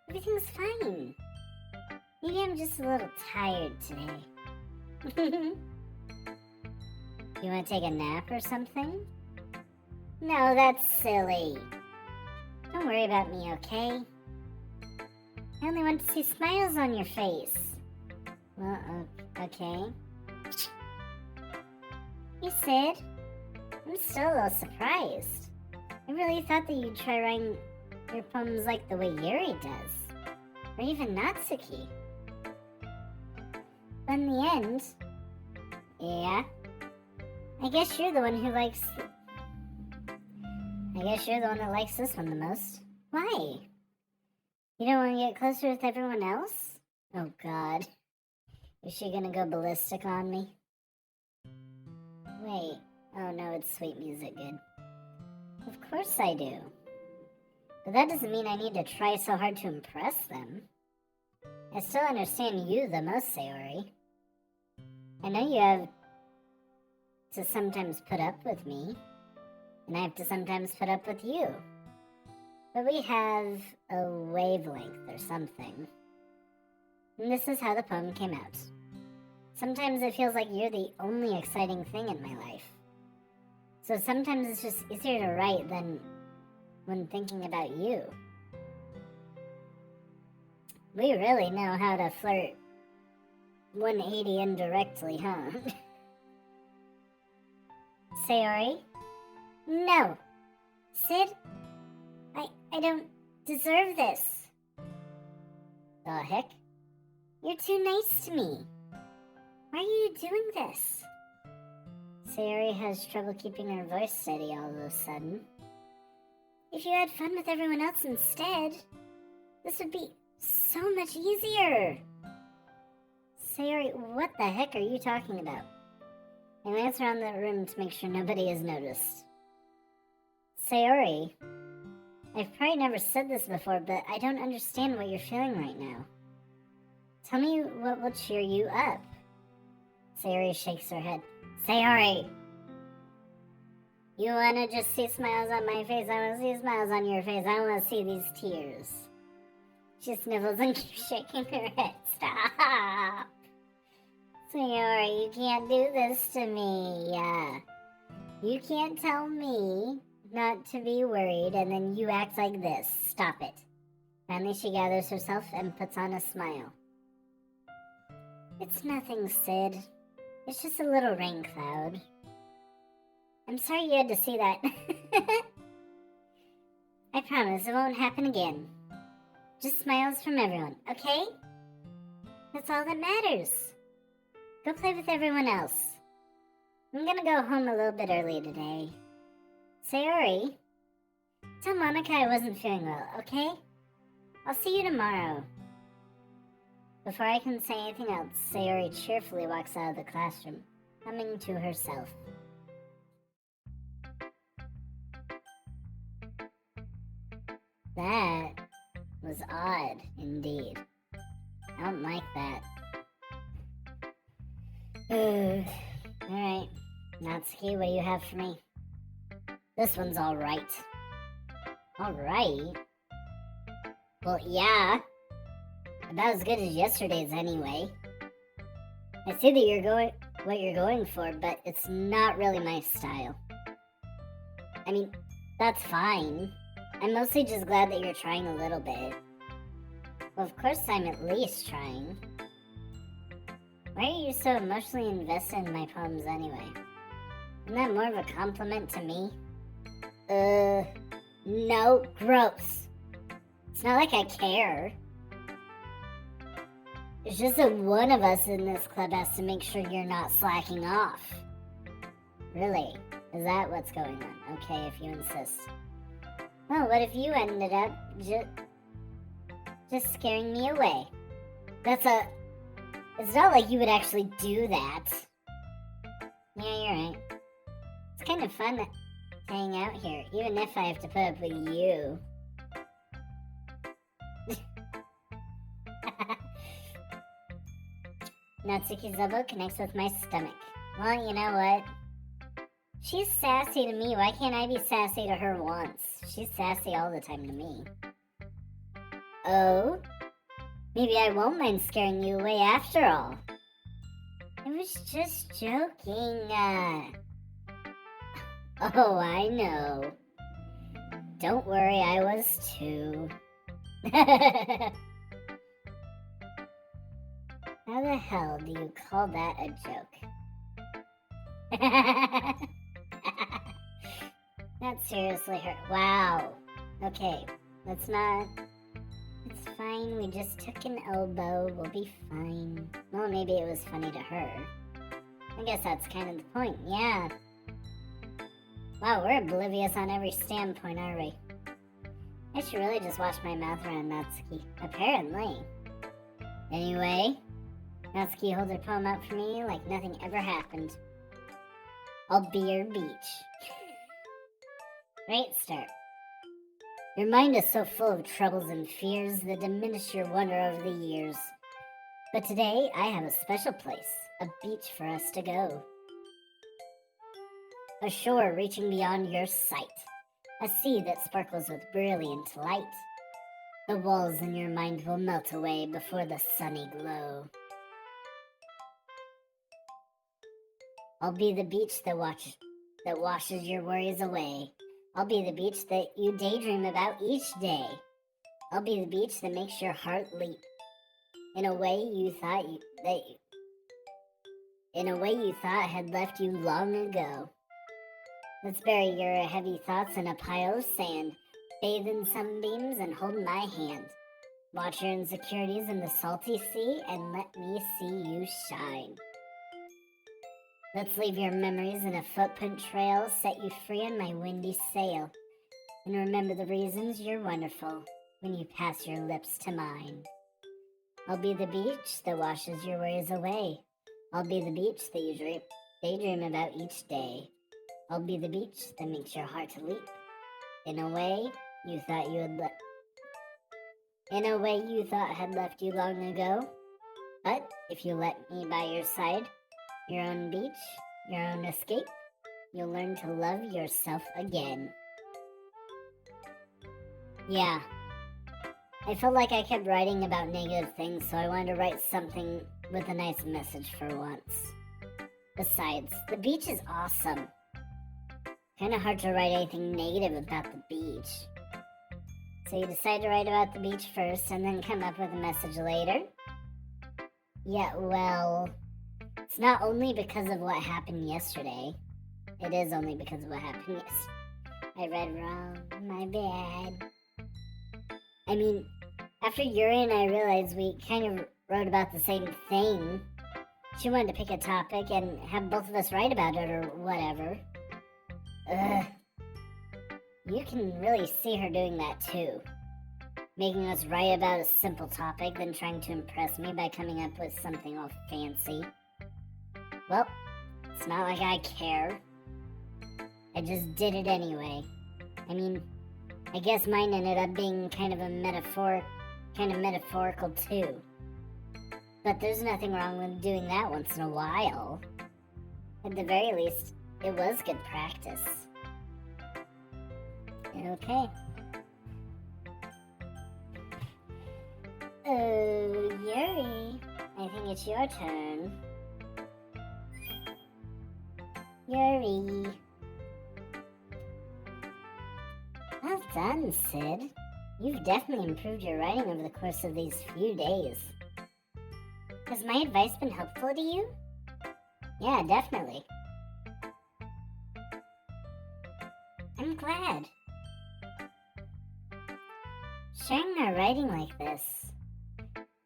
Everything's fine. Maybe I'm just a little tired today. You want to take a nap or something? No, that's silly. Don't worry about me, okay? I only want to see smiles on your face. Well, okay. Hey, Sid. I'm still a little surprised. I really thought that you'd try writing your poems like the way Yuri does. Or even Natsuki. But in the end... Yeah? I guess you're the one that likes this one the most. Why? You don't want to get closer with everyone else? Oh god. Is she gonna go ballistic on me? Wait. Oh no, it's sweet music good. Of course I do. But that doesn't mean I need to try so hard to impress them. I still understand you the most, Sayori. I know you have to sometimes put up with me, and I have to sometimes put up with you. But we have a wavelength or something. And this is how the poem came out. Sometimes it feels like you're the only exciting thing in my life. So sometimes it's just easier to write than when thinking about you. We really know how to flirt 180 indirectly, huh? Sayori? No! Sid? I don't deserve this. The heck? You're too nice to me. Why are you doing this? Sayori has trouble keeping her voice steady all of a sudden. If you had fun with everyone else instead, this would be so much easier. Sayori, what the heck are you talking about? I glance around the room to make sure nobody has noticed. Sayori, I've probably never said this before, but I don't understand what you're feeling right now. Tell me what will cheer you up. Sayori shakes her head. Sayori! You wanna just see smiles on my face? I wanna see smiles on your face. I wanna see these tears. She sniffles and keeps shaking her head. Stop! Sayori, you can't do this to me. You can't tell me not to be worried and then you act like this. Stop it. Finally, she gathers herself and puts on a smile. It's nothing, Sid. It's just a little rain cloud. I'm sorry you had to see that. I promise it won't happen again. Just smiles from everyone, okay? That's all that matters. Go play with everyone else. I'm gonna go home a little bit early today. Sayori, Tell Monica I wasn't feeling well, okay? I'll see you tomorrow. Before I can say anything else, Sayori cheerfully walks out of the classroom, humming to herself. That was odd, indeed. I don't like that. Alright. Natsuki, what do you have for me? This one's alright. Alright? Well, yeah. About as good as yesterday's anyway. I see that what you're going for, but it's not really my style. I mean, that's fine. I'm mostly just glad that you're trying a little bit. Well, of course I'm at least trying. Why are you so emotionally invested in my poems anyway? Isn't that more of a compliment to me? No, gross. It's not like I care. It's just that one of us in this club has to make sure you're not slacking off. Really? Is that what's going on? Okay, if you insist. Well, what if you ended up just scaring me away? It's not like you would actually do that. Yeah, you're right. It's kind of fun to hang out here, even if I have to put up with you. Natsuki's elbow connects with my stomach. Well, you know what? She's sassy to me. Why can't I be sassy to her once? She's sassy all the time to me. Oh? Maybe I won't mind scaring you away after all. I was just joking. Oh, I know. Don't worry, I was too. How the hell do you call that a joke? That seriously hurt. Wow. Okay, let's not... It's fine, we just took an elbow, we'll be fine. Well, maybe it was funny to her. I guess that's kind of the point, yeah. Wow, we're oblivious on every standpoint, are we? I should really just wash my mouth around Natsuki. Apparently. Anyway, Natsuki holds her poem up for me like nothing ever happened. I'll be your beach. Great start. Your mind is so full of troubles and fears that diminish your wonder over the years. But today, I have a special place, a beach for us to go. A shore reaching beyond your sight. A sea that sparkles with brilliant light. The walls in your mind will melt away before the sunny glow. I'll be the beach that washes your worries away. I'll be the beach that you daydream about each day. I'll be the beach that makes your heart leap in a way you thought had left you long ago. Let's bury your heavy thoughts in a pile of sand, bathe in sunbeams and hold my hand. Watch your insecurities in the salty sea and let me see you shine. Let's leave your memories in a footprint trail, set you free on my windy sail, and remember the reasons you're wonderful when you pass your lips to mine. I'll be the beach that washes your worries away. I'll be the beach that you daydream about each day. I'll be the beach that makes your heart leap in a way you thought had left you long ago. But if you let me by your side, your own beach, your own escape, you'll learn to love yourself again. Yeah. I felt like I kept writing about negative things, so I wanted to write something with a nice message for once. Besides, the beach is awesome. Kinda hard to write anything negative about the beach. So you decide to write about the beach first and then come up with a message later? Yeah, well, it's not only because of what happened yesterday. It is only because of what happened yesterday. I read wrong, my bad. I mean, after Yuri and I realized we kind of wrote about the same thing, she wanted to pick a topic and have both of us write about it or whatever. Ugh. you can really see her doing that too. Making us write about a simple topic, then trying to impress me by coming up with something all fancy. Well, it's not like I care. I just did it anyway. I mean, I guess mine ended up being kind of metaphorical too. But there's nothing wrong with doing that once in a while. At the very least, it was good practice. Okay. Oh, Yuri, I think it's your turn. Yuri. Well done, Sid. You've definitely improved your writing over the course of these few days. Has my advice been helpful to you? Yeah, definitely. I'm glad. Sharing our writing like this,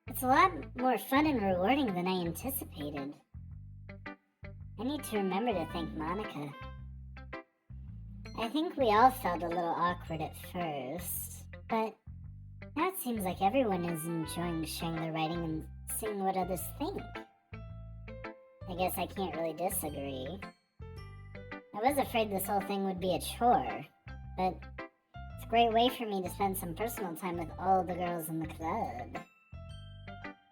it's a lot more fun and rewarding than I anticipated. I need to remember to thank Monica. I think we all felt a little awkward at first, but now it seems like everyone is enjoying sharing their writing and seeing what others think. I guess I can't really disagree. I was afraid this whole thing would be a chore, but it's a great way for me to spend some personal time with all the girls in the club.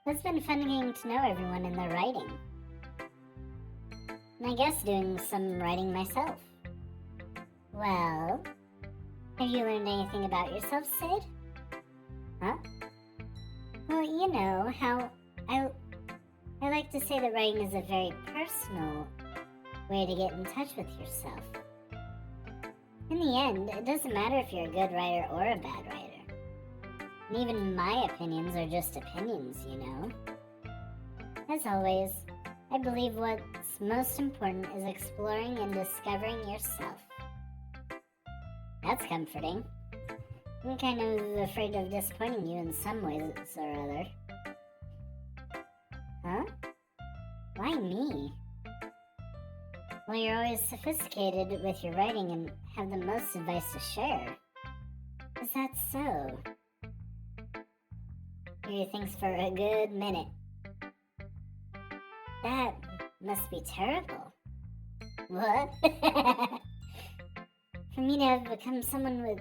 It's been fun getting to know everyone and their writing. And I guess doing some writing myself. Well, have you learned anything about yourself, Sid? Huh? Well, you know how I like to say that writing is a very personal way to get in touch with yourself. In the end, it doesn't matter if you're a good writer or a bad writer. And even my opinions are just opinions, you know? As always, I believe what's most important is exploring and discovering yourself. That's comforting. I'm kind of afraid of disappointing you in some ways or other. Huh? Why me? Well, you're always sophisticated with your writing and have the most advice to share. Is that so? He thinks for a good minute. That must be terrible. What? For me to have become someone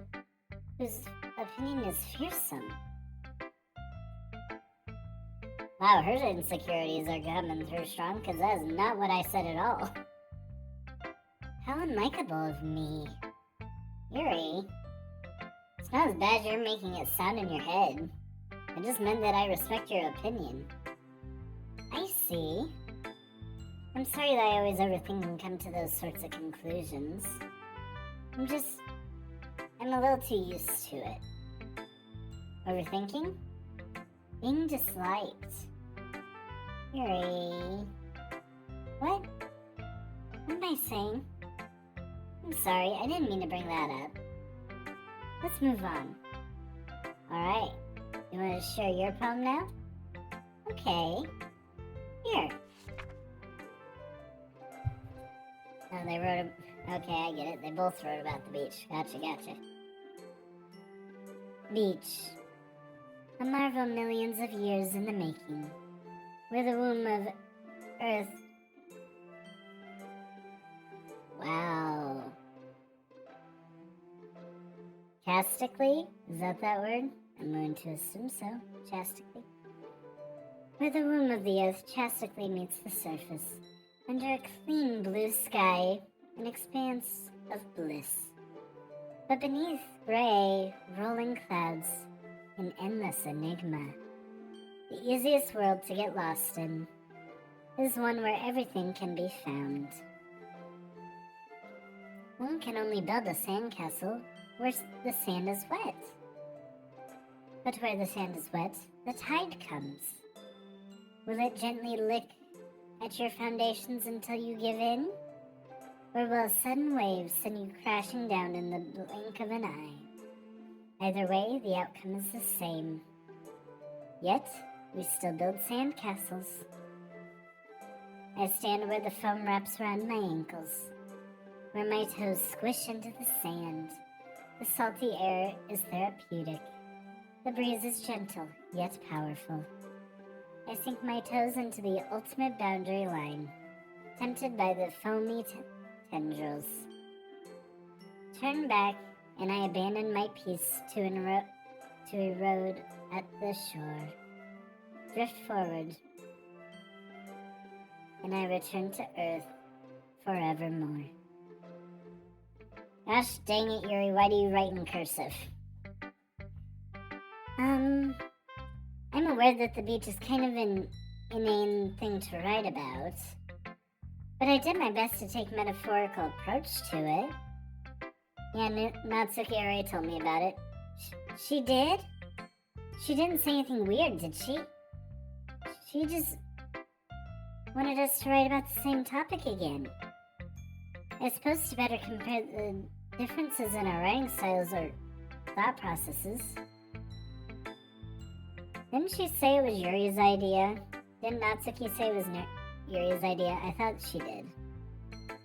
whose opinion is fearsome. Wow, her insecurities are coming through strong, because that is not what I said at all. How unlikable of me. Yuri, it's not as bad as you're making it sound in your head. It just meant that I respect your opinion. I see. I'm sorry that I always overthink and come to those sorts of conclusions. I'm a little too used to it. Overthinking? Being disliked. Yuri. What? What am I saying? I'm sorry, I didn't mean to bring that up. Let's move on. Alright, you want to share your poem now? Okay. Here. Oh, they wrote okay, I get it. They both wrote about the beach. Gotcha. Beach. A marvel millions of years in the making. Where the womb of Earth... Wow. Chastically? Is that word? I'm going to assume so. Chastically. Where the womb of the Earth chastically meets the surface. Under a clean blue sky, an expanse of bliss. But beneath gray, rolling clouds, an endless enigma. The easiest world to get lost in is one where everything can be found. One can only build a sandcastle where the sand is wet. But where the sand is wet, the tide comes. Will it gently lick at your foundations until you give in? Or will a sudden wave send you crashing down in the blink of an eye? Either way, the outcome is the same. Yet, we still build sandcastles. I stand where the foam wraps around my ankles, where my toes squish into the sand, The salty air is therapeutic. The breeze is gentle, yet powerful. I sink my toes into the ultimate boundary line, tempted by the foamy tendrils. Turn back, and I abandon my peace to erode at the shore. Drift forward, and I return to Earth forevermore. Gosh dang it, Yuri, why do you write in cursive? I'm aware that the beach is kind of an inane thing to write about, but I did my best to take a metaphorical approach to it. Yeah, Natsuki already told me about it. She did? She didn't say anything weird, did she? She just wanted us to write about the same topic again. I suppose to better compare the differences in our writing styles or thought processes. Didn't she say it was Yuri's idea? Didn't Natsuki say it was Yuri's idea? I thought she did.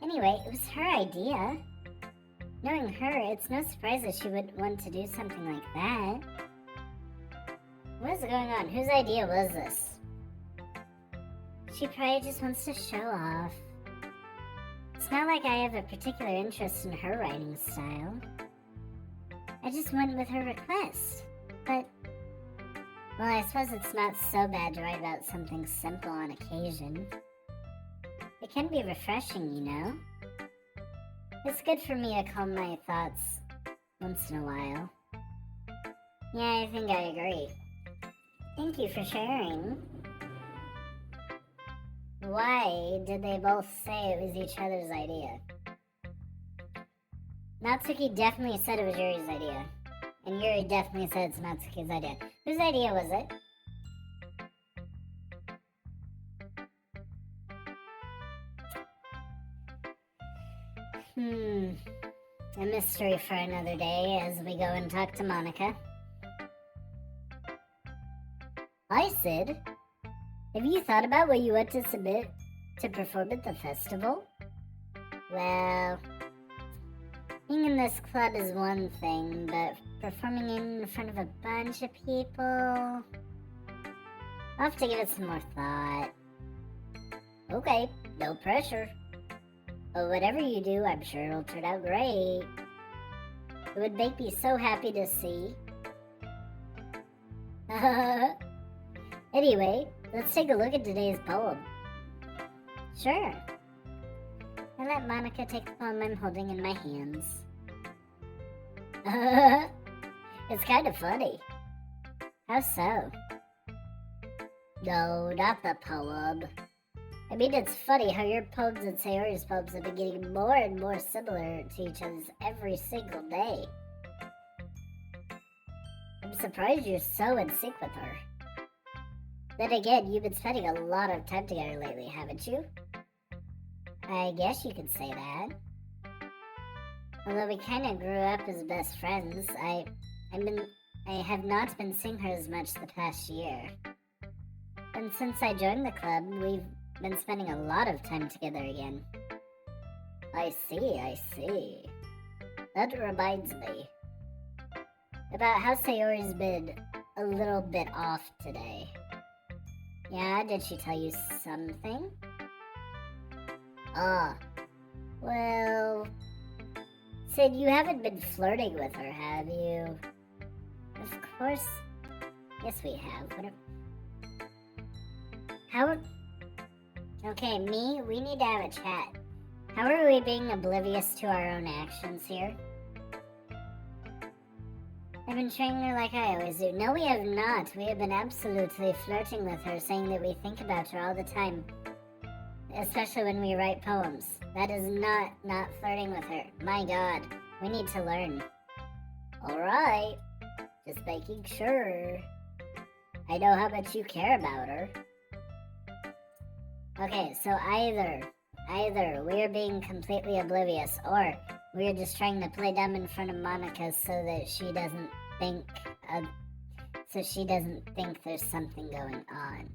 Anyway, it was her idea. Knowing her, it's no surprise that she would want to do something like that. What is going on? Whose idea was this? She probably just wants to show off. It's not like I have a particular interest in her writing style. I just went with her request. But, well, I suppose it's not so bad to write about something simple on occasion. It can be refreshing, you know? It's good for me to calm my thoughts once in a while. Yeah, I think I agree. Thank you for sharing. Why did they both say it was each other's idea? Natsuki definitely said it was Yuri's idea. And Yuri definitely said it's Natsuki's idea. Whose idea was it? A mystery for another day as we go and talk to Monica. Hi, Sid. Have you thought about what you want to submit to perform at the festival? Well, being in this club is one thing, but performing in front of a bunch of people, I'll have to give it some more thought. Okay, no pressure. But whatever you do, I'm sure it'll turn out great. It would make me so happy to see. Anyway, let's take a look at today's poem. Sure. I let Monica take the poem I'm holding in my hands. It's kind of funny. How so? No, not the poem. I mean, it's funny how your poems and Sayori's poems have been getting more and more similar to each other's every single day. I'm surprised you're so in sync with her. Then again, you've been spending a lot of time together lately, haven't you? I guess you could say that. Although we kind of grew up as best friends, I have not been seeing her as much the past year. And since I joined the club, we've been spending a lot of time together again. I see. That reminds me about how Sayori's been a little bit off today. Yeah, did she tell you something? Well, Sid, you haven't been flirting with her, have you? Of course. Yes, we have. Okay, we need to have a chat. How are we being oblivious to our own actions here? I've been treating her like I always do. No, we have not. We have been absolutely flirting with her, saying that we think about her all the time. Especially when we write poems. That is not flirting with her. My God, we need to learn. Alright, just making sure. I know how much you care about her. Okay, so either we're being completely oblivious, or we're just trying to play dumb in front of Monica so that she doesn't think there's something going on.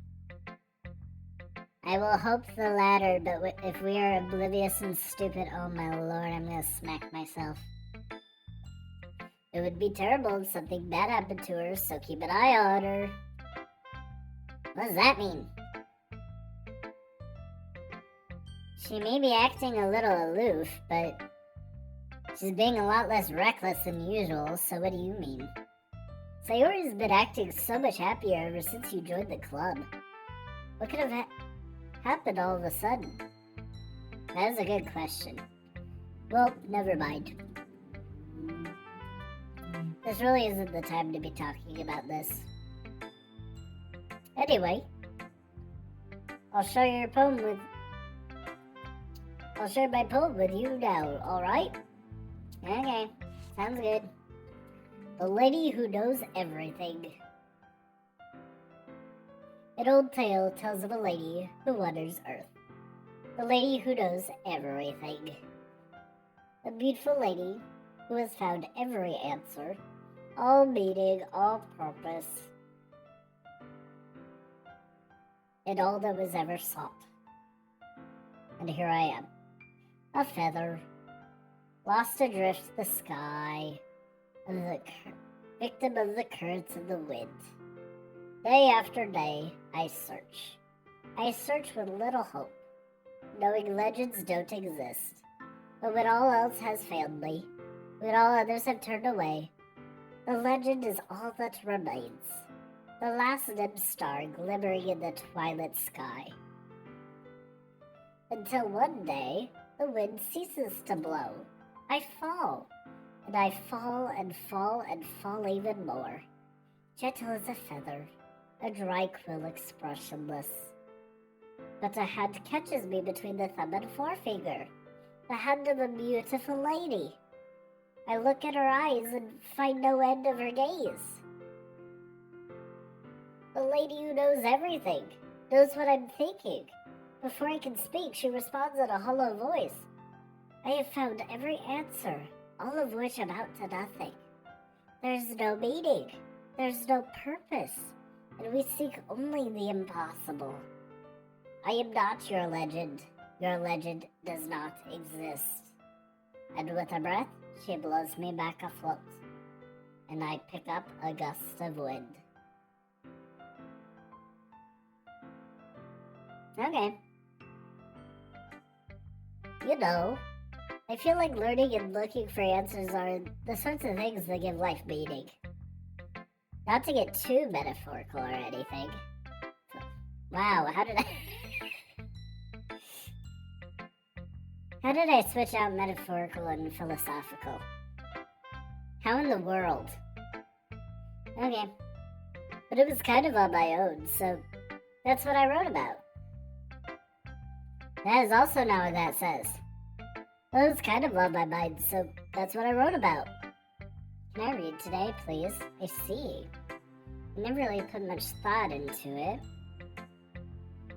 I will hope the latter, but if we are oblivious and stupid, oh my lord, I'm gonna smack myself. It would be terrible if something bad happened to her, so keep an eye on her. What does that mean? She may be acting a little aloof, but she's being a lot less reckless than usual, so what do you mean? Sayori's been acting so much happier ever since you joined the club. What could have happened all of a sudden? That is a good question. Well, never mind. This really isn't the time to be talking about this. Anyway, I'll share my poem with you now, alright? Okay, sounds good. The Lady Who Knows Everything. An old tale tells of a lady who wanders Earth. The lady who knows everything. A beautiful lady who has found every answer, all meaning, all purpose, and all that was ever sought. And here I am, a feather, lost adrift the sky, victim of the currents of the wind. Day after day, I search. I search with little hope, knowing legends don't exist. But when all else has failed me, when all others have turned away, the legend is all that remains. The last dim star glimmering in the twilight sky. Until one day, the wind ceases to blow. I fall, and I fall and fall and fall even more. Gentle as a feather, a dry quill expressionless. But a hand catches me between the thumb and forefinger. The hand of a beautiful lady. I look at her eyes and find no end of her gaze. The lady who knows everything, knows what I'm thinking. Before I can speak, she responds in a hollow voice. I have found every answer, all of which amount to nothing. There's no meaning, there's no purpose, and we seek only the impossible. I am not your legend. Your legend does not exist. And with a breath, she blows me back afloat, and I pick up a gust of wind. Okay. You know, I feel like learning and looking for answers are the sorts of things that give life meaning. Not to get too metaphorical or anything. Wow, how did I switch out metaphorical and philosophical? How in the world? Okay. But it was kind of on my own, so that's what I wrote about. That is also not what that says. Well, it's kind of on my mind, so that's what I wrote about. Can I read today, please? I see. I never really put much thought into it.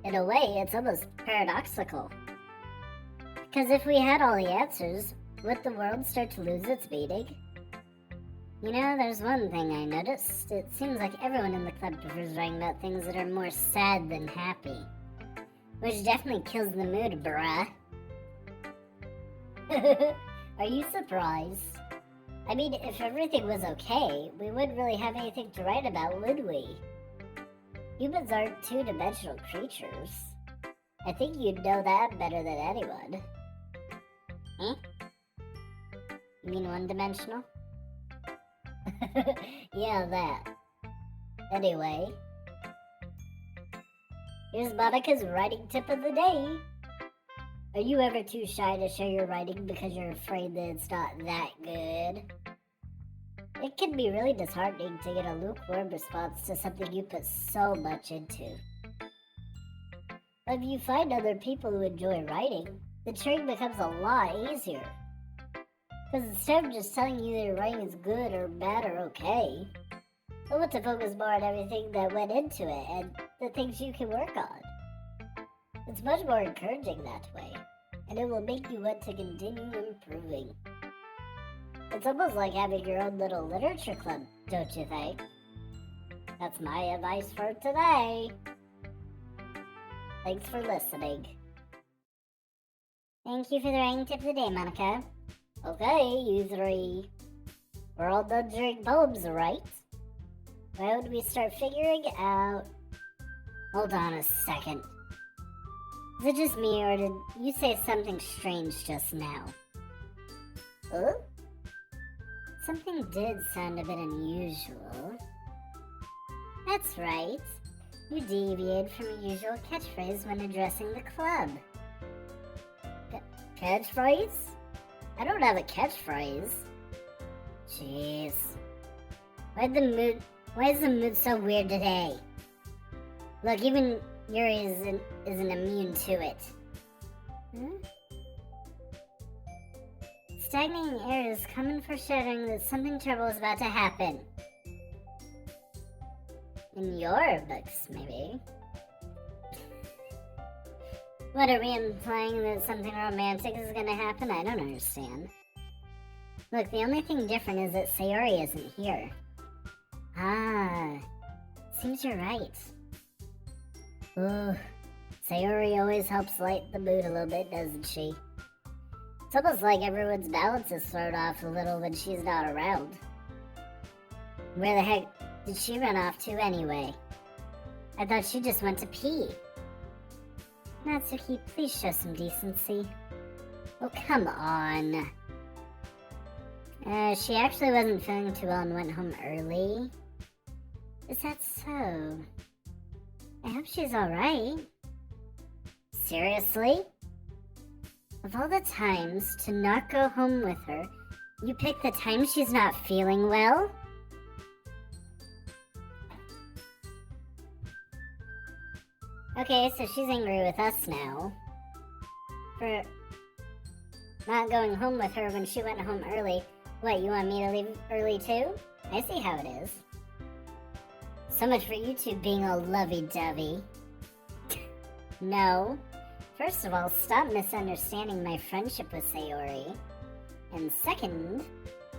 In a way, it's almost paradoxical. Because if we had all the answers, would the world start to lose its meaning? You know, there's one thing I noticed. It seems like everyone in the club prefers writing about things that are more sad than happy. Which definitely kills the mood, bruh. Are you surprised? I mean, if everything was okay, we wouldn't really have anything to write about, would we? Humans aren't two-dimensional creatures. I think you'd know that better than anyone. Eh? You mean one-dimensional? Yeah, that. Anyway, here's Monica's writing tip of the day. Are you ever too shy to share your writing because you're afraid that it's not that good? It can be really disheartening to get a lukewarm response to something you put so much into. But if you find other people who enjoy writing, the sharing becomes a lot easier. Because instead of just telling you that your writing is good or bad or okay, I want to focus more on everything that went into it and the things you can work on. It's much more encouraging that way, and it will make you want to continue improving. It's almost like having your own little literature club, don't you think? That's my advice for today. Thanks for listening. Thank you for the writing tip of the day, Monica. Okay, you three. We're all done during bulbs, right? Why would we start figuring out... Hold on a second. Is it just me, or did you say something strange just now? Something did sound a bit unusual. That's right. You deviated from your usual catchphrase when addressing the club. Catchphrase? I don't have a catchphrase. Jeez. Why is the mood so weird today? Look, even Yuri isn't immune to it. Stagnating air is common foreshadowing that something terrible is about to happen. In your books, maybe. What, are we implying that something romantic is gonna happen? I don't understand. Look, the only thing different is that Sayori isn't here. Ah, seems you're right. Ugh, Sayori always helps light the mood a little bit, doesn't she? It's almost like everyone's balance is thrown off a little when she's not around. Where the heck did she run off to anyway? I thought she just went to pee. Natsuki, please show some decency. Oh, come on. She actually wasn't feeling too well and went home early. Is that so? I hope she's alright. Seriously? Of all the times to not go home with her, you pick the time she's not feeling well? Okay, so she's angry with us now for not going home with her when she went home early. What, you want me to leave early too? I see how it is. So much for you two being all lovey-dovey. No. First of all, stop misunderstanding my friendship with Sayori. And second,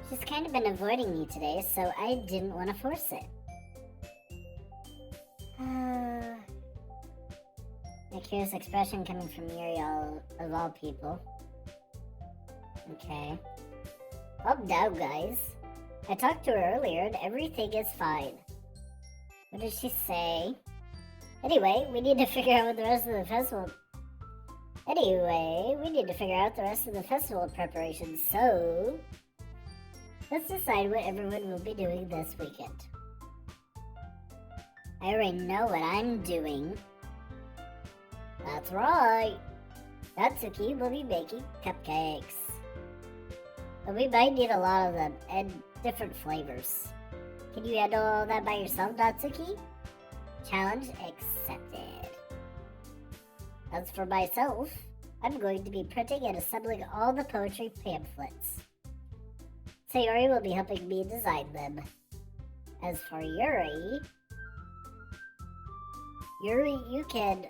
she's kind of been avoiding me today, so I didn't want to force it. A curious expression coming from Yuri, of all people. Okay. Calm down, guys. I talked to her earlier and everything is fine. What did she say? Anyway, we need to figure out the rest of the festival preparations, so let's decide what everyone will be doing this weekend. I already know what I'm doing. That's right. Natsuki will be making cupcakes. But we might need a lot of them, and different flavors. Can you handle all that by yourself, Natsuki? Challenge accepted. As for myself, I'm going to be printing and assembling all the poetry pamphlets. Sayori will be helping me design them. As for Yuri, you can,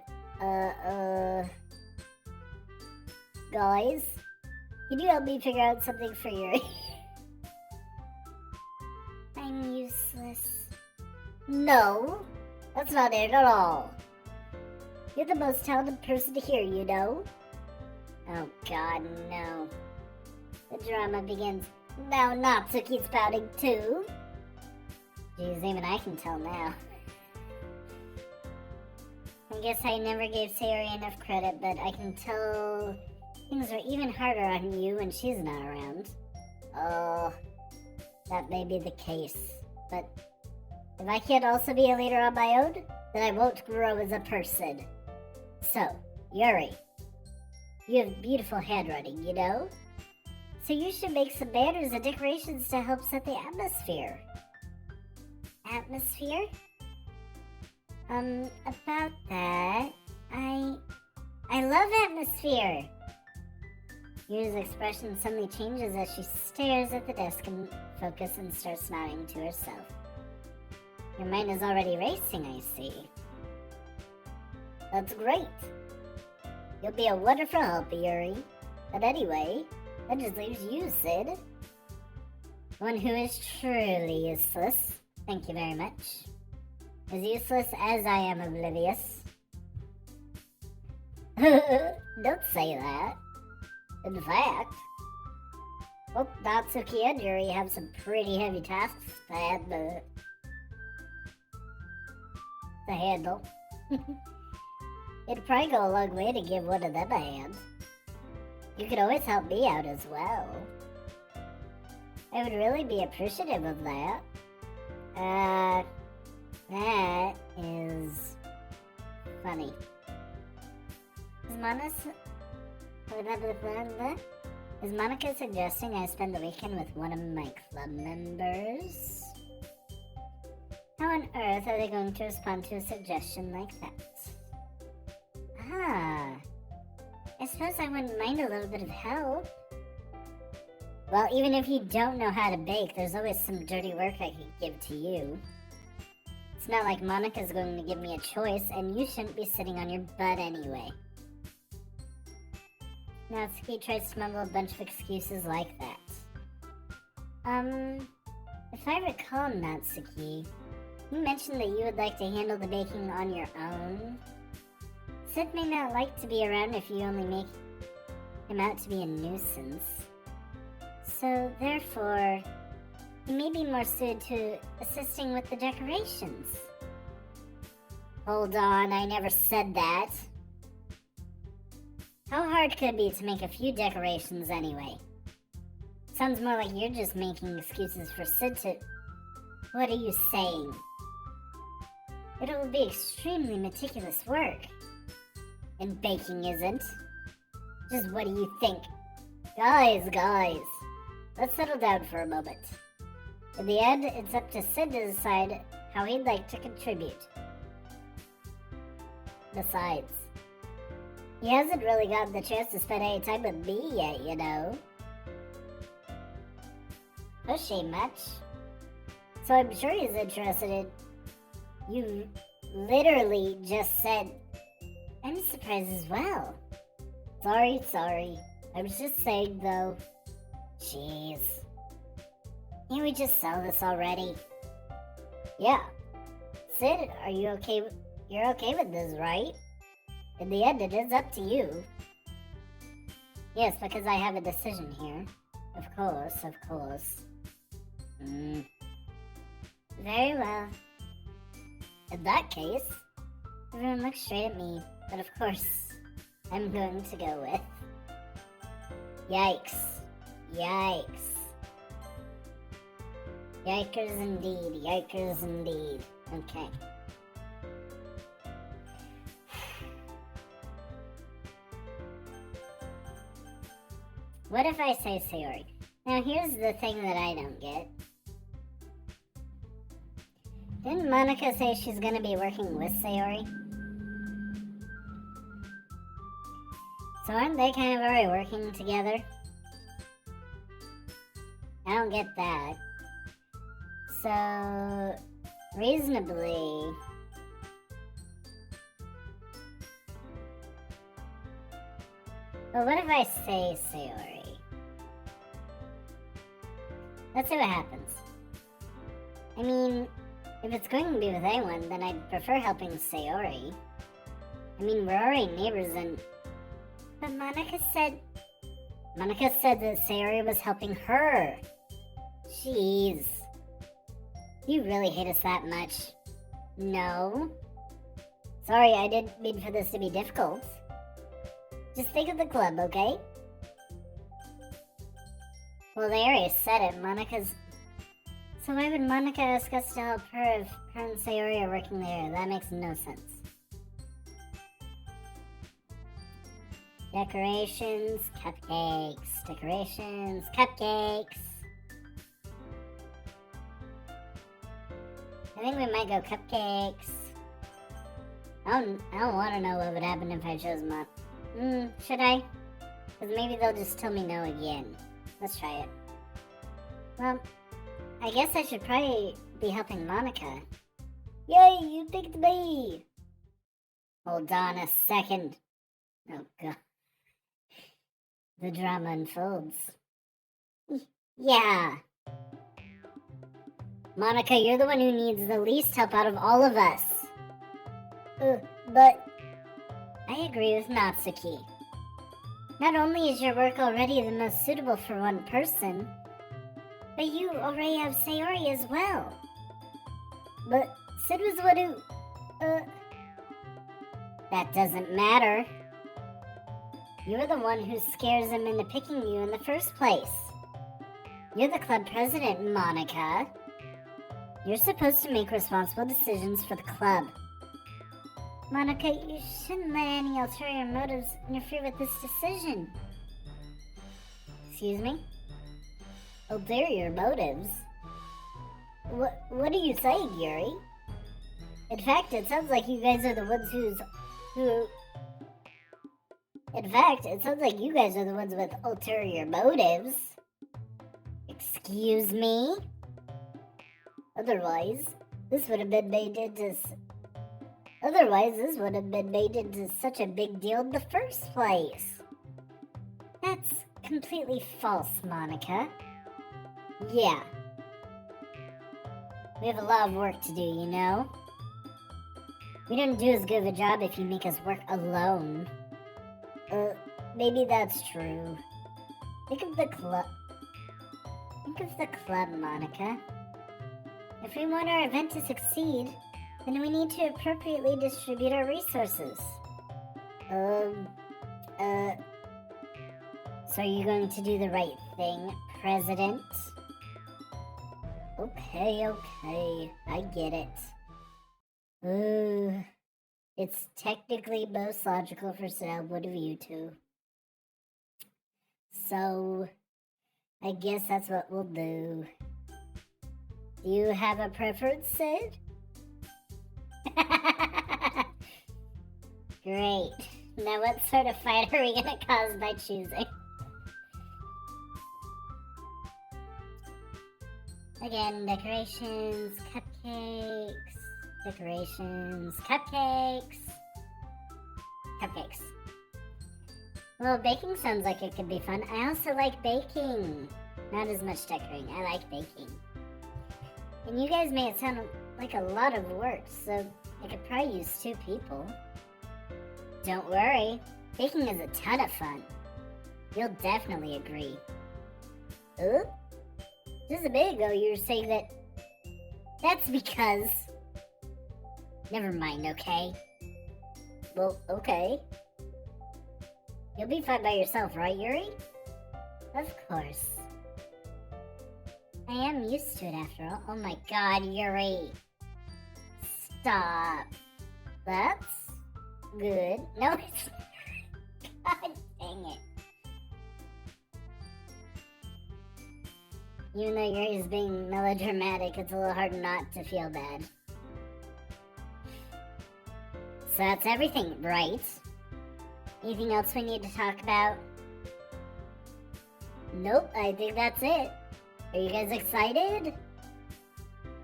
guys, can you help me figure out something for Yuri? I'm useless. No, that's not it at all. You're the most talented person here, you know? Oh god, no. The drama begins. Now Natsuki's pouting too. Jeez, even I can tell now. I guess I never gave Sayori enough credit, but I can tell things are even harder on you when she's not around. Oh, that may be the case, but if I can't also be a leader on my own, then I won't grow as a person. So, Yuri, you have beautiful handwriting, you know? So you should make some banners and decorations to help set the atmosphere. Atmosphere? About that, I love atmosphere. Yuri's expression suddenly changes as she stares at the desk and focuses and starts nodding to herself. Your mind is already racing, I see. That's great. You'll be a wonderful help, Yuri. But anyway, that just leaves you, Sid. One who is truly useless. Thank you very much. As useless as I am oblivious. Don't say that. In fact, Well, Natsuki and Yuri have some pretty heavy tasks to handle. It'd probably go a long way to give one of them a hand. You could always help me out as well. I would really be appreciative of that. That is funny. Is Monica suggesting I spend the weekend with one of my club members? How on earth are they going to respond to a suggestion like that? I suppose I wouldn't mind a little bit of help. Well, even if you don't know how to bake, there's always some dirty work I could give to you. It's not like Monica's going to give me a choice, and you shouldn't be sitting on your butt anyway. Natsuki tries to mumble a bunch of excuses like that. If I recall, Natsuki, you mentioned that you would like to handle the baking on your own. Sid may not like to be around if you only make him out to be a nuisance. So, therefore, he may be more suited to assisting with the decorations. Hold on, I never said that. How hard could it be to make a few decorations anyway? Sounds more like you're just making excuses for Sid to... What are you saying? It will be extremely meticulous work. And baking isn't. Just what do you think? Guys, let's settle down for a moment. In the end, it's up to Sid to decide how he'd like to contribute. Besides, he hasn't really gotten the chance to spend any time with me yet, you know. Pushy much. So I'm sure he's interested in... You literally just said... I'm surprised as well. Sorry. I was just saying, though. Jeez. Can't we just sell this already? Yeah. Sid, are you okay? You're okay with this, right? In the end, it is up to you. Yes, because I have a decision here. Of course. Very well. In that case, everyone looks straight at me, but of course, I'm going to go with... Yikes. Yikers indeed. Okay. What if I say Sayori? Now here's the thing that I don't get. Didn't Monica say she's gonna be working with Sayori? So aren't they kind of already working together? I don't get that. So, reasonably... Well, what if I say Sayori? Let's see what happens. I mean, if it's going to be with anyone, then I'd prefer helping Sayori. I mean, we're already neighbors and... But Monica said that Sayori was helping her. Jeez. You really hate us that much? No. Sorry, I didn't mean for this to be difficult. Just think of the club, okay? Well, they already said it. Monica's... So why would Monica ask us to help her if her and Sayori are working there? That makes no sense. Decorations, cupcakes. I think we might go cupcakes. I don't want to know what would happen if I chose Mon. Should I? Because maybe they'll just tell me no again. Let's try it. Well, I guess I should probably be helping Monica. Yay, you picked me! Hold on a second. Oh, God. The drama unfolds. Yeah. Monica, you're the one who needs the least help out of all of us. But... I agree with Natsuki. Not only is your work already the most suitable for one person, but you already have Sayori as well. But Sid was the one who... That doesn't matter. You're the one who scares him into picking you in the first place. You're the club president, Monica. You're supposed to make responsible decisions for the club. Monica, you shouldn't let any ulterior motives interfere with this decision. Excuse me? Ulterior motives? What are you saying, Yuri? In fact, it sounds like you guys are the ones In fact, it sounds like you guys are the ones with ulterior motives. Excuse me? Otherwise, this would have been made into such a big deal in the first place. That's completely false, Monica. Yeah. We have a lot of work to do, you know? We don't do as good of a job if you make us work alone. Maybe that's true. Think of the club, Monica. If we want our event to succeed, then we need to appropriately distribute our resources. So are you going to do the right thing, President? Okay, I get it. It's technically most logical for one of you two. So, I guess that's what we'll do. Do you have a preference, Sid? Great. Now what sort of fight are we gonna cause by choosing? Again, decorations, cupcakes, cupcakes. Well, baking sounds like it could be fun. I also like baking. Not as much decorating. I like baking. And you guys made it sound like a lot of work, so I could probably use 2 people. Don't worry. Baking is a ton of fun. You'll definitely agree. Just a minute ago you were saying that... That's because... Never mind, okay? Well, okay. You'll be fine by yourself, right, Yuri? Of course. I am used to it after all. Oh my god, Yuri. Stop. That's good. No, it's not. God dang it. Even though Yuri's being melodramatic, it's a little hard not to feel bad. So that's everything, right? Anything else we need to talk about? Nope, I think that's it. Are you guys excited?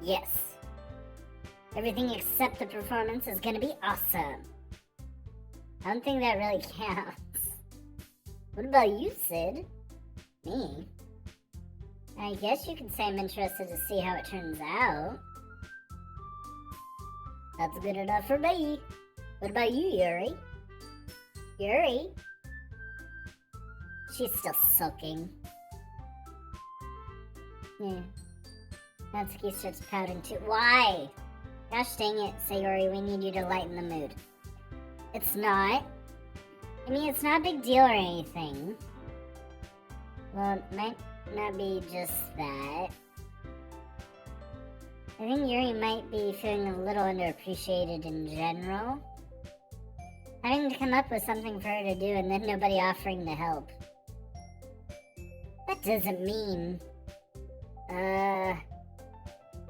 Yes. Everything except the performance is gonna be awesome. I don't think that really counts. What about you, Sid? Me? I guess you could say I'm interested to see how it turns out. That's good enough for me. What about you, Yuri? Yuri? She's still sulking. Yeah. Natsuki starts pouting too. Why? Gosh dang it, Sayori, we need you to lighten the mood. It's not. I mean, it's not a big deal or anything. Well, it might not be just that. I think Yuri might be feeling a little underappreciated in general. Having to come up with something for her to do and then nobody offering to help. That doesn't mean...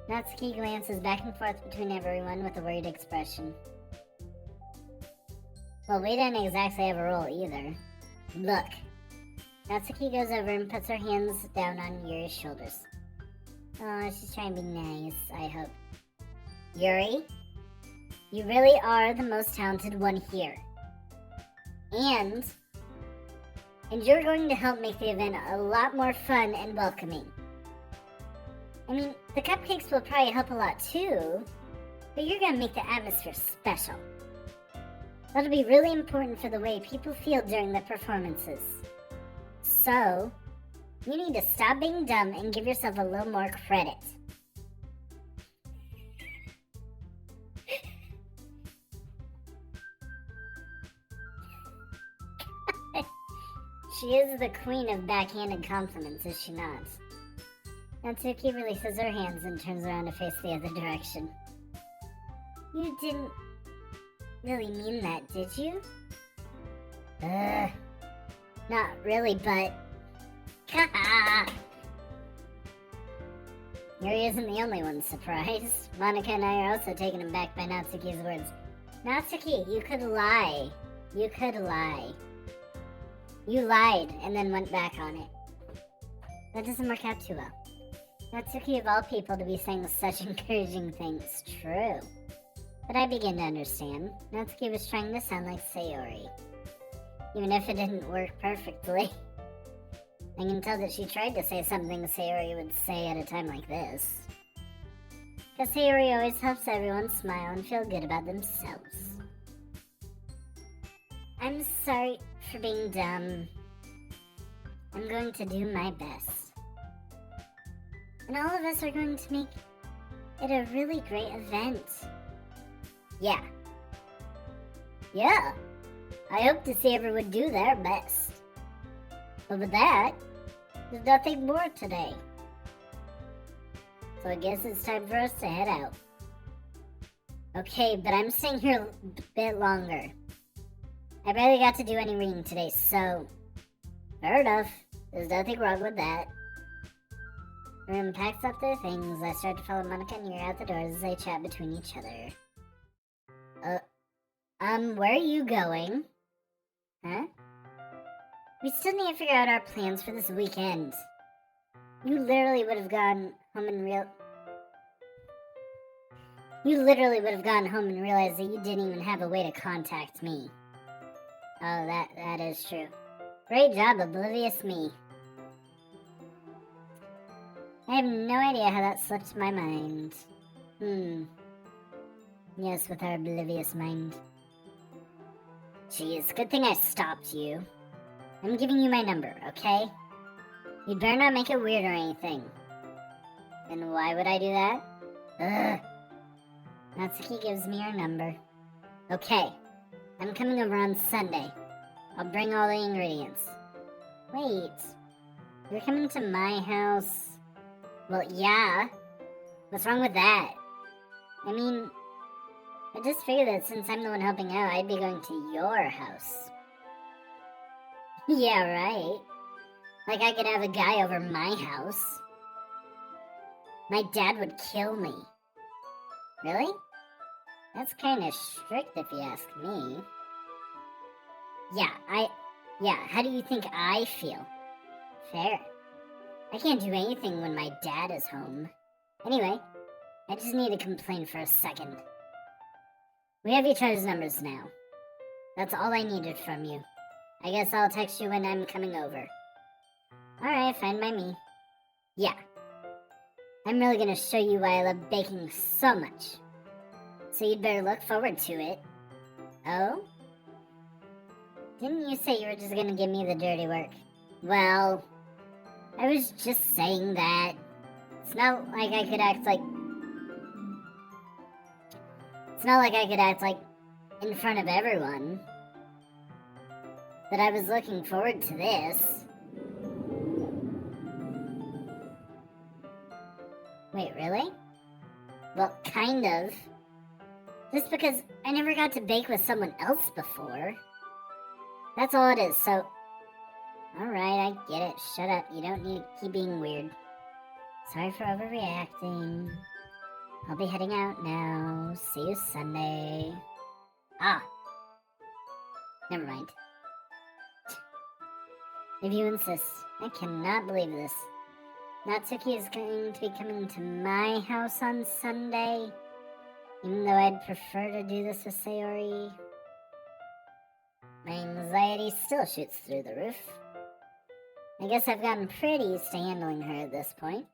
Natsuki glances back and forth between everyone with a worried expression. Well, we didn't exactly have a role either. Look. Natsuki goes over and puts her hands down on Yuri's shoulders. Oh, she's trying to be nice, I hope. Yuri, you really are the most talented one here. And you're going to help make the event a lot more fun and welcoming. I mean, the cupcakes will probably help a lot too, but you're gonna make the atmosphere special. That'll be really important for the way people feel during the performances. So, you need to stop being dumb and give yourself a little more credit. She is the queen of backhanded compliments, is she not? Natsuki releases her hands and turns around to face the other direction. You didn't really mean that, did you? Not really, but... Yuri isn't the only one surprised. Monica and I are also taken aback by Natsuki's words. Natsuki, you could lie. You could lie. You lied and then went back on it. That doesn't work out too well. Natsuki of all people to be saying such encouraging things. True. But I begin to understand. Natsuki was trying to sound like Sayori. Even if it didn't work perfectly. I can tell that she tried to say something Sayori would say at a time like this. Because Sayori always helps everyone smile and feel good about themselves. I'm sorry for being dumb. I'm going to do my best. And all of us are going to make it a really great event. Yeah. Yeah. I hope to see everyone do their best. But with that, there's nothing more today. So I guess it's time for us to head out. Okay, but I'm staying here a bit longer. I barely got to do any reading today, so... Fair enough. There's nothing wrong with that. Everyone packs up their things. I start to follow Monica and Yuri out the doors as they chat between each other. Where are you going? Huh? We still need to figure out our plans for this weekend. You literally would have gone home and realized that you didn't even have a way to contact me. Oh, that is true. Great job, oblivious me. I have no idea how that slipped my mind. Yes, with our oblivious mind. Jeez, good thing I stopped you. I'm giving you my number, okay? You better not make it weird or anything. And why would I do that? Ugh. Natsuki gives me her number. Okay, I'm coming over on Sunday. I'll bring all the ingredients. Wait, you're coming to my house? Well, yeah. What's wrong with that? I mean, I just figured that since I'm the one helping out, I'd be going to your house. Yeah, right. Like I could have a guy over my house. My dad would kill me. Really? That's kind of strict if you ask me. Yeah, how do you think I feel? Fair. I can't do anything when my dad is home. Anyway, I just need to complain for a second. We have each other's numbers now. That's all I needed from you. I guess I'll text you when I'm coming over. Alright, fine by me. Yeah. I'm really gonna show you why I love baking so much. So you'd better look forward to it. Oh? Didn't you say you were just gonna give me the dirty work? Well, I was just saying that. It's not like I could act like... in front of everyone. But I was looking forward to this. Wait, really? Well, kind of. Just because I never got to bake with someone else before. That's all it is, so... Alright, I get it. Shut up. You don't need to keep being weird. Sorry for overreacting. I'll be heading out now. See you Sunday. Ah. Never mind. If you insist. I cannot believe this. Natsuki is going to be coming to my house on Sunday. Even though I'd prefer to do this with Sayori. My anxiety still shoots through the roof. I guess I've gotten pretty used to handling her at this point.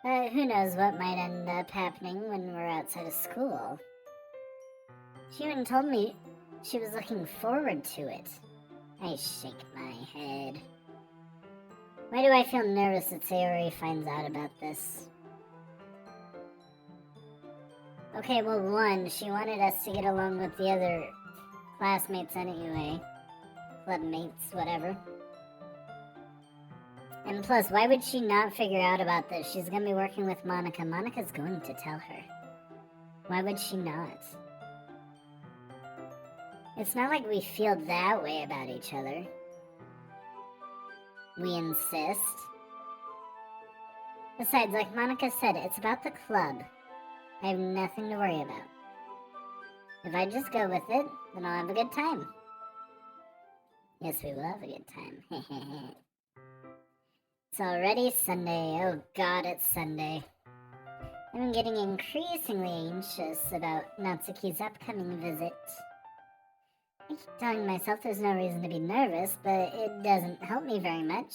But who knows what might end up happening when we're outside of school. She even told me she was looking forward to it. I shake my head. Why do I feel nervous that Sayori finds out about this? Okay, well, one, she wanted us to get along with the other classmates anyway. Clubmates, whatever. And plus, why would she not figure out about this? She's gonna be working with Monica. Monica's going to tell her. Why would she not? It's not like we feel that way about each other. We insist. Besides, like Monica said, it's about the club. I have nothing to worry about. If I just go with it, then I'll have a good time. Yes, we will have a good time. It's already Sunday. Oh God, it's Sunday. I'm getting increasingly anxious about Natsuki's upcoming visit. I keep telling myself there's no reason to be nervous, but it doesn't help me very much.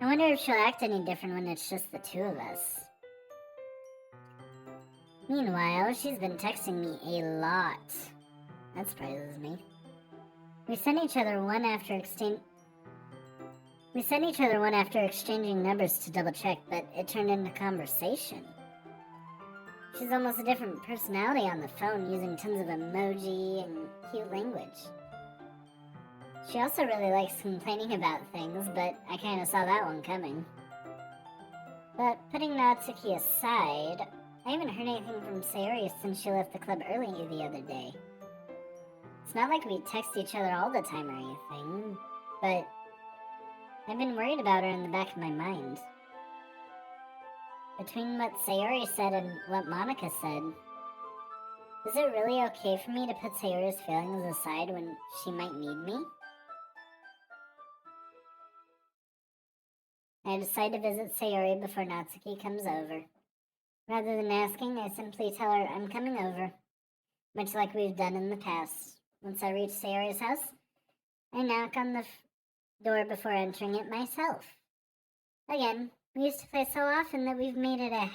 I wonder if she'll act any different when it's just the two of us. Meanwhile, she's been texting me a lot. That surprises me. We sent each other one after exchanging numbers to double check, but it turned into conversation. She's almost a different personality on the phone, using tons of emoji and cute language. She also really likes complaining about things, but I kinda saw that one coming. But putting Natsuki aside, I haven't heard anything from Sayori since she left the club early the other day. It's not like we text each other all the time or anything, but I've been worried about her in the back of my mind. Between what Sayori said and what Monica said, is it really okay for me to put Sayori's feelings aside when she might need me? I decide to visit Sayori before Natsuki comes over. Rather than asking, I simply tell her I'm coming over, much like we've done in the past. Once I reach Sayori's house, I knock on the door before entering it myself. Again, we used to play so often that we've made it a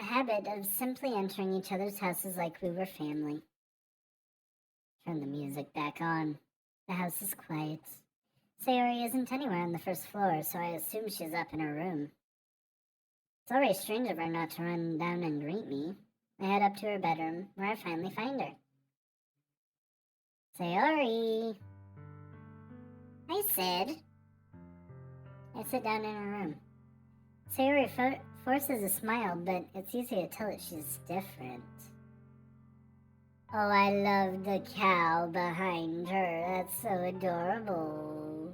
habit of simply entering each other's houses like we were family. Turn the music back on. The house is quiet. Sayori isn't anywhere on the first floor, so I assume she's up in her room. It's already strange of her not to run down and greet me. I head up to her bedroom, where I finally find her. Sayori! Hi, Sid. I sit down in her room. Sayori forces a smile, but it's easy to tell that she's different. Oh, I love the cow behind her. That's so adorable.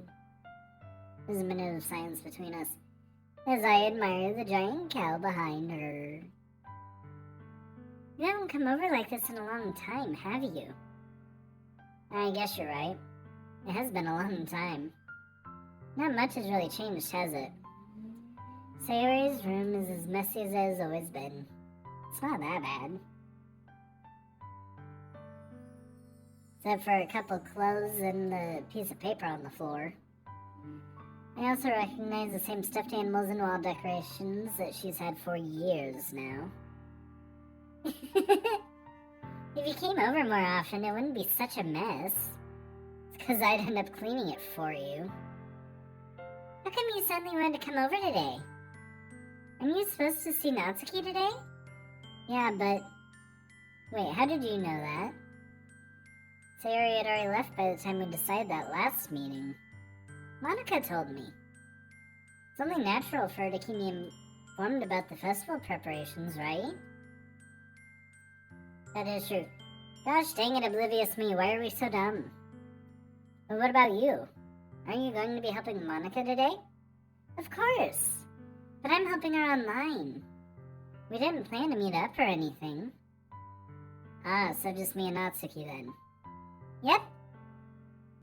There's a minute of silence between us, as I admire the giant cow behind her. You haven't come over like this in a long time, have you? I guess you're right. It has been a long time. Not much has really changed, has it? Sayori's room is as messy as it has always been. It's not that bad. Except for a couple clothes and the piece of paper on the floor. I also recognize the same stuffed animals and wall decorations that she's had for years now. If you came over more often, it wouldn't be such a mess. It's because I'd end up cleaning it for you. How come you suddenly wanted to come over today? Aren't you supposed to see Natsuki today? Yeah, but... Wait, how did you know that? Sayori had already left by the time we decided that last meeting. Monica told me. It's only natural for her to keep me informed about the festival preparations, right? That is true. Gosh dang it, oblivious me, why are we so dumb? But what about you? Aren't you going to be helping Monica today? Of course! But I'm helping her online. We didn't plan to meet up or anything. Ah, so just me and Natsuki then. Yep.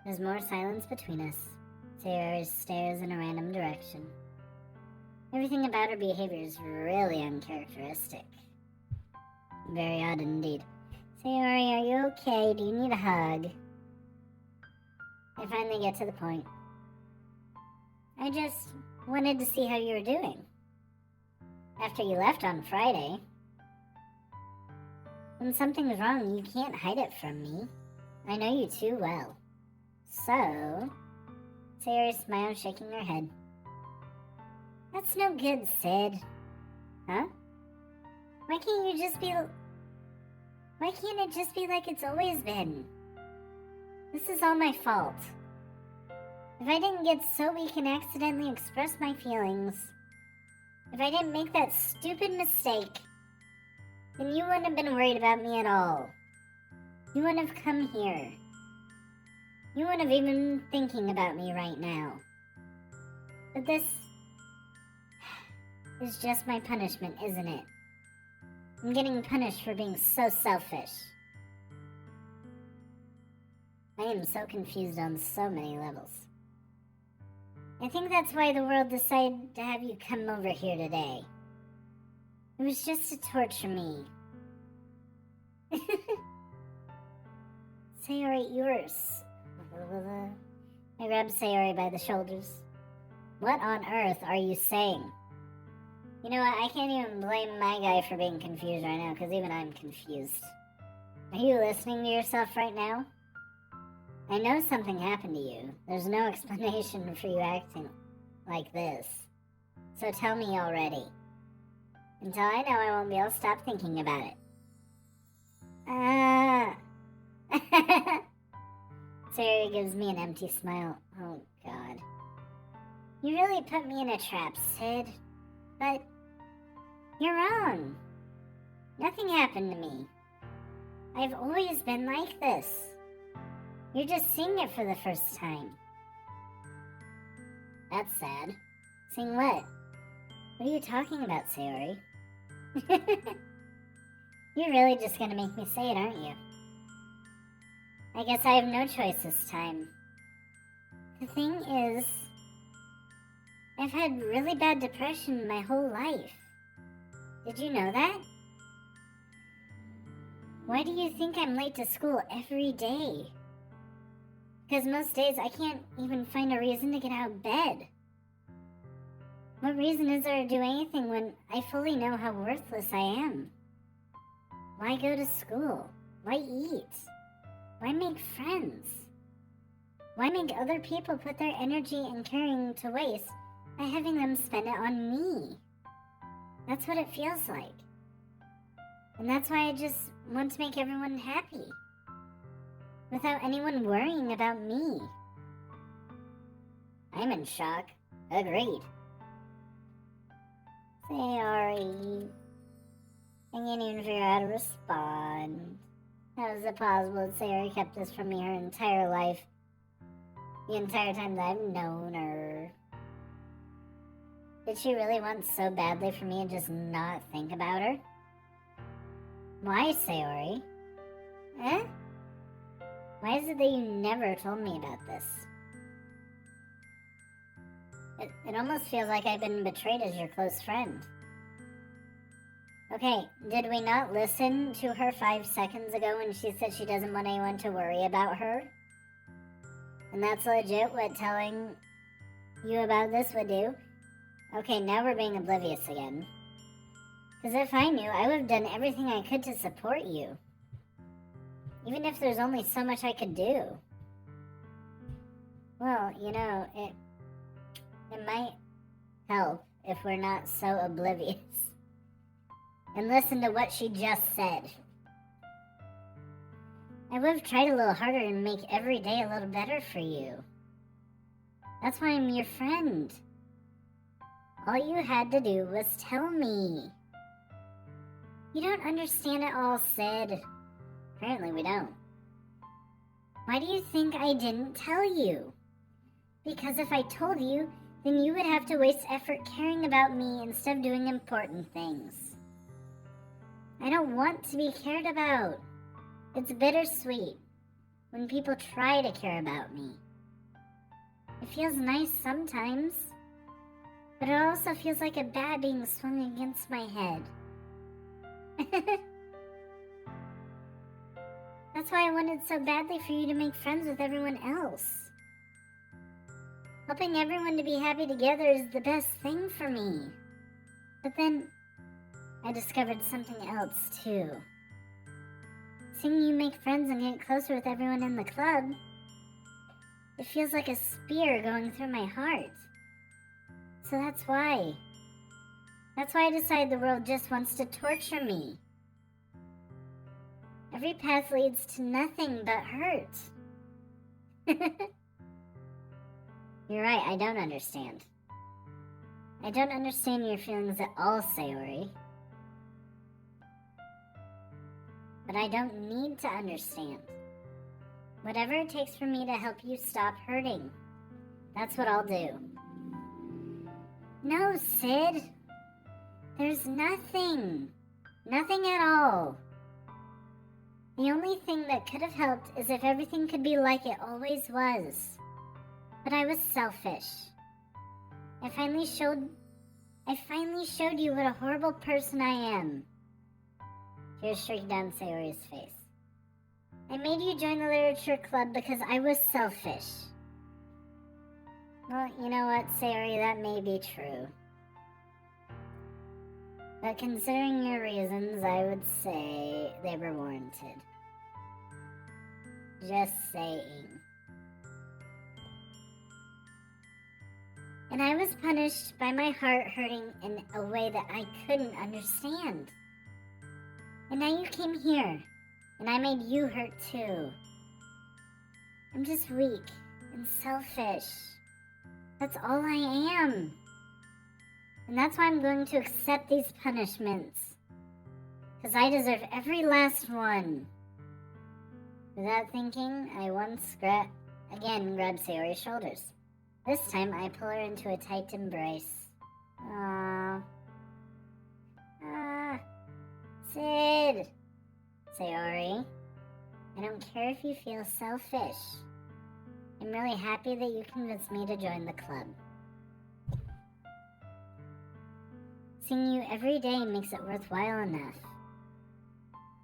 There's more silence between us. Sayori stares in a random direction. Everything about her behavior is really uncharacteristic. Very odd indeed. Sayori, are you okay? Do you need a hug? I finally get to the point. I just wanted to see how you were doing. After you left on Friday. When something's wrong, you can't hide it from me. I know you too well. So, Sayori smiled, shaking her head. That's no good, Sid. Huh? Why can't it just be like it's always been? This is all my fault. If I didn't get so weak and accidentally express my feelings, if I didn't make that stupid mistake, then you wouldn't have been worried about me at all. You wouldn't have come here. You wouldn't have even been thinking about me right now. But this is just my punishment, isn't it? I'm getting punished for being so selfish. I am so confused on so many levels. I think that's why the world decided to have you come over here today. It was just to torture me. Sayori, yours. I grabbed Sayori by the shoulders. What on earth are you saying? You know what, I can't even blame my guy for being confused right now, because even I'm confused. Are you listening to yourself right now? I know something happened to you. There's no explanation for you acting like this. So tell me already. Until I know, I won't be able to stop thinking about it. Sayori gives me an empty smile. Oh, God. You really put me in a trap, Sid. But you're wrong. Nothing happened to me. I've always been like this. You're just seeing it for the first time. That's sad. Seeing what? What are you talking about, Sayori? You're really just gonna make me say it, aren't you? I guess I have no choice this time. The thing is, I've had really bad depression my whole life. Did you know that? Why do you think I'm late to school every day? Because most days I can't even find a reason to get out of bed. What reason is there to do anything when I fully know how worthless I am? Why go to school? Why eat? Why make friends? Why make other people put their energy and caring to waste by having them spend it on me? That's what it feels like. And that's why I just want to make everyone happy, without anyone worrying about me. I'm in shock. Agreed. Sayori. I can't even figure out how to respond. How is it possible that Sayori kept this from me her entire life? The entire time that I've known her. Did she really want so badly for me to just not think about her? Why, Sayori? Eh? Why is it that you never told me about this? It almost feels like I've been betrayed as your close friend. Okay, did we not listen to her 5 seconds ago when she said she doesn't want anyone to worry about her? And that's legit what telling you about this would do? Okay, now we're being oblivious again. Because if I knew, I would have done everything I could to support you. Even if there's only so much I could do. Well, you know, it might help if we're not so oblivious. And listen to what she just said. I would have tried a little harder to make every day a little better for you. That's why I'm your friend. All you had to do was tell me. You don't understand it all, Sid. Apparently we don't. Why do you think I didn't tell you? Because if I told you, then you would have to waste effort caring about me instead of doing important things. I don't want to be cared about. It's bittersweet when people try to care about me. It feels nice sometimes, but it also feels like a bat being swung against my head. That's why I wanted so badly for you to make friends with everyone else. Helping everyone to be happy together is the best thing for me. But then I discovered something else too. Seeing you make friends and get closer with everyone in the club, it feels like a spear going through my heart. So that's why. That's why I decided the world just wants to torture me. Every path leads to nothing but hurt. You're right, I don't understand. I don't understand your feelings at all, Sayori. But I don't need to understand. Whatever it takes for me to help you stop hurting, that's what I'll do. No, Sid. There's nothing. Nothing at all. The only thing that could have helped is if everything could be like it always was. But I was selfish. I finally showed you what a horrible person I am. Tears streaked down Sayori's face. I made you join the literature club because I was selfish. Well, you know what, Sayori, that may be true. But considering your reasons, I would say they were warranted. Just saying. And I was punished by my heart hurting in a way that I couldn't understand. And now you came here, and I made you hurt too. I'm just weak and selfish. That's all I am. And that's why I'm going to accept these punishments. Because I deserve every last one. Without thinking, I again grabbed Sayori's shoulders. This time, I pull her into a tight embrace. Aww. Sid! Sayori, I don't care if you feel selfish. I'm really happy that you convinced me to join the club. Seeing you every day makes it worthwhile enough.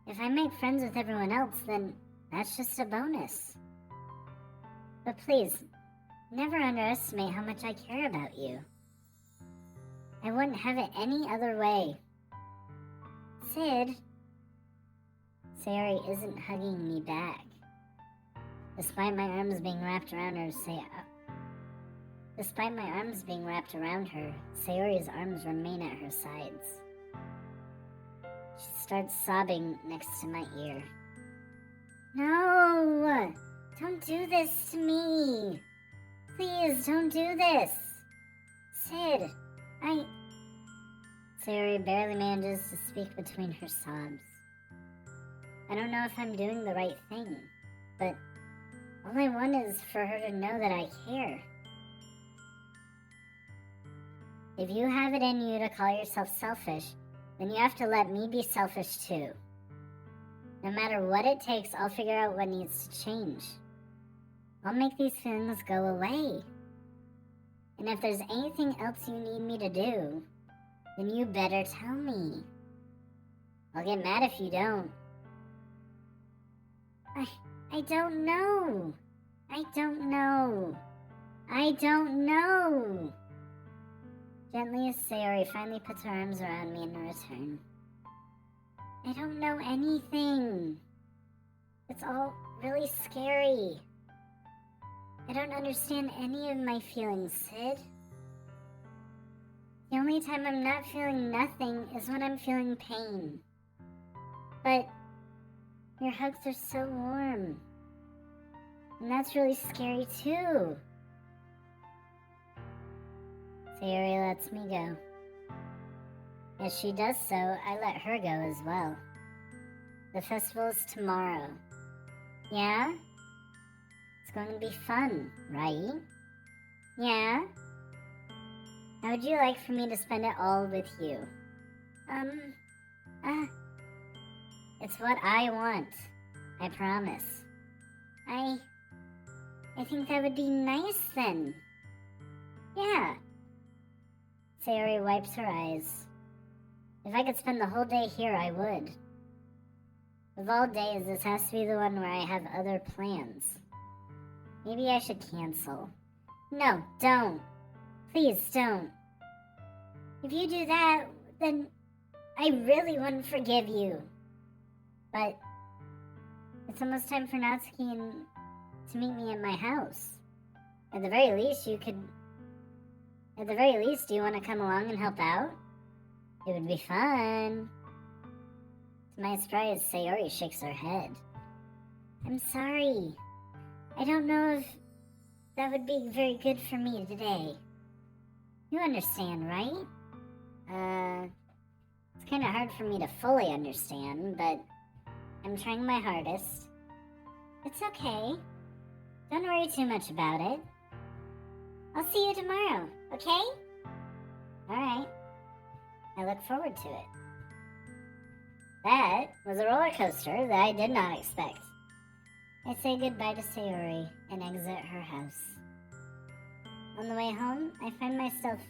If I make friends with everyone else, then that's just a bonus. But please, never underestimate how much I care about you. I wouldn't have it any other way. Sid. Sayori isn't hugging me back. Despite my arms being wrapped around her, Sayori's arms remain at her sides. She starts sobbing next to my ear. No! Don't do this to me! Please, don't do this! Sid, Sayori barely manages to speak between her sobs. I don't know if I'm doing the right thing, but all I want is for her to know that I care. If you have it in you to call yourself selfish, then you have to let me be selfish too. No matter what it takes, I'll figure out what needs to change. I'll make these feelings go away. And if there's anything else you need me to do, then you better tell me. I'll get mad if you don't. I don't know. I don't know. Gently as Sayori finally puts her arms around me in return. I don't know anything. It's all really scary. I don't understand any of my feelings, Sid. The only time I'm not feeling nothing is when I'm feeling pain. But your hugs are so warm. And that's really scary too. Sayori lets me go. As she does so, I let her go as well. The festival is tomorrow. Yeah? It's going to be fun, right? Yeah? How would you like for me to spend it all with you? It's what I want. I promise. I think that would be nice then. Yeah. Sayori wipes her eyes. If I could spend the whole day here, I would. Of all days, this has to be the one where I have other plans. Maybe I should cancel. No, don't. Please don't. If you do that, then I really wouldn't forgive you. But It's almost time for Natsuki to meet me at my house. At the very least, do you want to come along and help out? It would be fun. To my surprise, Sayori shakes her head. I'm sorry. I don't know if that would be very good for me today. You understand, right? It's kind of hard for me to fully understand, but I'm trying my hardest. It's okay. Don't worry too much about it. I'll see you tomorrow, okay? Alright. I look forward to it. That was a roller coaster that I did not expect. I say goodbye to Sayori and exit her house. On the way home, I find myself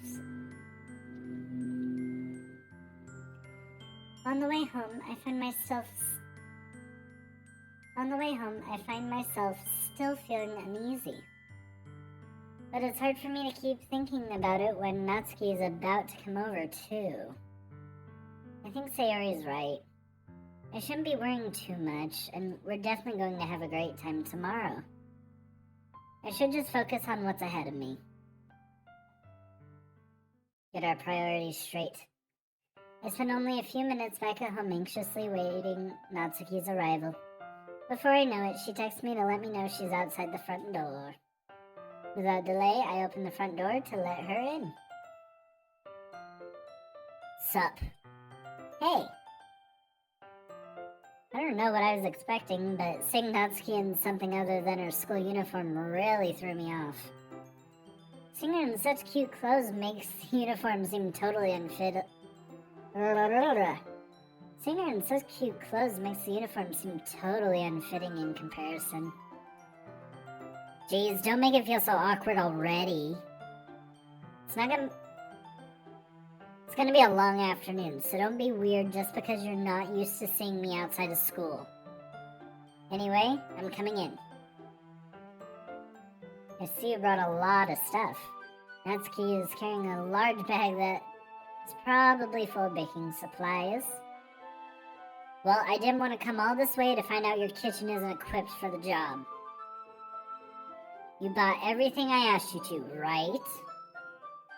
still feeling uneasy. But it's hard for me to keep thinking about it when Natsuki is about to come over too. I think Sayori is right. I shouldn't be worrying too much, and we're definitely going to have a great time tomorrow. I should just focus on what's ahead of me. Get our priorities straight. I spend only a few minutes back at home anxiously waiting Natsuki's arrival. Before I know it, she texts me to let me know she's outside the front door. Without delay, I open the front door to let her in. Sup? Hey! I don't know what I was expecting, but seeing Natsuki in something other than her school uniform really threw me off. Seeing her in such cute clothes makes the uniform seem totally unfit. Seeing her in such cute clothes makes the uniform seem totally unfitting in comparison. Jeez, don't make it feel so awkward already. It's gonna be a long afternoon, so don't be weird just because you're not used to seeing me outside of school. Anyway, I'm coming in. I see you brought a lot of stuff. Natsuki is carrying a large bag that is probably full of baking supplies. Well, I didn't want to come all this way to find out your kitchen isn't equipped for the job. You bought everything I asked you to, right?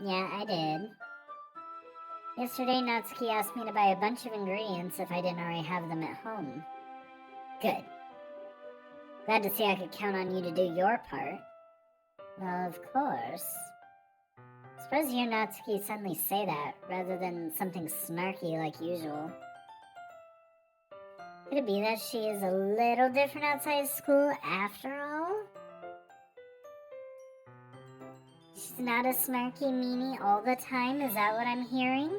Yeah, I did. Yesterday, Natsuki asked me to buy a bunch of ingredients if I didn't already have them at home. Good. Glad to see I could count on you to do your part. Well, of course. Suppose you hear Natsuki suddenly say that, rather than something snarky like usual. Could it be that she is a little different outside school after all? She's not a snarky meanie all the time, is that what I'm hearing?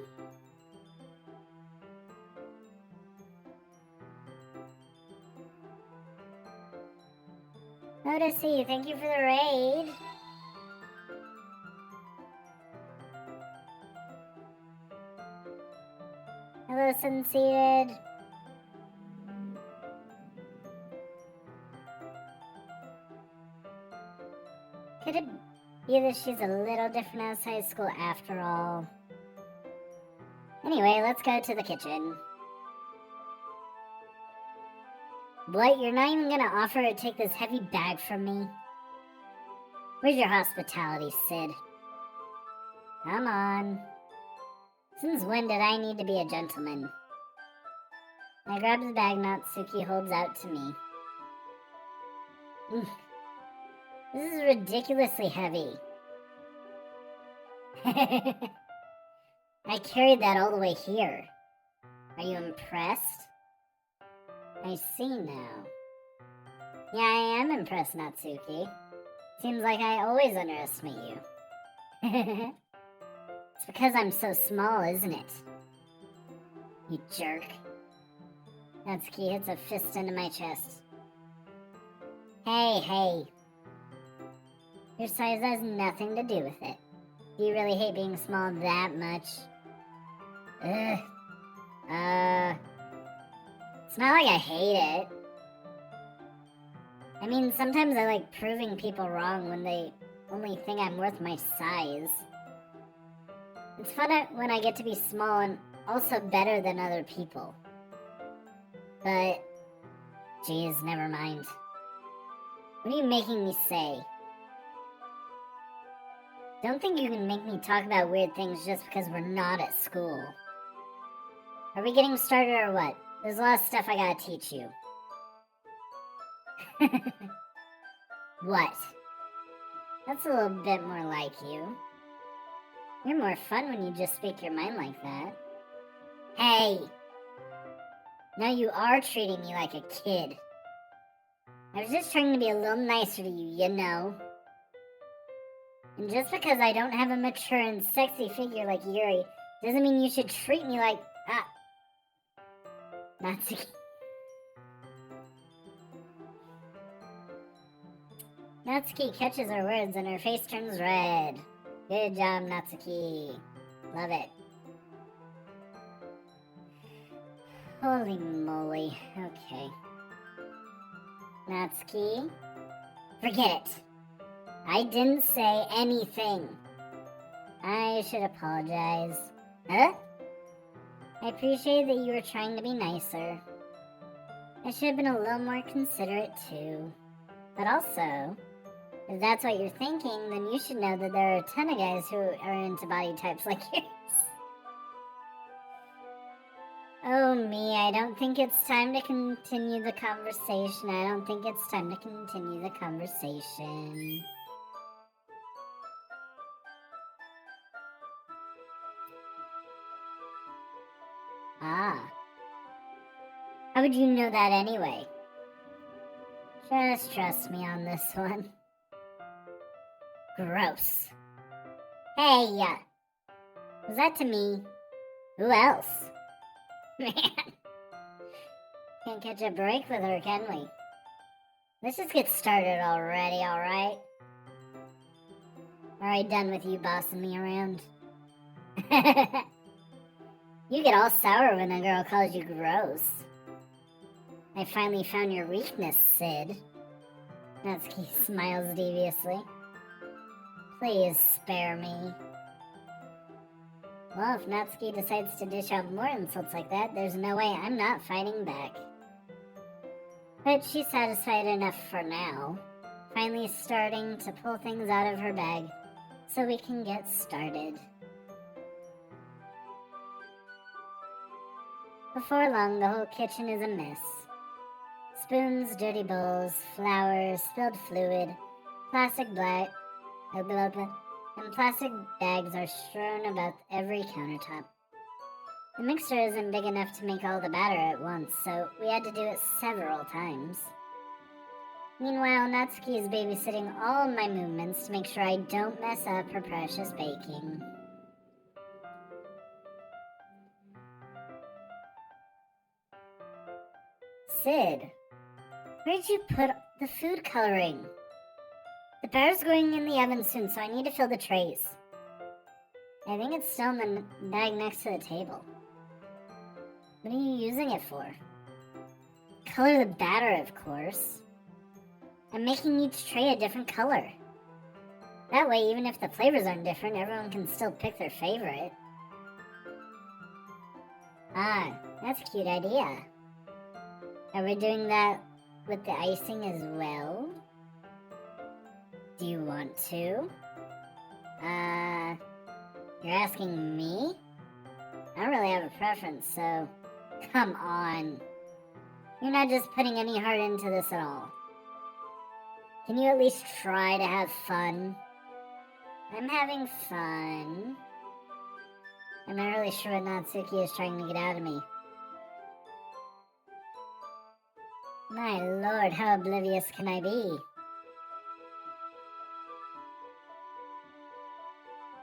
Odyssey, thank you for the raid. Hello, Sunseated. Could it be that she's a little different outside school after all? Anyway, let's go to the kitchen. What? You're not even gonna offer to take this heavy bag from me? Where's your hospitality, Sid? Come on. Since when did I need to be a gentleman? I grab the bag Natsuki holds out to me. This is ridiculously heavy. I carried that all the way here. Are you impressed? I see now. Yeah, I am impressed, Natsuki. Seems like I always underestimate you. It's because I'm so small, isn't it? You jerk. Natsuki hits a fist into my chest. Hey. Your size has nothing to do with it. Do you really hate being small that much? Ugh. It's not like I hate it. I mean, sometimes I like proving people wrong when they only think I'm worth my size. It's fun when I get to be small and also better than other people. But Jeez, never mind. What are you making me say? Don't think you can make me talk about weird things just because we're not at school. Are we getting started or what? There's a lot of stuff I gotta teach you. What? That's a little bit more like you. You're more fun when you just speak your mind like that. Hey! Now you are treating me like a kid. I was just trying to be a little nicer to you, you know. And just because I don't have a mature and sexy figure like Yuri, doesn't mean you should treat me like... Natsuki. Natsuki catches her words and her face turns red. Good job, Natsuki. Love it. Holy moly. Okay. Natsuki, forget it. I didn't say anything. I should apologize. Huh? I appreciate that you were trying to be nicer. I should have been a little more considerate too. But also, if that's what you're thinking, then you should know that there are a ton of guys who are into body types like yours. Oh me, I don't think it's time to continue the conversation. I don't think it's time to continue the conversation. Ah. How would you know that anyway? Just trust me on this one. Gross. Hey, was that to me? Who else? Man. Can't catch a break with her, can we? Let's just get started already, alright? Alright, done with you bossing me around. You get all sour when a girl calls you gross. I finally found your weakness, Sid. Natsuki smiles deviously. Please spare me. Well, if Natsuki decides to dish out more insults like that, there's no way I'm not fighting back. But she's satisfied enough for now, finally starting to pull things out of her bag so we can get started. Before long, the whole kitchen is a mess. Spoons, dirty bowls, flowers, spilled fluid, plastic black, and plastic bags are strewn about every countertop. The mixer isn't big enough to make all the batter at once, so we had to do it several times. Meanwhile, Natsuki is babysitting all of my movements to make sure I don't mess up her precious baking. Sid, where'd you put the food coloring? The batter's going in the oven soon, so I need to fill the trays. I think it's still in the bag next to the table. What are you using it for? Color the batter, of course. I'm making each tray a different color. That way, even if the flavors aren't different, everyone can still pick their favorite. Ah, that's a cute idea. Are we doing that with the icing as well? Do you want to? You're asking me? I don't really have a preference, so... Come on. You're not just putting any heart into this at all. Can you at least try to have fun? I'm having fun. I'm not really sure what Natsuki is trying to get out of me. My lord, how oblivious can I be?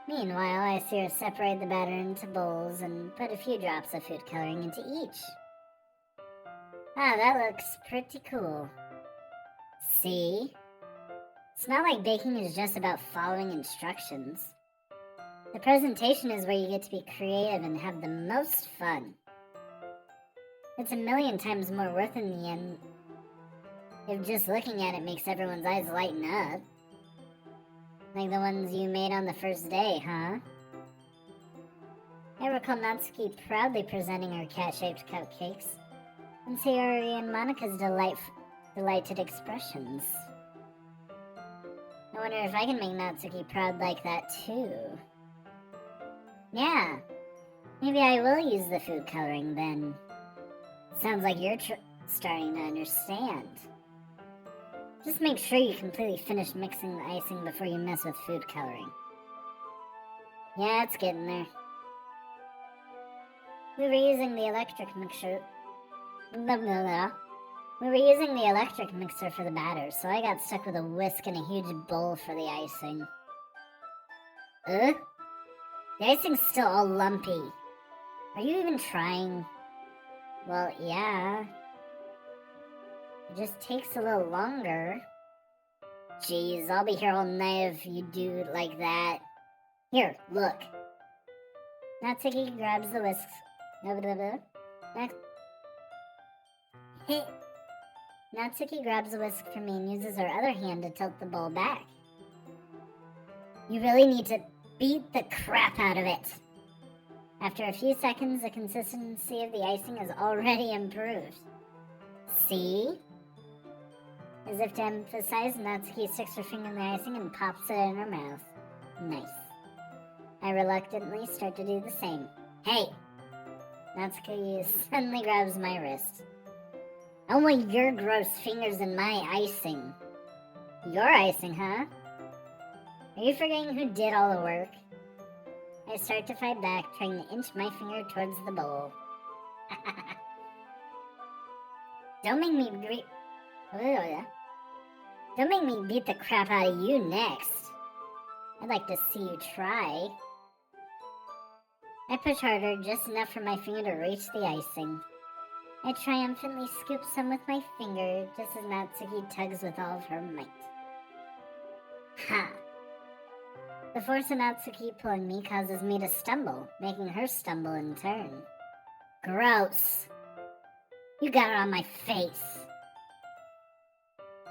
Meanwhile, I see her separate the batter into bowls and put a few drops of food coloring into each. Ah, that looks pretty cool. See? It's not like baking is just about following instructions. The presentation is where you get to be creative and have the most fun. It's a million times more worth in the end if just looking at it makes everyone's eyes lighten up. Like the ones you made on the first day, huh? I recall Natsuki proudly presenting her cat-shaped cupcakes. and Sayori and Monica's delighted expressions. I wonder if I can make Natsuki proud like that too. Yeah, maybe I will use the food coloring then. Sounds like you're starting to understand. Just make sure you completely finish mixing the icing before you mess with food coloring. Yeah, it's getting there. We were using the electric mixer. Blah, blah, blah. We were using the electric mixer for the batter, so I got stuck with a whisk and a huge bowl for the icing. The icing's still all lumpy. Are you even trying? Well, yeah. It just takes a little longer. Jeez, I'll be here all night if you do it like that. Here, look. Natsuki grabs the whisks. Next. Hey. Natsuki grabs the whisk from me and uses her other hand to tilt the bowl back. You really need to beat the crap out of it. After a few seconds, the consistency of the icing is already improved. See? As if to emphasize, Natsuki sticks her finger in the icing and pops it in her mouth. Nice. I reluctantly start to do the same. Hey! Natsuki suddenly grabs my wrist. I don't want your gross fingers in my icing. Your icing, huh? Are you forgetting who did all the work? I start to fight back, trying to inch my finger towards the bowl. Don't make me beat the crap out of you next. I'd like to see you try. I push harder, just enough for my finger to reach the icing. I triumphantly scoop some with my finger, just as Natsuki tugs with all of her might. Ha! The force of Natsuki pulling me causes me to stumble, making her stumble in turn. Gross! You got it on my face!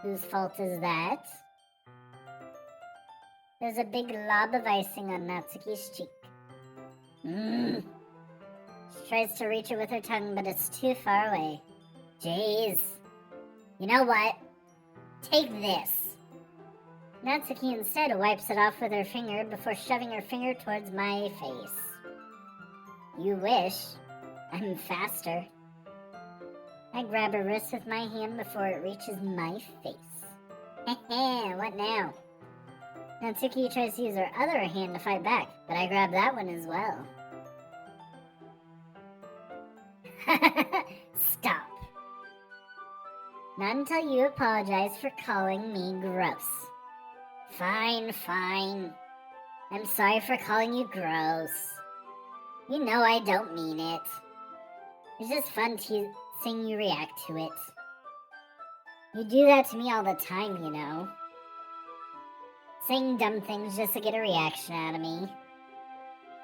Whose fault is that? There's a big lob of icing on Natsuki's cheek. She tries to reach it with her tongue, but it's too far away. Jeez. You know what? Take this. Natsuki instead wipes it off with her finger before shoving her finger towards my face. You wish. I'm faster. I grab her wrist with my hand before it reaches my face. Heh, what now? Natsuki tries to use her other hand to fight back, but I grab that one as well. Stop. Not until you apologize for calling me gross. Fine. I'm sorry for calling you gross. You know I don't mean it. It's just fun seeing you react to it. You do that to me all the time, you know. Saying dumb things just to get a reaction out of me.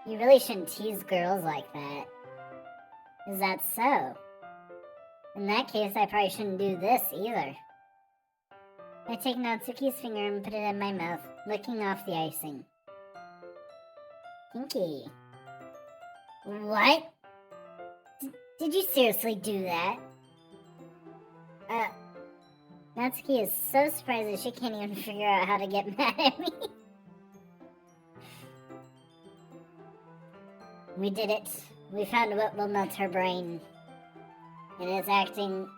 You really shouldn't tease girls like that. Is that so? In that case, I probably shouldn't do this either. I take Natsuki's finger and put it in my mouth, licking off the icing. Kinky. What? Did you seriously do that? Natsuki is so surprised that she can't even figure out how to get mad at me. We did it. We found what will melt her brain. And it's acting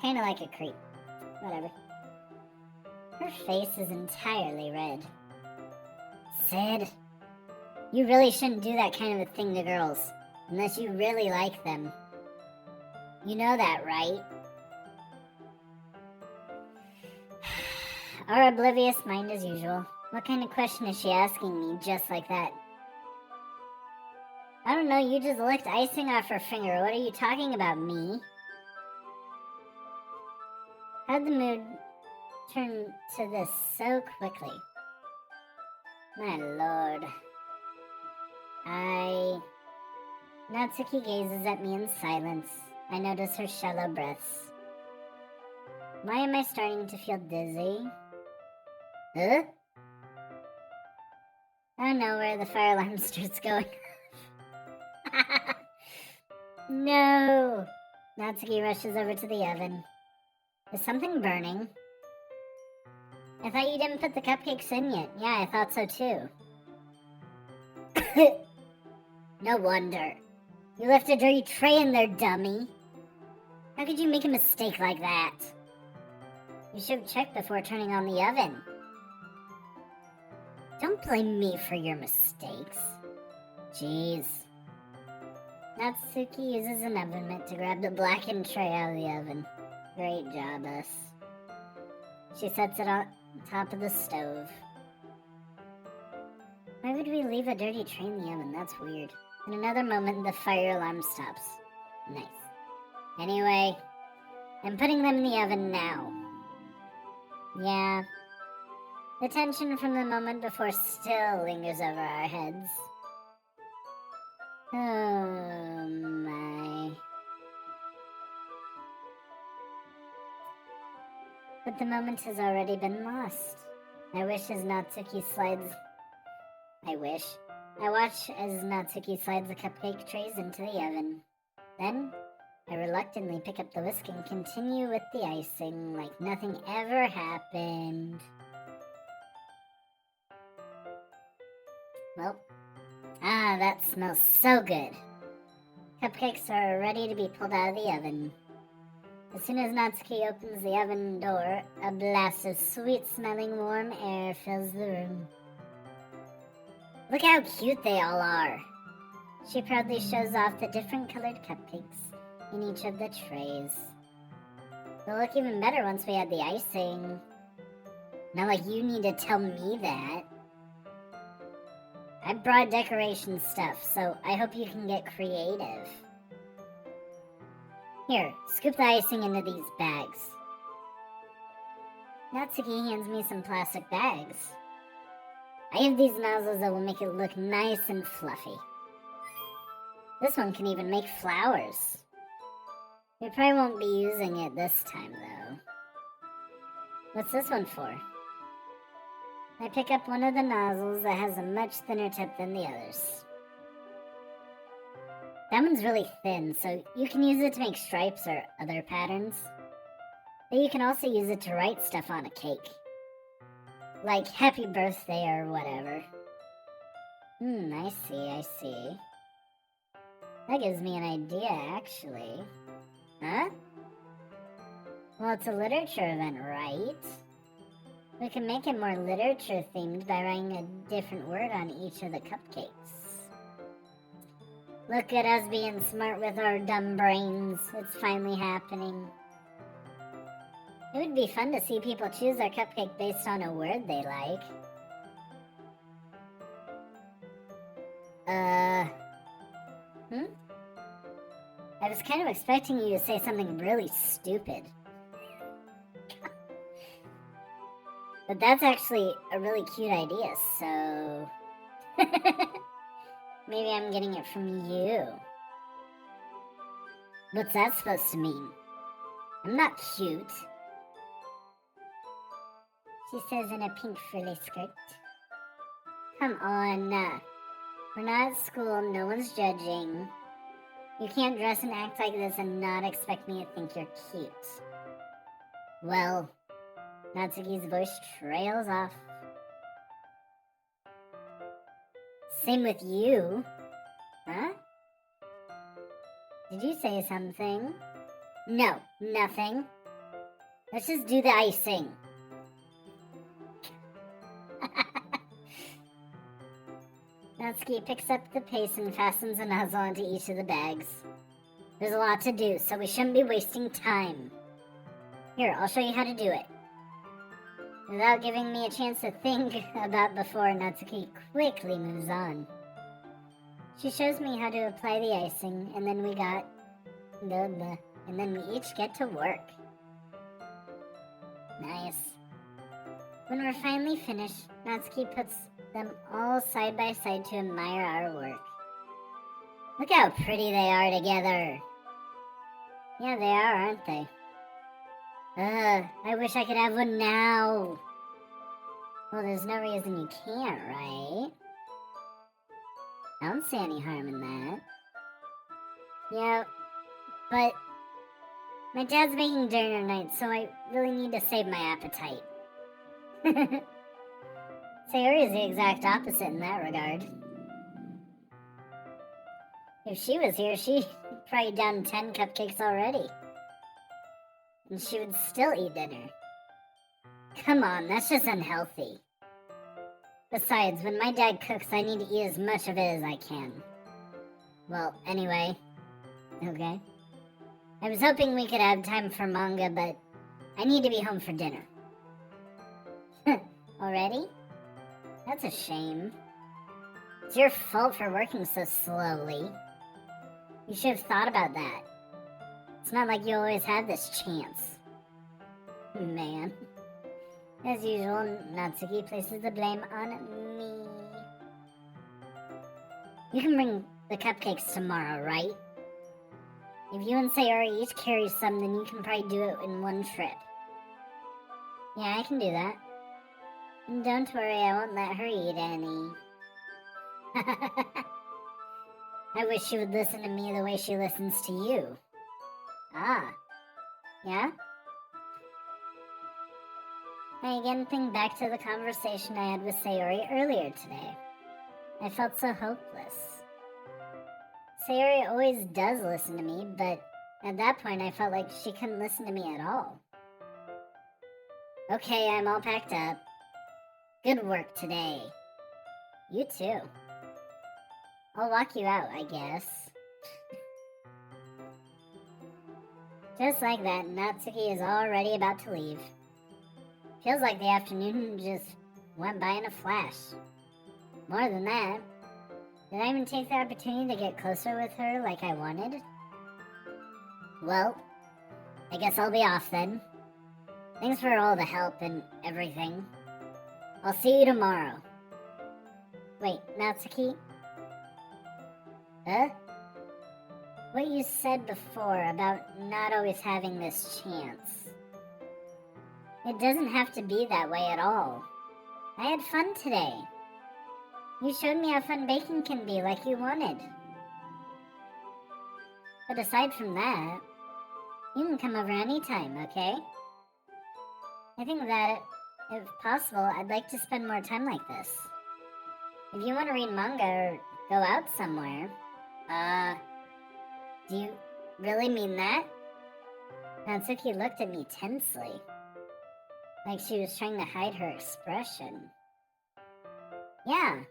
kind of like a creep. Whatever. Her face is entirely red. Sid, you really shouldn't do that kind of a thing to girls. Unless you really like them. You know that, right? Our oblivious mind as usual. What kind of question is she asking me just like that? I don't know, you just licked icing off her finger. What are you talking about, me? How'd the mood turn to this so quickly? My lord. Natsuki gazes at me in silence. I notice her shallow breaths. Why am I starting to feel dizzy? Huh? I don't know where the fire alarm starts going. No! Natsuki rushes over to the oven. Is something burning? I thought you didn't put the cupcakes in yet. Yeah, I thought so too. No wonder. You left a dirty tray in there, dummy. How could you make a mistake like that? You should have checked before turning on the oven. Don't blame me for your mistakes. Jeez. Natsuki uses an oven mitt to grab the blackened tray out of the oven. Great job, us. She sets it on top of the stove. Why would we leave a dirty tray in the oven? That's weird. In another moment, the fire alarm stops. Nice. Anyway, I'm putting them in the oven now. Yeah. The tension from the moment before still lingers over our heads. Oh my. But the moment has already been lost. I watch as Natsuki slides the cupcake trays into the oven. Then, I reluctantly pick up the whisk and continue with the icing like nothing ever happened. Well, that smells so good. Cupcakes are ready to be pulled out of the oven. As soon as Natsuki opens the oven door, a blast of sweet-smelling warm air fills the room. Look how cute they all are! She proudly shows off the different colored cupcakes in each of the trays. They'll look even better once we add the icing. Not like you need to tell me that. I brought decoration stuff, so I hope you can get creative. Here, scoop the icing into these bags. Natsuki hands me some plastic bags. I have these nozzles that will make it look nice and fluffy. This one can even make flowers. We probably won't be using it this time, though. What's this one for? I pick up one of the nozzles that has a much thinner tip than the others. That one's really thin, so you can use it to make stripes or other patterns. But you can also use it to write stuff on a cake. Like happy birthday or whatever. I see. That gives me an idea, actually. Huh? Well, it's a literature event, right? We can make it more literature-themed by writing a different word on each of the cupcakes. Look at us being smart with our dumb brains. It's finally happening. It would be fun to see people choose their cupcake based on a word they like. I was kind of expecting you to say something really stupid. But that's actually a really cute idea, so... Maybe I'm getting it from you. What's that supposed to mean? I'm not cute. She says in a pink frilly skirt. Come on. We're not at school, no one's judging. You can't dress and act like this and not expect me to think you're cute. Well, Natsuki's voice trails off. Same with you. Huh? Did you say something? No, nothing. Let's just do the icing. Natsuki picks up the paste and fastens a nozzle onto each of the bags. There's a lot to do, so we shouldn't be wasting time. Here, I'll show you how to do it. Without giving me a chance to think about before, Natsuki quickly moves on. She shows me how to apply the icing, and then we each get to work. Nice. When we're finally finished, Natsuki puts them all side by side to admire our work. Look how pretty they are together. Yeah, they are, aren't they? I wish I could have one now. Well, there's no reason you can't, right? I don't see any harm in that. Yeah, but My dad's making dinner tonight, so I really need to save my appetite. Sayori is the exact opposite in that regard. If she was here, she'd probably done 10 cupcakes already. And she would still eat dinner. Come on, that's just unhealthy. Besides, when my dad cooks, I need to eat as much of it as I can. Well, anyway. Okay. I was hoping we could have time for manga, but I need to be home for dinner. Already? That's a shame. It's your fault for working so slowly. You should have thought about that. It's not like you always have this chance. Man. As usual, Natsuki places the blame on me. You can bring the cupcakes tomorrow, right? If you and Sayori each carry some, then you can probably do it in one trip. Yeah, I can do that. And don't worry, I won't let her eat any. I wish she would listen to me the way she listens to you. Ah. Yeah? I again think back to the conversation I had with Sayori earlier today. I felt so hopeless. Sayori always does listen to me, but at that point I felt like she couldn't listen to me at all. Okay, I'm all packed up. Good work today. You too. I'll walk you out, I guess. Just like that, Natsuki is already about to leave. Feels like the afternoon just went by in a flash. More than that, did I even take the opportunity to get closer with her like I wanted? Well, I guess I'll be off then. Thanks for all the help and everything. I'll see you tomorrow. Wait, Natsuki? Huh? What you said before about not always having this chance. It doesn't have to be that way at all. I had fun today. You showed me how fun baking can be like you wanted. But aside from that, you can come over anytime, okay? I think that, if possible, I'd like to spend more time like this. If you want to read manga or go out somewhere, do you really mean that? Natsuki looked at me tensely, like she was trying to hide her expression. Yeah,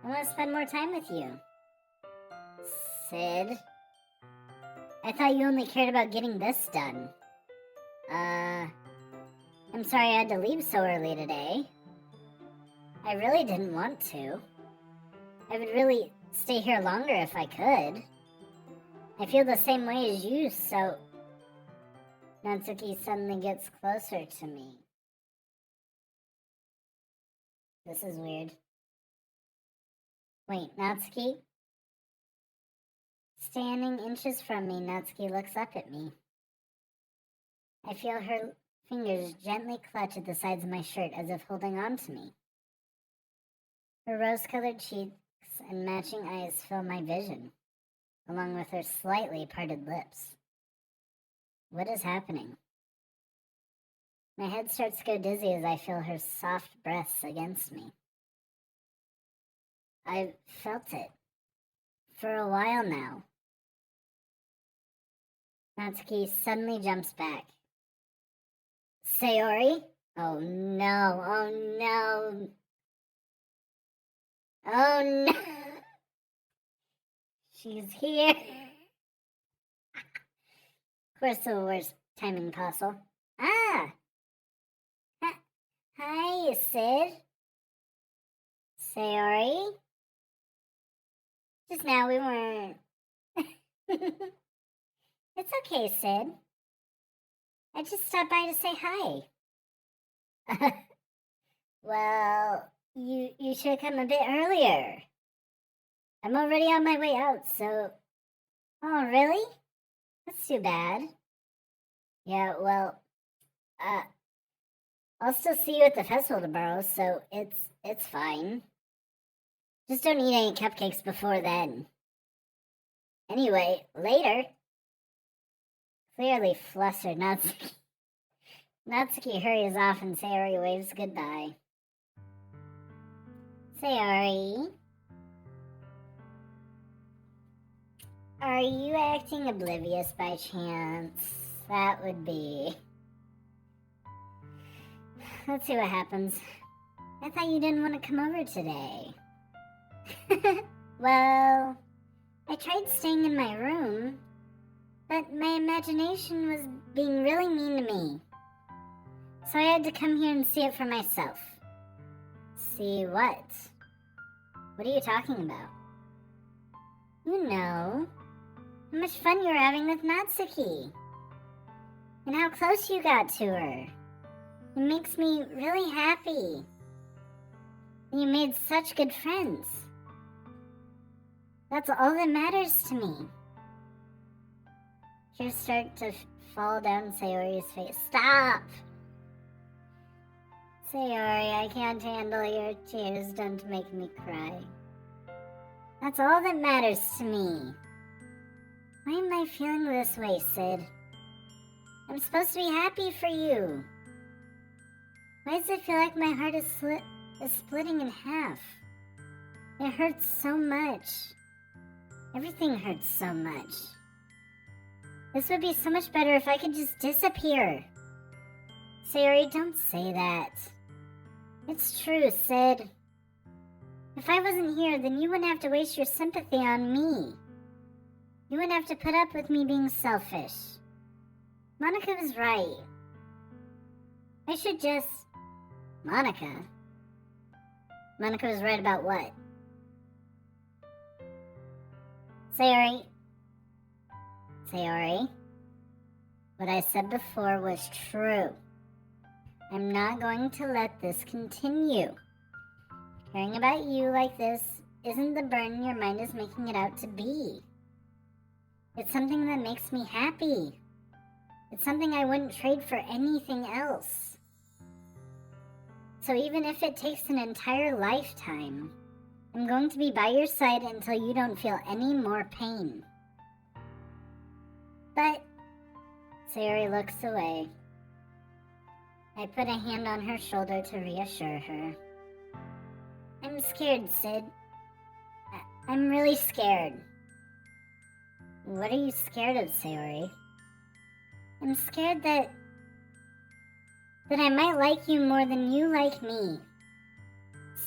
I want to spend more time with you. Sid? I thought you only cared about getting this done. I'm sorry I had to leave so early today. I really didn't want to. I would really stay here longer if I could. I feel the same way as you, so... Natsuki suddenly gets closer to me. This is weird. Wait, Natsuki? Standing inches from me, Natsuki looks up at me. I feel her fingers gently clutch at the sides of my shirt as if holding on to me. Her rose-colored cheeks and matching eyes fill my vision, along with her slightly parted lips. What is happening? My head starts to go dizzy as I feel her soft breaths against me. I've felt it for a while now. Natsuki suddenly jumps back. Sayori? Oh no, oh no. Oh no. She's here. Of course, the worst timing possible. Ah! Hi, Sid. Sayori? Just now we weren't... It's okay, Sid. I just stopped by to say hi. Well, you should come a bit earlier. I'm already on my way out, so... Oh, really? That's too bad. Yeah, well, I'll still see you at the festival tomorrow, so it's fine. Just don't eat any cupcakes before then. Anyway, later. clearly flustered, Natsuki. Natsuki hurries off and Sayori waves goodbye. Sayori? Are you acting oblivious by chance? That would be... Let's see what happens. I thought you didn't want to come over today. Well, I tried staying in my room, but my imagination was being really mean to me. So I had to come here and see it for myself. See what? What are you talking about? You know, how much fun you were having with Natsuki. And how close you got to her. It makes me really happy. You made such good friends. That's all that matters to me. Tears start to fall down Sayori's face. Stop! Sayori, I can't handle your tears. Don't make me cry. That's all that matters to me. Why am I feeling this way, Sid? I'm supposed to be happy for you. Why does it feel like my heart is splitting in half? It hurts so much. Everything hurts so much. This would be so much better if I could just disappear. Sayori, don't say that. It's true, Sid. If I wasn't here, then you wouldn't have to waste your sympathy on me. You wouldn't have to put up with me being selfish. Monica was right. I should just... Monica? Monica was right about what? Sayori. Sayori. What I said before was true. I'm not going to let this continue. Caring about you like this isn't the burden your mind is making it out to be. It's something that makes me happy. It's something I wouldn't trade for anything else. So even if it takes an entire lifetime, I'm going to be by your side until you don't feel any more pain. But... Sayori looks away. I put a hand on her shoulder to reassure her. I'm scared, Sid. I'm really scared. What are you scared of, Sayori? I'm scared that I might like you more than you like me.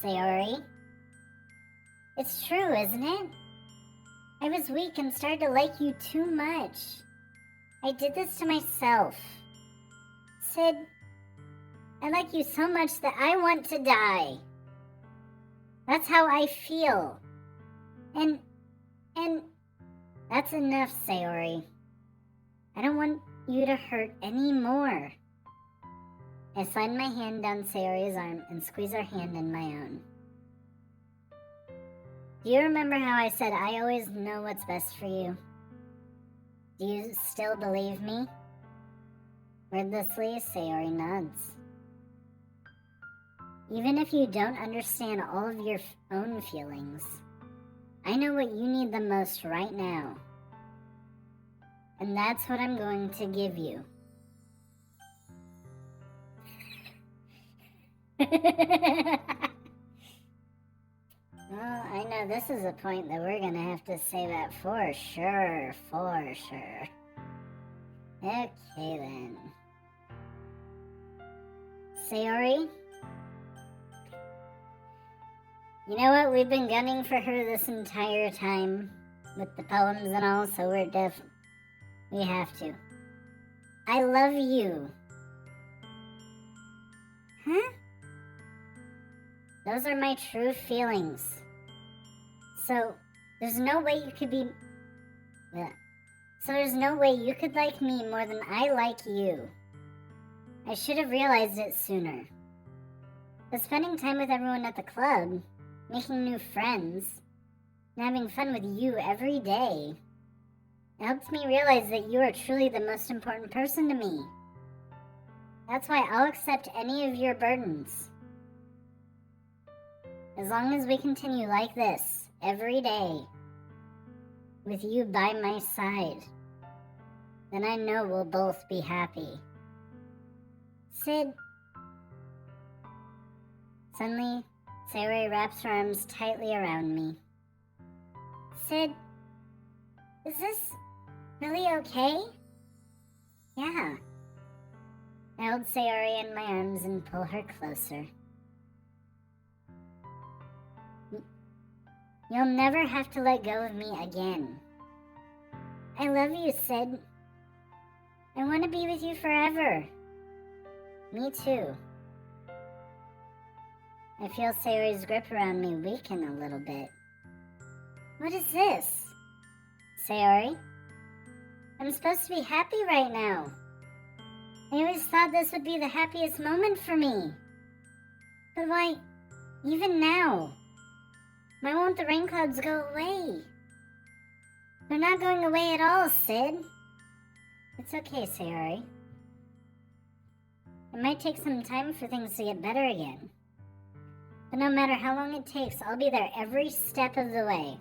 Sayori. It's true, isn't it? I was weak and started to like you too much. I did this to myself. Sid, I like you so much that I want to die. That's how I feel. And that's enough, Sayori. I don't want you to hurt anymore. I slide my hand down Sayori's arm and squeeze her hand in my own. Do you remember how I said I always know what's best for you? Do you still believe me? Wordlessly, Sayori nods. Even if you don't understand all of your own feelings, I know what you need the most right now. And that's what I'm going to give you. Well, I know this is a point that we're gonna have to say that for sure, for sure. Okay then. Sayori? You know what? We've been gunning for her this entire time with the poems and all, so we have to. I love you. Huh? Those are my true feelings. So, there's no way you could be... So there's no way you could like me more than I like you. I should have realized it sooner. But spending time with everyone at the club, making new friends, and having fun with you every day, it helped me realize that you are truly the most important person to me. That's why I'll accept any of your burdens. As long as we continue like this, every day, with you by my side, then I know we'll both be happy. Sid. Suddenly, Sayori wraps her arms tightly around me. Sid, is this really okay? Yeah. I hold Sayori in my arms and pull her closer. You'll never have to let go of me again. I love you, Sid. I want to be with you forever. Me too. I feel Sayori's grip around me weaken a little bit. What is this? Sayori? I'm supposed to be happy right now. I always thought this would be the happiest moment for me. But why, even now? Why won't the rain clouds go away? They're not going away at all, Sid. It's okay, Sayori. It might take some time for things to get better again. But no matter how long it takes, I'll be there every step of the way.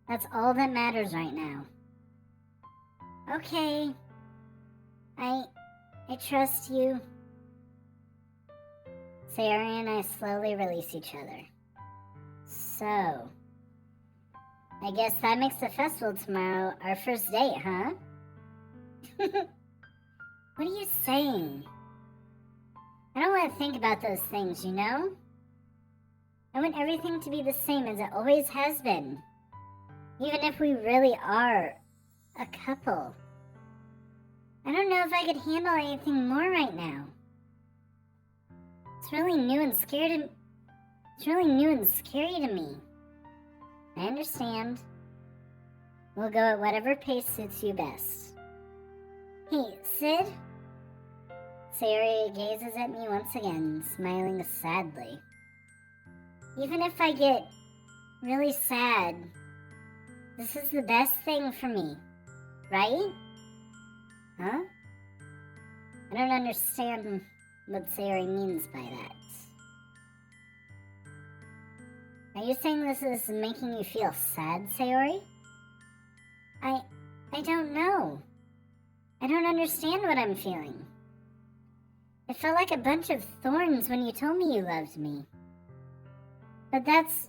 That's all that matters right now. Okay. I trust you. Sayori and I slowly release each other. So, I guess that makes the festival tomorrow our first date, huh? What are you saying? I don't want to think about those things, you know? I want everything to be the same as it always has been. Even if we really are a couple. I don't know if I could handle anything more right now. It's really new and scary to me. I understand. We'll go at whatever pace suits you best. Hey, Sid? Sayori gazes at me once again, smiling sadly. Even if I get really sad, this is the best thing for me, right? Huh? I don't understand what Sayori means by that. Are you saying this is making you feel sad, Sayori? I don't know. I don't understand what I'm feeling. It felt like a bunch of thorns when you told me you loved me. But that's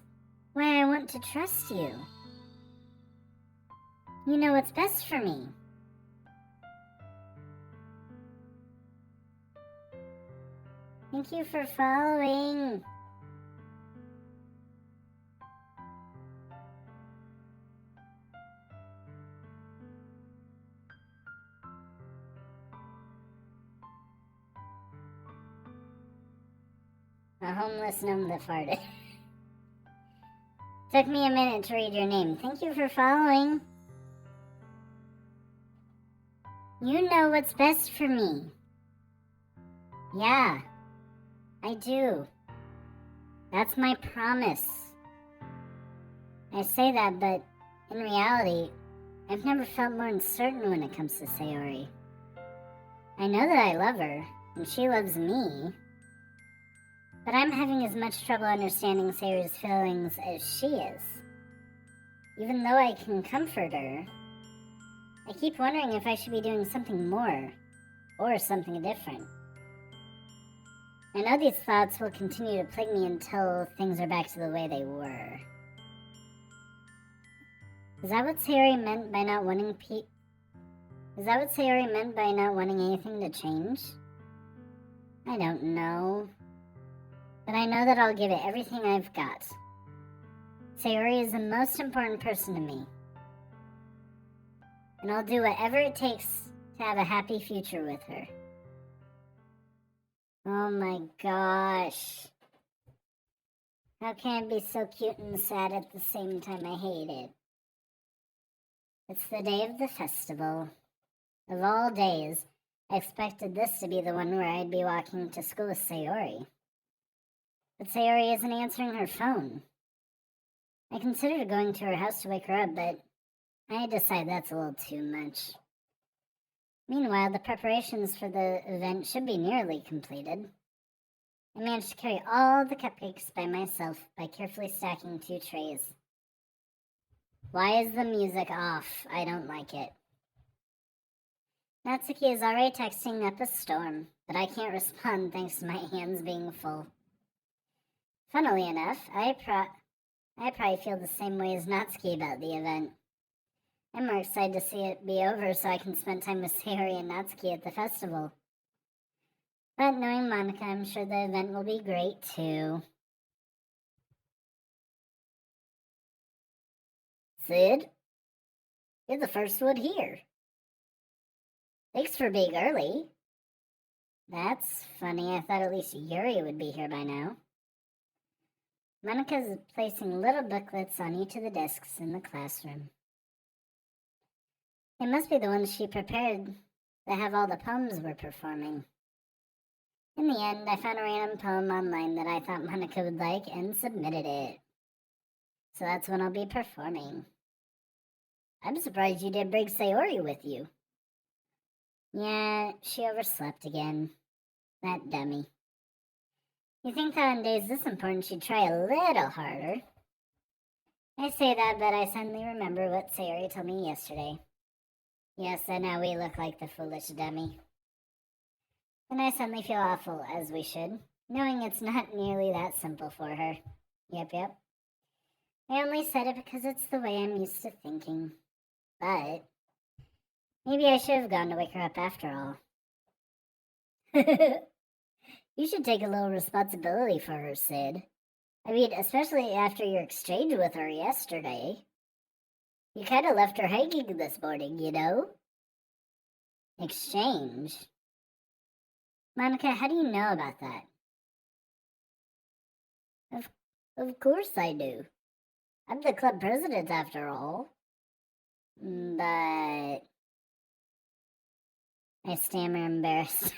why I want to trust you. You know what's best for me. Thank you for following. A homeless gnome that farted. Took me a minute to read your name. Thank you for following. You know what's best for me. Yeah, I do. That's my promise. I say that, but in reality, I've never felt more uncertain when it comes to Sayori. I know that I love her, and she loves me. But I'm having as much trouble understanding Sayori's feelings as she is. Even though I can comfort her, I keep wondering if I should be doing something more, or something different. I know these thoughts will continue to plague me until things are back to the way they were. Is that what Sayori meant by not wanting anything to change? I don't know. But I know that I'll give it everything I've got. Sayori is the most important person to me. And I'll do whatever it takes to have a happy future with her. Oh my gosh. How can it be so cute and sad at the same time? I hate it. It's the day of the festival. Of all days, I expected this to be the one where I'd be walking to school with Sayori. But Sayori isn't answering her phone. I considered going to her house to wake her up, but I decide that's a little too much. Meanwhile, the preparations for the event should be nearly completed. I managed to carry all the cupcakes by myself by carefully stacking 2 trays. Why is the music off? I don't like it. Natsuki is already texting up a storm, but I can't respond thanks to my hands being full. Funnily enough, I probably feel the same way as Natsuki about the event. I'm more excited to see it be over so I can spend time with Sayori and Natsuki at the festival. But knowing Monica, I'm sure the event will be great too. Sid, you're the first one here. Thanks for being early. That's funny. I thought at least Yuri would be here by now. Monica's placing little booklets on each of the desks in the classroom. They must be the ones she prepared that have all the poems we're performing. In the end, I found a random poem online that I thought Monica would like and submitted it. So that's when I'll be performing. I'm surprised you didn't bring Sayori with you. Yeah, she overslept again. That dummy. You think that on days this important she'd try a little harder. I say that, but I suddenly remember what Sayori told me yesterday. Yes, and now we look like the foolish dummy. And I suddenly feel awful, as we should, knowing it's not nearly that simple for her. Yep. I only said it because it's the way I'm used to thinking. But maybe I should have gone to wake her up after all. You should take a little responsibility for her, Sid. I mean, especially after your exchange with her yesterday. You kind of left her hanging this morning, you know? Exchange? Monica, how do you know about that? Of course I do. I'm the club president after all. But... I stammer embarrassed.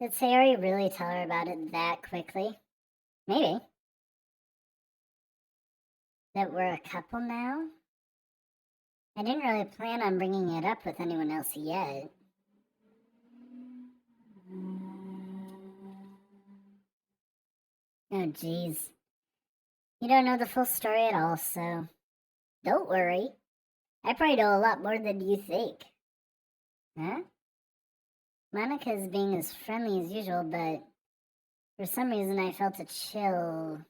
Did Sayori really tell her about it that quickly? Maybe. That we're a couple now? I didn't really plan on bringing it up with anyone else yet. Oh, jeez. You don't know the full story at all, so... Don't worry. I probably know a lot more than you think. Huh? Monica's being as friendly as usual, but for some reason I felt a chill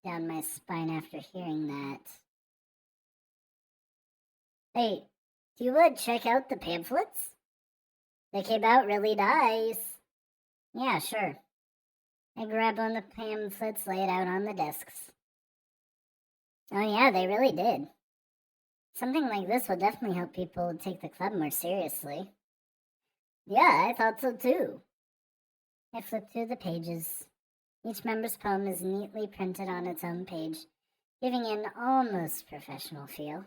down my spine after hearing that. Hey, do you want to check out the pamphlets? They came out really nice. Yeah, sure. I grab one of the pamphlets, lay it out on the desks. Oh yeah, they really did. Something like this will definitely help people take the club more seriously. Yeah, I thought so too. I flip through the pages. Each member's poem is neatly printed on its own page, giving it an almost professional feel.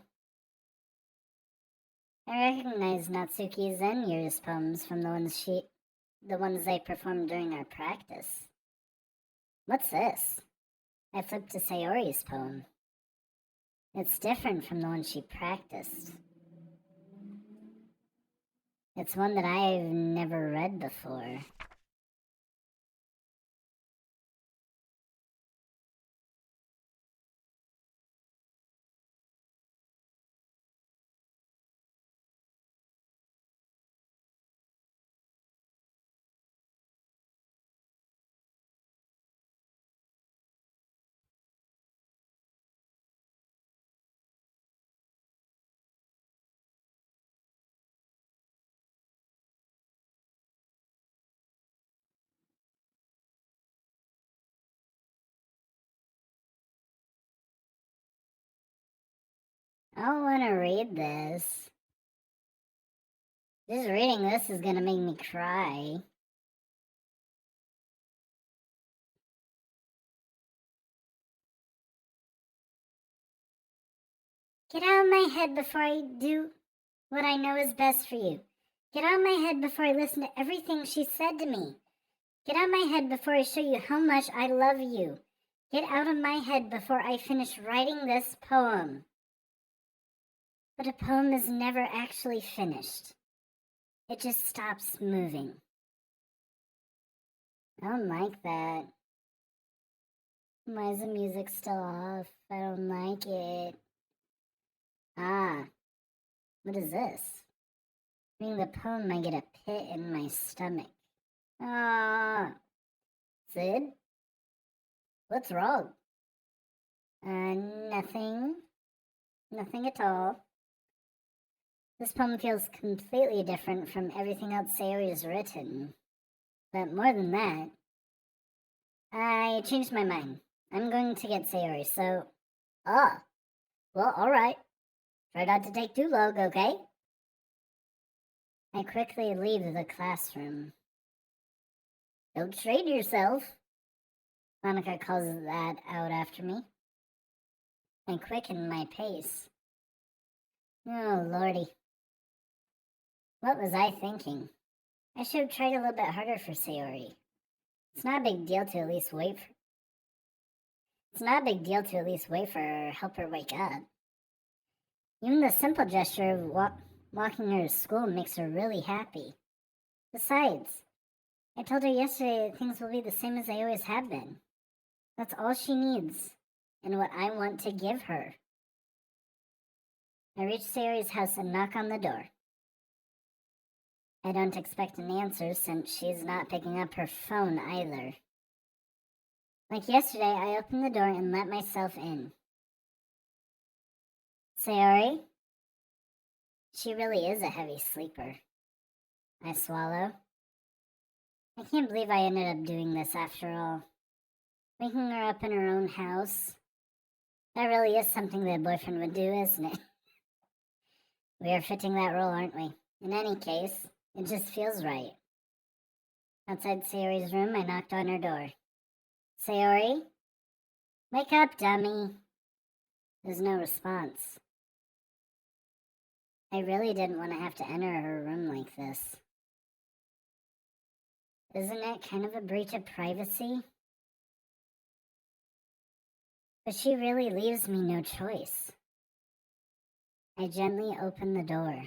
I recognize Natsuki's and Yuri's poems from the ones they performed during our practice. What's this? I flip to Sayori's poem. It's different from the one she practiced. It's one that I've never read before. I don't want to read this. Just reading this is gonna make me cry. Get out of my head before I do what I know is best for you. Get out of my head before I listen to everything she said to me. Get out of my head before I show you how much I love you. Get out of my head before I finish writing this poem. But a poem is never actually finished. It just stops moving. I don't like that. Why is the music still off? I don't like it. Ah, what is this? Reading the poem, I get a pit in my stomach. Ah, Sid? What's wrong? Nothing. Nothing at all. This poem feels completely different from everything else Sayori's written. But more than that, I changed my mind. I'm going to get Sayori, so... Ah, well, alright. Try not to take too long, okay? I quickly leave the classroom. Don't strain yourself, Monica calls that out after me. I quicken my pace. Oh, lordy. What was I thinking? I should have tried a little bit harder for Sayori. It's not a big deal to at least wait for her or help her wake up. Even the simple gesture of walking her to school makes her really happy. Besides, I told her yesterday that things will be the same as they always have been. That's all she needs, and what I want to give her. I reach Sayori's house and knock on the door. I don't expect an answer since she's not picking up her phone either. Like yesterday, I open the door and let myself in. Sayori? She really is a heavy sleeper. I swallow. I can't believe I ended up doing this after all. Waking her up in her own house. That really is something that a boyfriend would do, isn't it? We are fitting that role, aren't we? In any case, it just feels right. Outside Sayori's room, I knocked on her door. Sayori? Wake up, dummy. There's no response. I really didn't want to have to enter her room like this. Isn't it kind of a breach of privacy? But she really leaves me no choice. I gently open the door.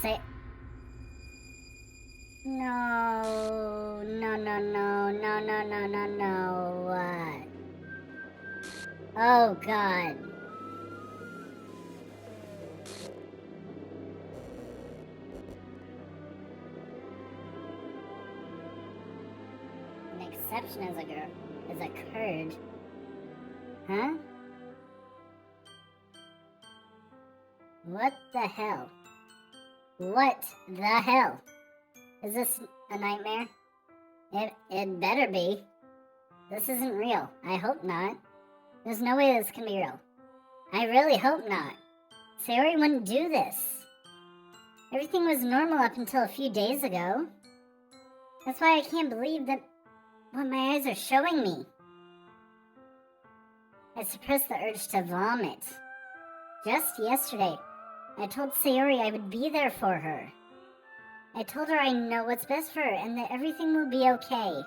Say... No. What? Oh, God. An exception has occurred. Huh? What the hell? What the hell? Is this a nightmare? It better be. This isn't real. I hope not. There's no way this can be real. I really hope not. Sayori wouldn't do this. Everything was normal up until a few days ago. That's why I can't believe that what my eyes are showing me. I suppressed the urge to vomit. Just yesterday, I told Sayori I would be there for her. I told her I know what's best for her and that everything will be okay.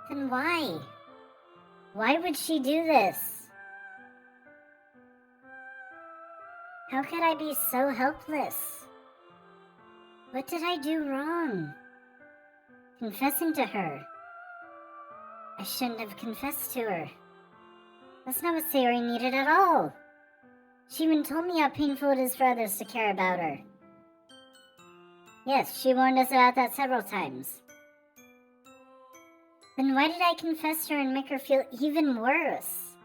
Then why? Why would she do this? How could I be so helpless? What did I do wrong? Confessing to her. I shouldn't have confessed to her. That's not what Sayori needed at all. She even told me how painful it is for others to care about her. Yes, she warned us about that several times. Then why did I confess to her and make her feel even worse?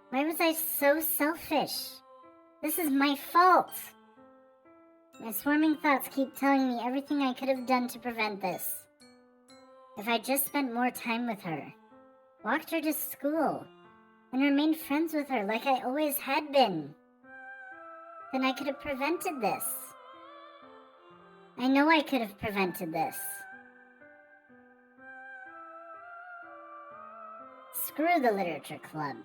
Why was I so selfish? This is my fault. My swarming thoughts keep telling me everything I could have done to prevent this. If I just spent more time with her, walked her to school, and remained friends with her like I always had been, then I could have prevented this. I know I could have prevented this. Screw the literature club.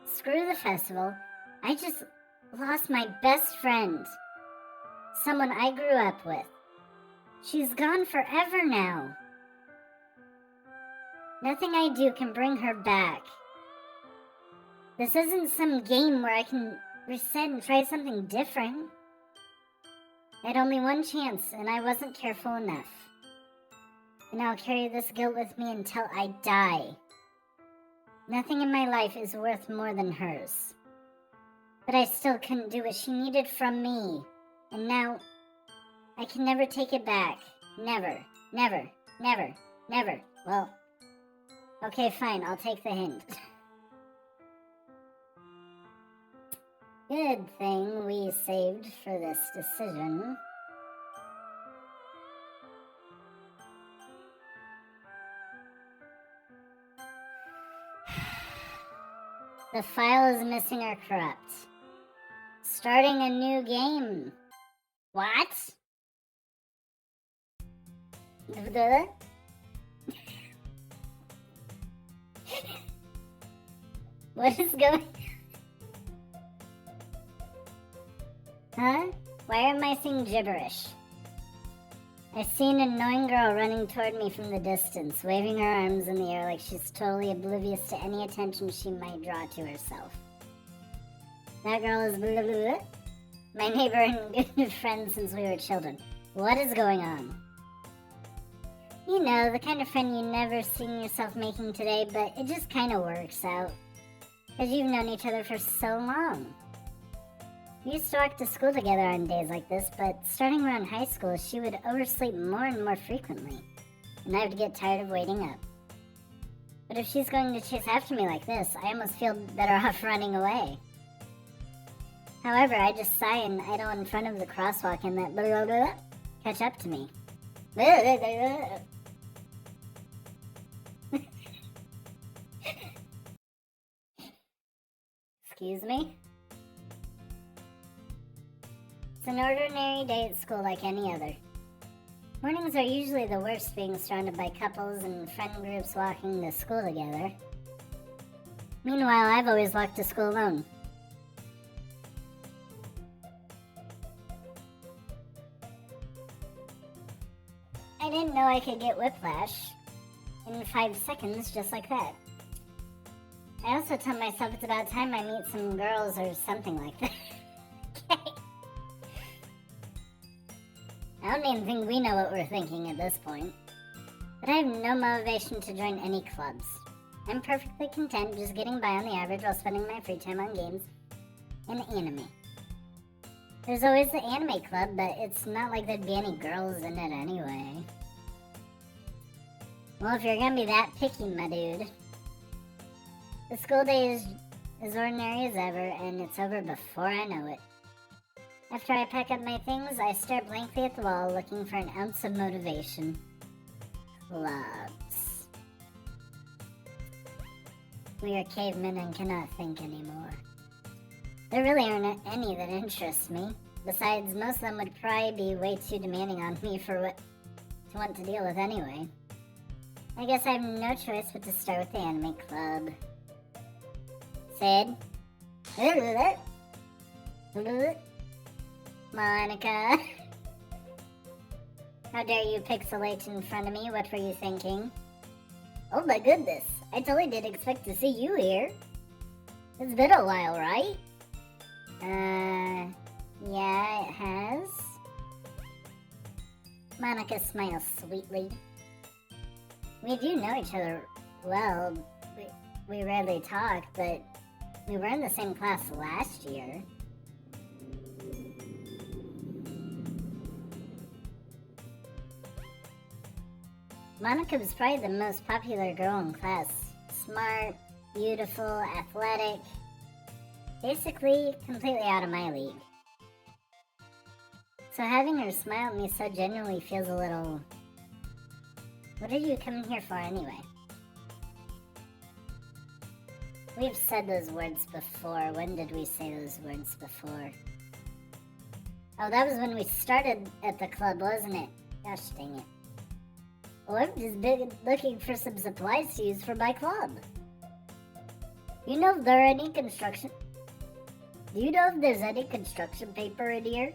Screw the festival. I just lost my best friend. Someone I grew up with. She's gone forever now. Nothing I do can bring her back. This isn't some game where I can reset and try something different. I had only one chance, and I wasn't careful enough. And I'll carry this guilt with me until I die. Nothing in my life is worth more than hers. But I still couldn't do what she needed from me. And now, I can never take it back. Never, never, never, never. Well, okay, fine, I'll take the hint. Good thing we saved for this decision. The file is missing or corrupt. Starting a new game. What? What is going? Huh? Why am I seeing gibberish? I see an annoying girl running toward me from the distance, waving her arms in the air like she's totally oblivious to any attention she might draw to herself. That girl is blah, blah, blah. My neighbor and good friend since we were children. What is going on? You know, the kind of friend you never seen yourself making today, but it just kind of works out. Because you've known each other for so long. We used to walk to school together on days like this, but starting around high school, she would oversleep more and more frequently, and I would get tired of waiting up. But if she's going to chase after me like this, I almost feel better off running away. However, I just sigh and idle in front of the crosswalk and let blah, blah, blah, catch up to me. Blah, blah, blah. Excuse me? It's an ordinary day at school like any other. Mornings are usually the worst, being surrounded by couples and friend groups walking to school together. Meanwhile, I've always walked to school alone. I didn't know I could get whiplash in 5 seconds just like that. I also tell myself it's about time I meet some girls or something like that. Okay. I don't even think we know what we're thinking at this point. But I have no motivation to join any clubs. I'm perfectly content just getting by on the average while spending my free time on games and anime. There's always the anime club, but it's not like there'd be any girls in it anyway. Well, if you're gonna be that picky, my dude. The school day is as ordinary as ever, and it's over before I know it. After I pack up my things, I stare blankly at the wall, looking for an ounce of motivation. Clubs. We are cavemen and cannot think anymore. There really aren't any that interest me. Besides, most of them would probably be way too demanding on me for what to want to deal with anyway. I guess I have no choice but to start with the anime club. Sid? Monica? How dare you pixelate in front of me? What were you thinking? Oh my goodness, I totally didn't expect to see you here. It's been a while, right? Yeah, it has. Monica smiles sweetly. We do know each other well. We rarely talk, but we were in the same class last year. Monica was probably the most popular girl in class. Smart, beautiful, athletic. Basically, completely out of my league. So having her smile at me so genuinely feels a little... What are you coming here for anyway? We've said those words before. When did we say those words before? Oh, that was when we started at the club, wasn't it? Gosh dang it. Well, I'm just looking for some supplies to use for my club. You know if there are any construction... Do you know if there's any construction paper in here?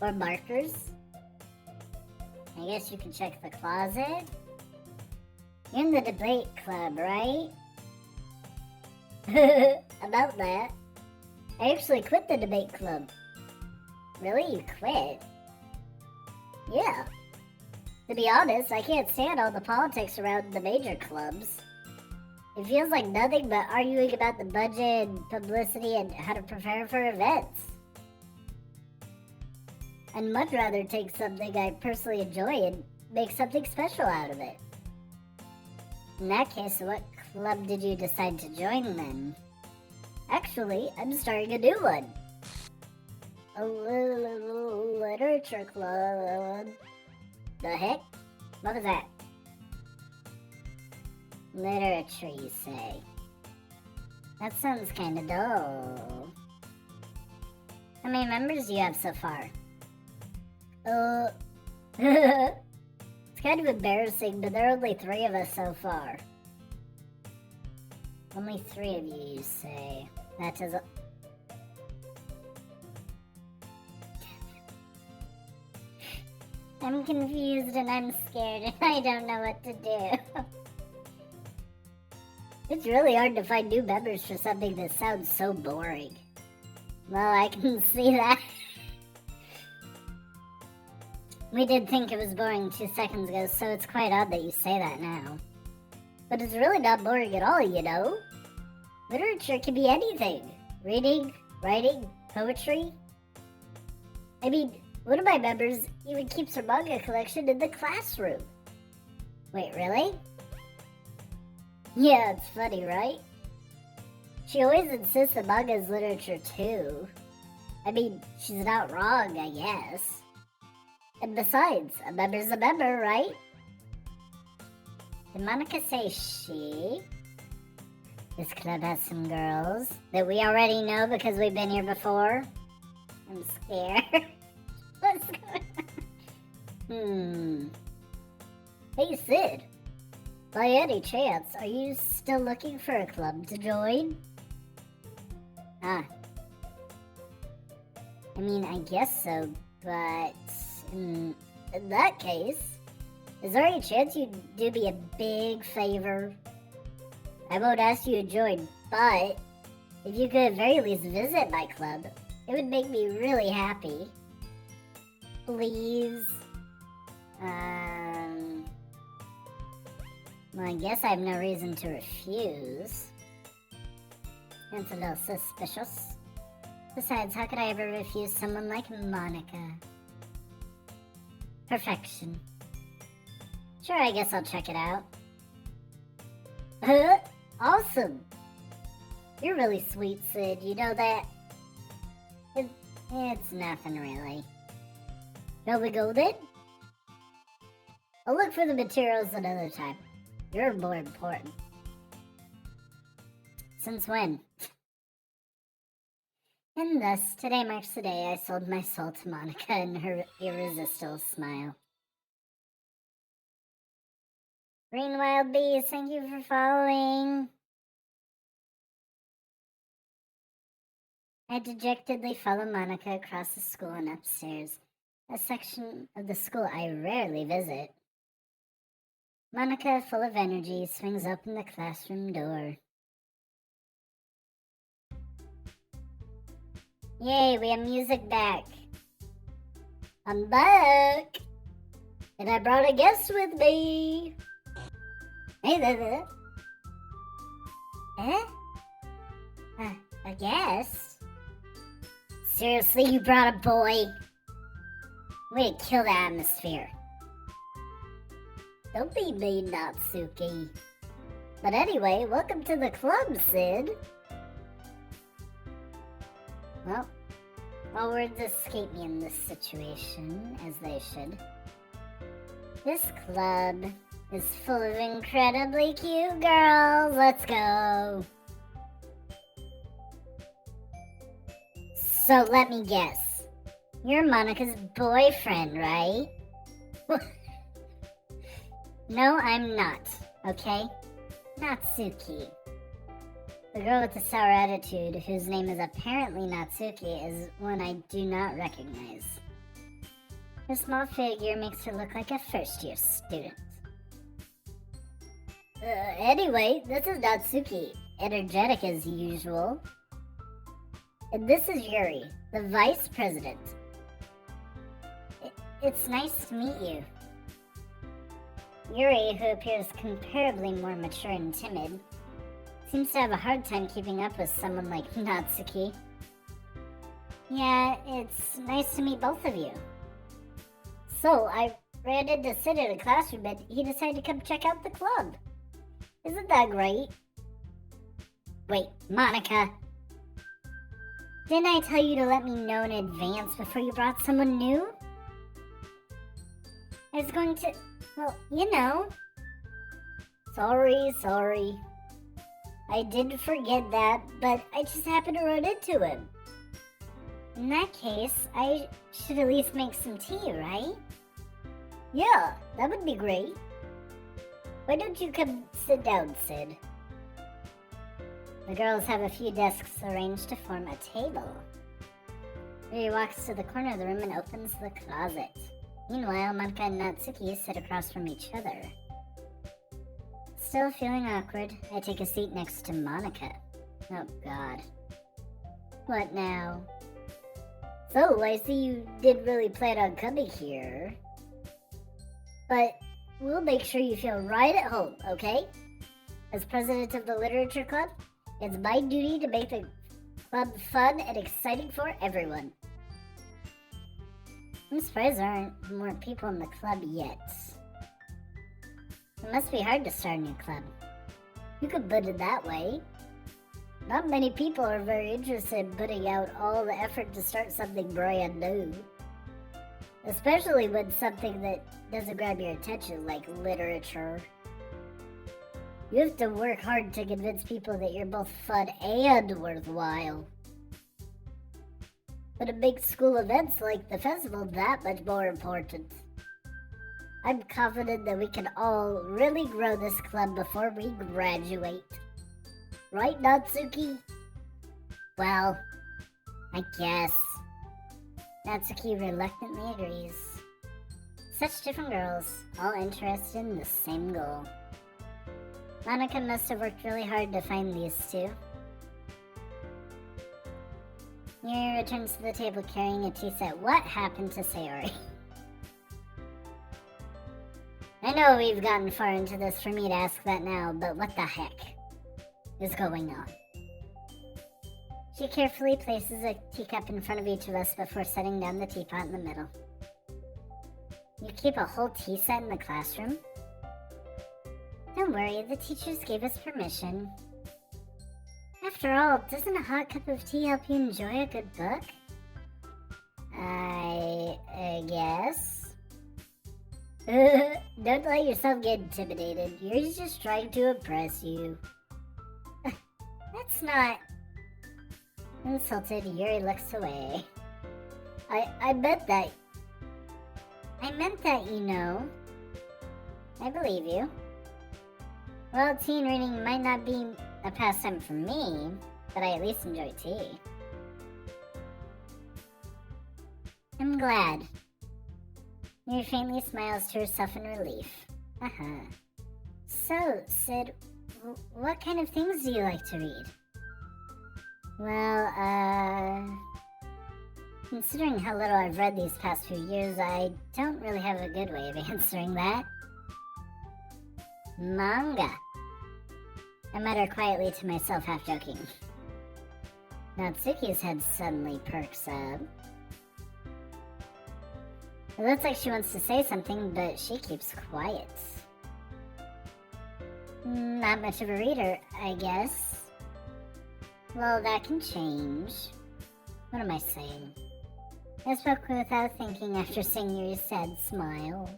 Or markers? I guess you can check the closet. You're in the debate club, right? About that. I actually quit the debate club. Really? You quit? Yeah. To be honest, I can't stand all the politics around the major clubs. It feels like nothing but arguing about the budget and publicity and how to prepare for events. I'd much rather take something I personally enjoy and make something special out of it. In that case, what club did you decide to join then? Actually, I'm starting a new one. A literature club. The heck? What was that? Literature, you say? That sounds kinda dull. How many members do you have so far? It's kind of embarrassing, but there are only 3 of us so far. Only 3 of you say. That is I'm confused and I'm scared and I don't know what to do. It's really hard to find new members for something that sounds so boring. Well, I can see that. We did think it was boring 2 seconds ago, so it's quite odd that you say that now. But it's really not boring at all, you know? Literature can be anything. Reading, writing, poetry. I mean, one of my members even keeps her manga collection in the classroom. Wait, really? Yeah, it's funny, right? She always insists that manga is literature too. I mean, she's not wrong, I guess. And besides, a member's a member, right? Did Monica say she? This club has some girls that we already know because we've been here before. I'm scared. What's going on? Hey, Sid. By any chance, are you still looking for a club to join? I mean, I guess so, but in that case, is there any chance you'd do me a big favor? I won't ask you to join, but if you could at very least visit my club, it would make me really happy. Please. Well, I guess I have no reason to refuse. That's a little suspicious. Besides, how could I ever refuse someone like Monica? Perfection. Sure, I guess I'll check it out. Awesome! You're really sweet, Sid, you know that? It's nothing really. Shall we go then? I'll look for the materials another time. You're more important. Since when? And thus, today marks the day I sold my soul to Monica and her irresistible smile. Green Wild Bees, thank you for following. I dejectedly follow Monica across the school and upstairs, a section of the school I rarely visit. Monica, full of energy, swings open the classroom door. Yay, we have music back. I'm back! And I brought a guest with me! Hey there. Eh? A guest? Seriously, you brought a boy? Way to kill the atmosphere. Don't be mean, Natsuki. But anyway, welcome to the club, Sid. Well, all words escape me in this situation, as they should. This club is full of incredibly cute girls. Let's go. So let me guess. You're Monica's boyfriend, right? No, I'm not, okay? Natsuki. The girl with the sour attitude, whose name is apparently Natsuki, is one I do not recognize. Her small figure makes her look like a first-year student. Anyway, this is Natsuki, energetic as usual. And this is Yuri, the vice president. It's nice to meet you. Yuri, who appears comparably more mature and timid, seems to have a hard time keeping up with someone like Natsuki. Yeah, it's nice to meet both of you. So I ran into Sid in a classroom and he decided to come check out the club. Isn't that great? Wait, Monica. Didn't I tell you to let me know in advance before you brought someone new? I was going to, well, you know. Sorry. I did forget that, but I just happened to run into him. In that case, I should at least make some tea, right? Yeah, that would be great. Why don't you come sit down, Sid? The girls have a few desks arranged to form a table. Yuri walks to the corner of the room and opens the closet. Meanwhile, Monica and Natsuki sit across from each other. Still feeling awkward, I take a seat next to Monica. Oh god. What now? So, I see you did really plan on coming here. But we'll make sure you feel right at home, okay? As president of the literature club, it's my duty to make the club fun and exciting for everyone. I'm surprised there aren't more people in the club yet. It must be hard to start a new club. You could put it that way. Not many people are very interested in putting out all the effort to start something brand new. Especially when something that doesn't grab your attention, like literature. You have to work hard to convince people that you're both fun and worthwhile. But it makes school events like the festival that much more important. I'm confident that we can all really grow this club before we graduate. Right, Natsuki? Well, I guess. Natsuki reluctantly agrees. Such different girls, all interested in the same goal. Monica must have worked really hard to find these two. Yuri returns to the table carrying a tea set. What happened to Sayori? I know we've gotten far into this for me to ask that now, but what the heck is going on? She carefully places a teacup in front of each of us before setting down the teapot in the middle. You keep a whole tea set in the classroom? Don't worry, the teachers gave us permission. After all, doesn't a hot cup of tea help you enjoy a good book? I guess. Don't let yourself get intimidated. Yuri's just trying to impress you. That's not... Insulted, Yuri looks away. I meant that, you know. I believe you. Well, tea and reading might not be a pastime for me, but I at least enjoy tea. I'm glad. Yuri faintly smiles to herself in relief. So, Sid, what kind of things do you like to read? Well, considering how little I've read these past few years, I don't really have a good way of answering that. Manga. I mutter quietly to myself, half joking. Natsuki's head suddenly perks up. It looks like she wants to say something, but she keeps quiet. Not much of a reader, I guess. Well, that can change. What am I saying? I spoke without thinking after seeing your sad smile.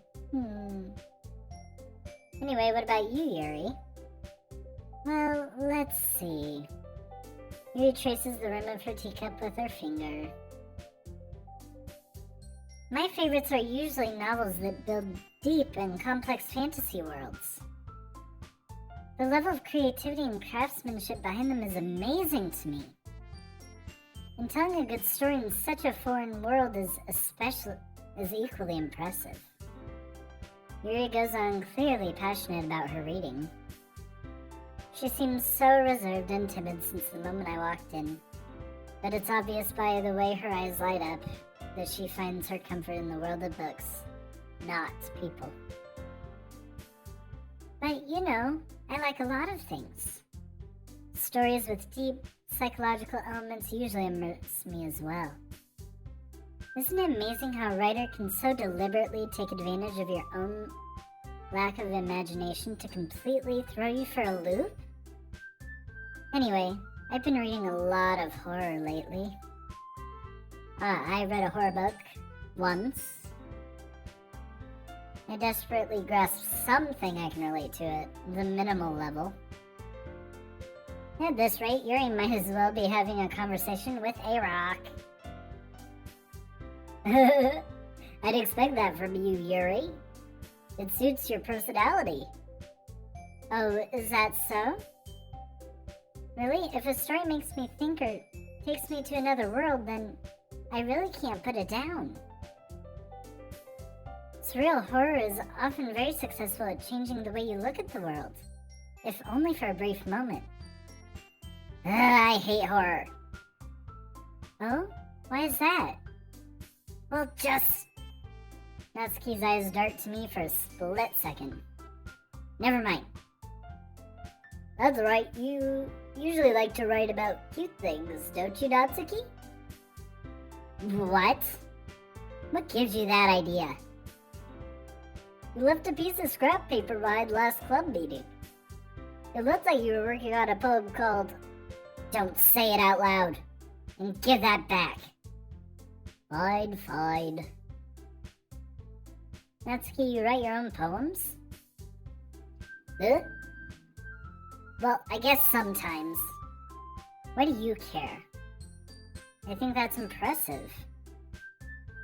Anyway, what about you, Yuri? Well, let's see. Yuri traces the rim of her teacup with her finger. My favorites are usually novels that build deep and complex fantasy worlds. The level of creativity and craftsmanship behind them is amazing to me. And telling a good story in such a foreign world is equally impressive. Yuri goes on, clearly passionate about her reading. She seems so reserved and timid since the moment I walked in, but it's obvious by the way her eyes light up that she finds her comfort in the world of books, not people. But, you know, I like a lot of things. Stories with deep psychological elements usually immerse me as well. Isn't it amazing how a writer can so deliberately take advantage of your own lack of imagination to completely throw you for a loop? Anyway, I've been reading a lot of horror lately. I read a horror book once. I desperately grasped something I can relate to at the minimal level. At this rate, Yuri might as well be having a conversation with a rock. I'd expect that from you, Yuri. It suits your personality. Oh, is that so? Really? If a story makes me think or takes me to another world, then I really can't put it down. Surreal horror is often very successful at changing the way you look at the world, if only for a brief moment. I hate horror. Oh? Why is that? Well, just... Natsuki's eyes dart to me for a split second. Never mind. That's right, you usually like to write about cute things, don't you, Natsuki? What? What gives you that idea? You left a piece of scrap paper behind last club meeting. It looked like you were working on a poem called Don't Say It Out Loud, and give that back. Fine. Natsuki, you write your own poems? Huh? Well, I guess sometimes. Why do you care? I think that's impressive.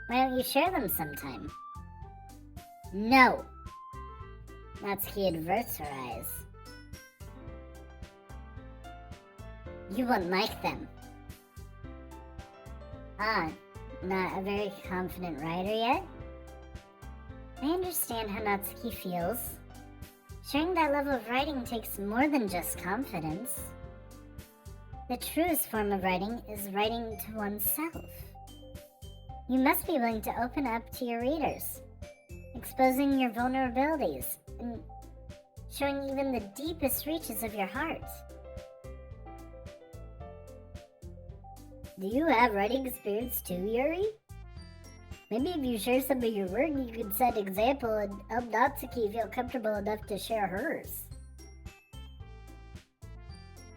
Why don't you share them sometime? No! Natsuki averts her eyes. You wouldn't like them. Not a very confident writer yet? I understand how Natsuki feels. Sharing that level of writing takes more than just confidence. The truest form of writing is writing to oneself. You must be willing to open up to your readers, exposing your vulnerabilities, and showing even the deepest reaches of your heart. Do you have writing experience too, Yuri? Maybe if you share some of your work, you could set an example and help Natsuki feel comfortable enough to share hers.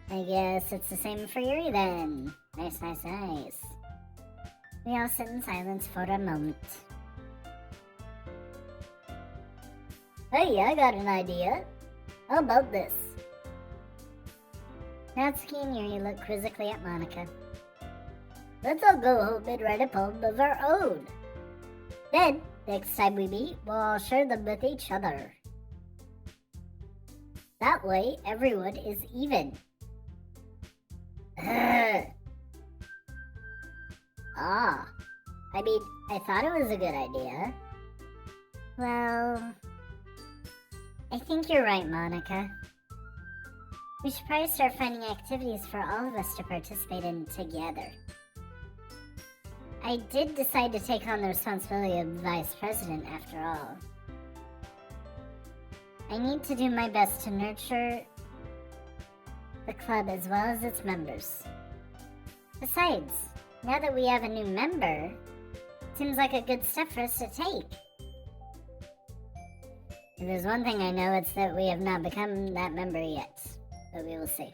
I guess it's the same for Yuri then. Nice. We all sit in silence for a moment. Hey, I got an idea. How about this? Natsuki and Yuri look quizzically at Monika. Let's all go home and write a poem of our own. Then, next time we meet, we'll all share them with each other. That way, everyone is even. I thought it was a good idea. Well, I think you're right, Monika. We should probably start finding activities for all of us to participate in together. I did decide to take on the responsibility of vice president after all. I need to do my best to nurture the club as well as its members. Besides, now that we have a new member, it seems like a good step for us to take. If there's one thing I know, it's that we have not become that member yet, but we will see.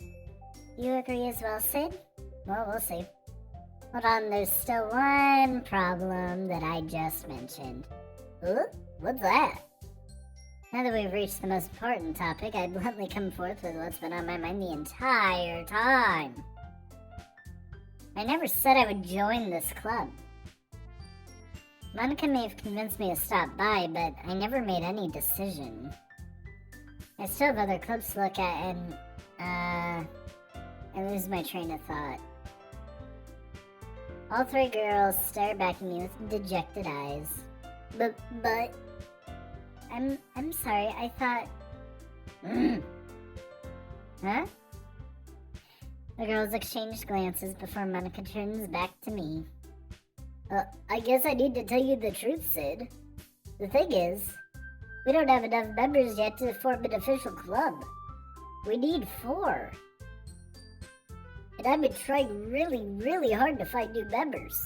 Do you agree as well, Sid? Well, we'll see. Hold on, there's still one problem that I just mentioned. What's that? Now that we've reached the most important topic, I'd bluntly come forth with what's been on my mind the entire time. I never said I would join this club. Monika may have convinced me to stop by, but I never made any decision. I still have other clubs to look at, and, I lose my train of thought. All three girls stare back at me with dejected eyes. But, I'm sorry, I thought... Huh? The girls exchange glances before Monika turns back to me. I guess I need to tell you the truth, Sid. The thing is, we don't have enough members yet to form an official club. We need 4. And I've been trying really hard to find new members.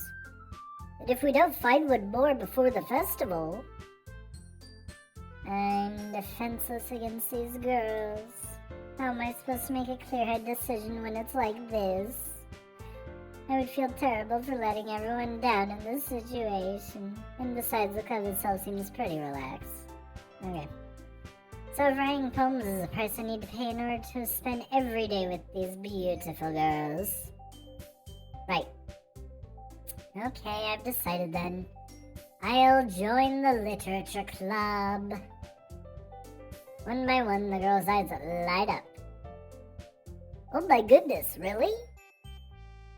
And if we don't find one more before the festival, I'm defenseless against these girls. How am I supposed to make a clear-headed decision when it's like this? I would feel terrible for letting everyone down in this situation. And besides, the club itself seems pretty relaxed. Okay. So writing poems is the price I need to pay in order to spend every day with these beautiful girls. Right. Okay, I've decided then. I'll join the literature club. One by one, the girls' eyes light up. Oh my goodness, really?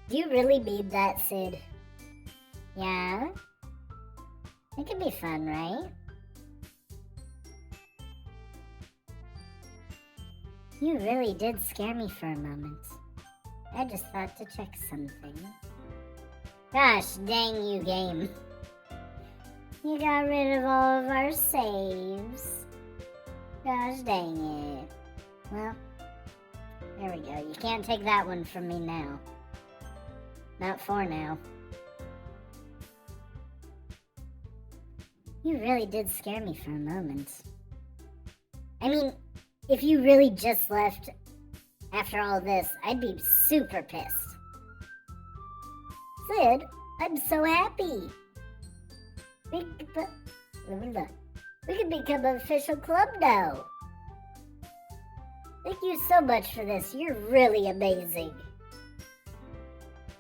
Do you really mean that, Sid? Yeah? It could be fun, right? You really did scare me for a moment. I just thought to check something. Gosh dang you, game. You got rid of all of our saves. Gosh dang it. Well, there we go. You can't take that one from me now. Not for now. You really did scare me for a moment. I mean, if you really just left after all this, I'd be super pissed. Sid, I'm so happy. We could become an official club now. Thank you so much for this. You're really amazing.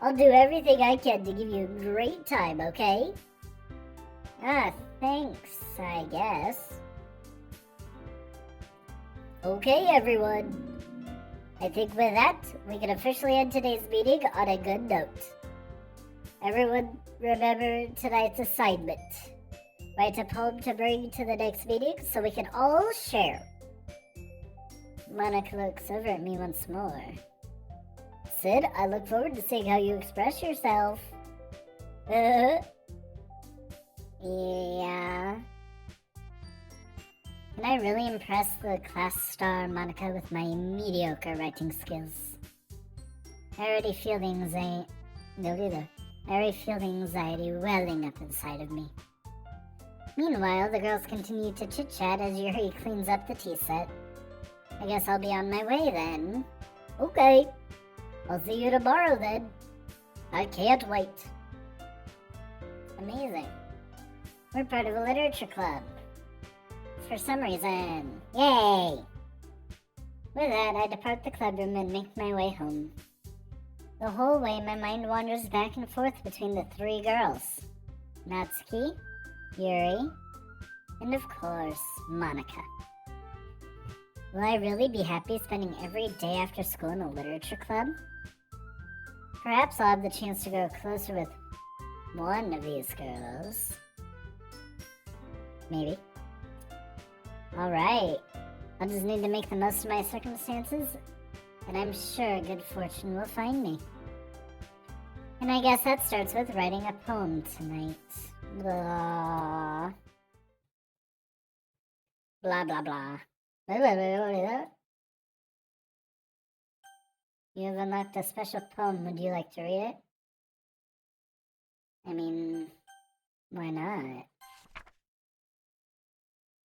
I'll do everything I can to give you a great time, okay? Thanks, I guess. Okay, everyone. I think with that, we can officially end today's meeting on a good note. Everyone, remember tonight's assignment. Write a poem to bring to the next meeting so we can all share. Monica looks over at me once more. Sid, I look forward to seeing how you express yourself. Yeah. Can I really impress the class star Monica with my mediocre writing skills? I already feel the anxiety welling up inside of me. Meanwhile, the girls continue to chit-chat as Yuri cleans up the tea set. I guess I'll be on my way then. Okay. I'll see you tomorrow then. I can't wait. Amazing. We're part of a literature club. For some reason. Yay! With that, I depart the club room and make my way home. The whole way, my mind wanders back and forth between the three girls. Natsuki, Yuri, and of course, Monica. Will I really be happy spending every day after school in a literature club? Perhaps I'll have the chance to grow closer with one of these girls. Maybe. Alright. I'll just need to make the most of my circumstances, and I'm sure good fortune will find me. And I guess that starts with writing a poem tonight. Blah. Blah, blah, blah. Blah, blah, blah, blah, blah. You have unlocked a special poem. Would you like to read it? I mean, why not?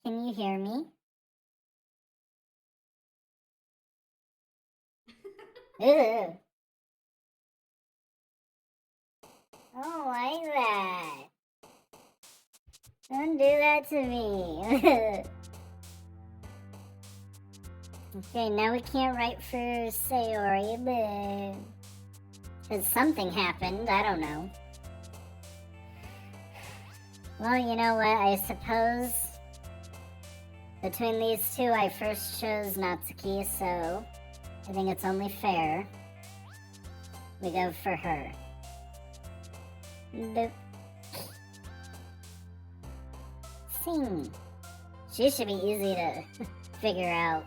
Can you hear me? Ew. I don't like that. Don't do that to me. Okay, now we can't write for Sayori, but... Because something happened, I don't know. Well, you know what, I suppose... Between these two, I first chose Natsuki, so... I think it's only fair. We go for her. Boop. Sing. She should be easy to figure out.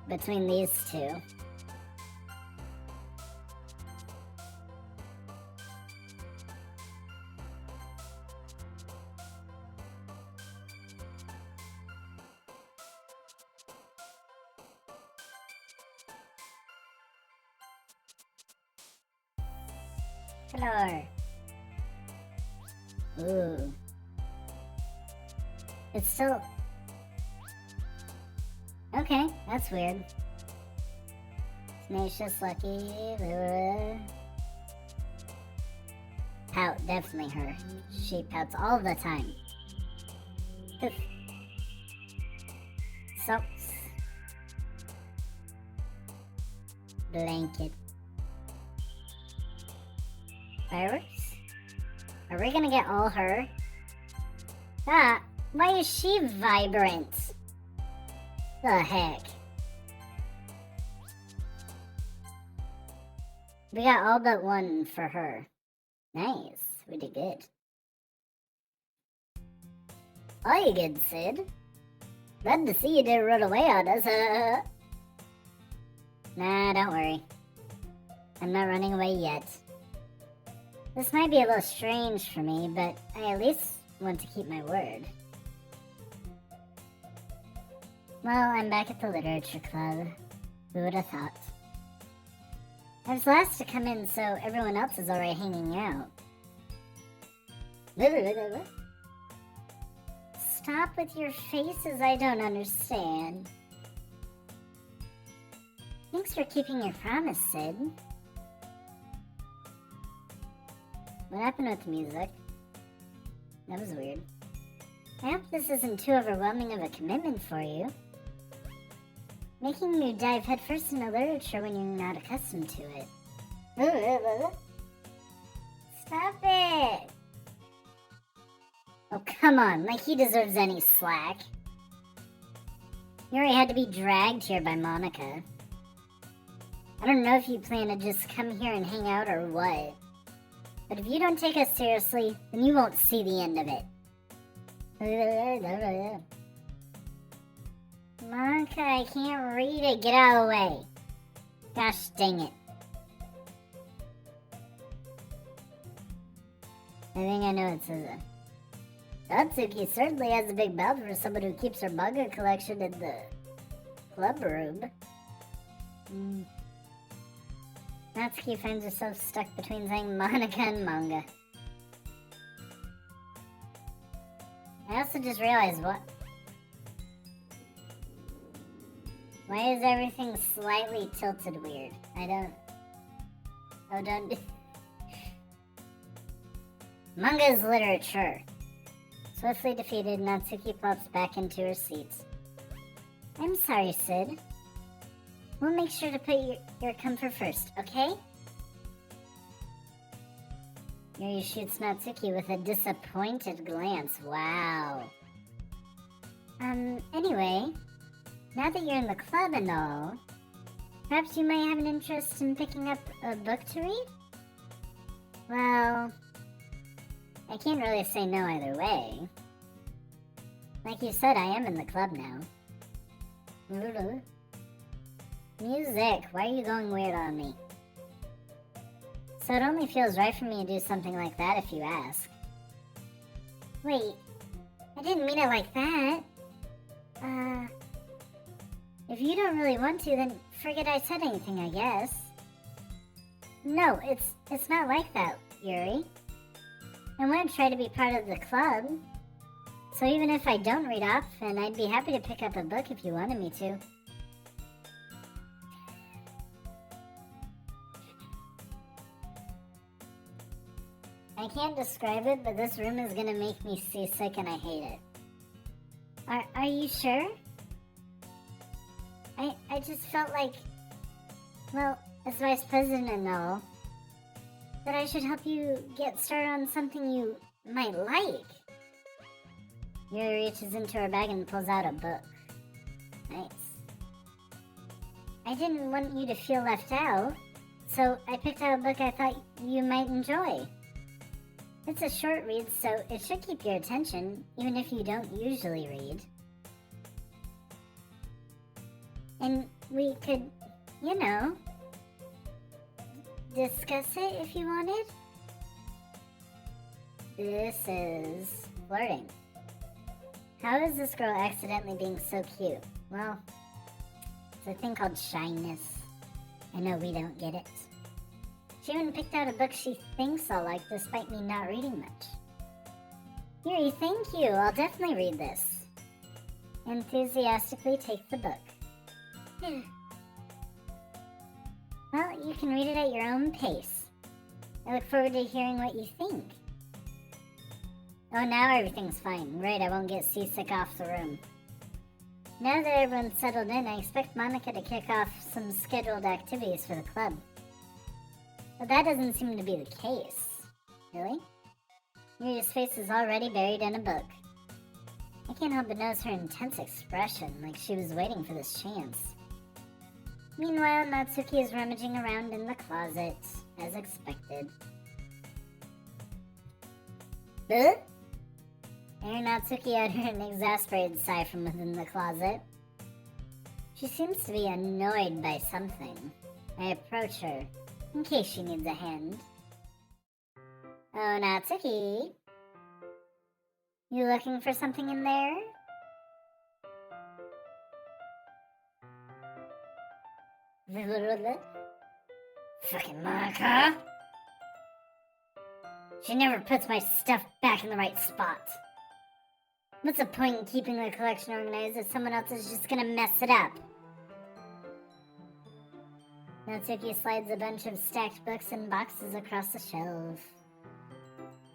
Between these two. Floor. Ooh. It's still... Okay, that's weird. Tenacious, lucky... Pout, definitely her. She pouts all the time. Poof. Socks. Blanket. Fireworks? Are we gonna get all her? Ah, why is she vibrant? The heck? We got all but one for her. Nice, we did good. Oh, you good, Sid. Glad to see you didn't run away on us. Nah, don't worry. I'm not running away yet. This might be a little strange for me, but I at least want to keep my word. Well, I'm back at the literature club. Who would have thought? I was last to come in, so everyone else is already hanging out. Stop with your faces, I don't understand. Thanks for keeping your promise, Sid. What happened with the music? That was weird. I hope this isn't too overwhelming of a commitment for you. Making you dive headfirst into literature when you're not accustomed to it. Stop it! Oh, come on, like he deserves any slack. You already had to be dragged here by Monica. I don't know if you plan to just come here and hang out or what. But if you don't take us seriously, then you won't see the end of it. Monica, I can't read it. Get out of the way. Gosh dang it. I think I know it says it. Natsuki certainly has a big mouth for someone who keeps her manga collection in the club room. Natsuki finds herself stuck between saying Monica and manga. I also just realized why is everything slightly tilted weird? Don't... Manga is literature. Swiftly defeated, Natsuki plops back into her seat. I'm sorry, Sid. We'll make sure to put your comfort first, okay? Yuri shoots Natsuki with a disappointed glance. Wow. Anyway, now that you're in the club and all, perhaps you might have an interest in picking up a book to read? Well, I can't really say no either way. Like you said, I am in the club now. Music, why are you going weird on me? So it only feels right for me to do something like that if you ask. Wait, I didn't mean it like that. If you don't really want to, then forget I said anything, I guess. No, it's not like that, Yuri. I want to try to be part of the club. So even if I don't read often, I'd be happy to pick up a book if you wanted me to. I can't describe it, but this room is gonna make me seasick and I hate it. Are you sure? I just felt like, well, as vice president and all, that I should help you get started on something you might like. Yuri reaches into her bag and pulls out a book. Nice. I didn't want you to feel left out, so I picked out a book I thought you might enjoy. It's a short read, so it should keep your attention, even if you don't usually read. And we could, you know, discuss it if you wanted. This is flirting. How is this girl accidentally being so cute? Well, it's a thing called shyness. I know we don't get it. She even picked out a book she thinks I'll like despite me not reading much. Yuri, thank you. I'll definitely read this. Enthusiastically take the book. Well, you can read it at your own pace. I look forward to hearing what you think. Oh, now everything's fine. Right, I won't get seasick off the room. Now that everyone's settled in, I expect Monica to kick off some scheduled activities for the club. But that doesn't seem to be the case. Really? Yuri's face is already buried in a book. I can't help but notice her intense expression, like she was waiting for this chance. Meanwhile, Natsuki is rummaging around in the closet, as expected. Huh? I hear Natsuki utter an exasperated sigh from within the closet. She seems to be annoyed by something. I approach her, in case she needs a hand. Oh, Natsuki? You looking for something in there? Fucking Monica! She never puts my stuff back in the right spot. What's the point in keeping the collection organized if someone else is just gonna mess it up? Natsuki slides a bunch of stacked books and boxes across the shelf.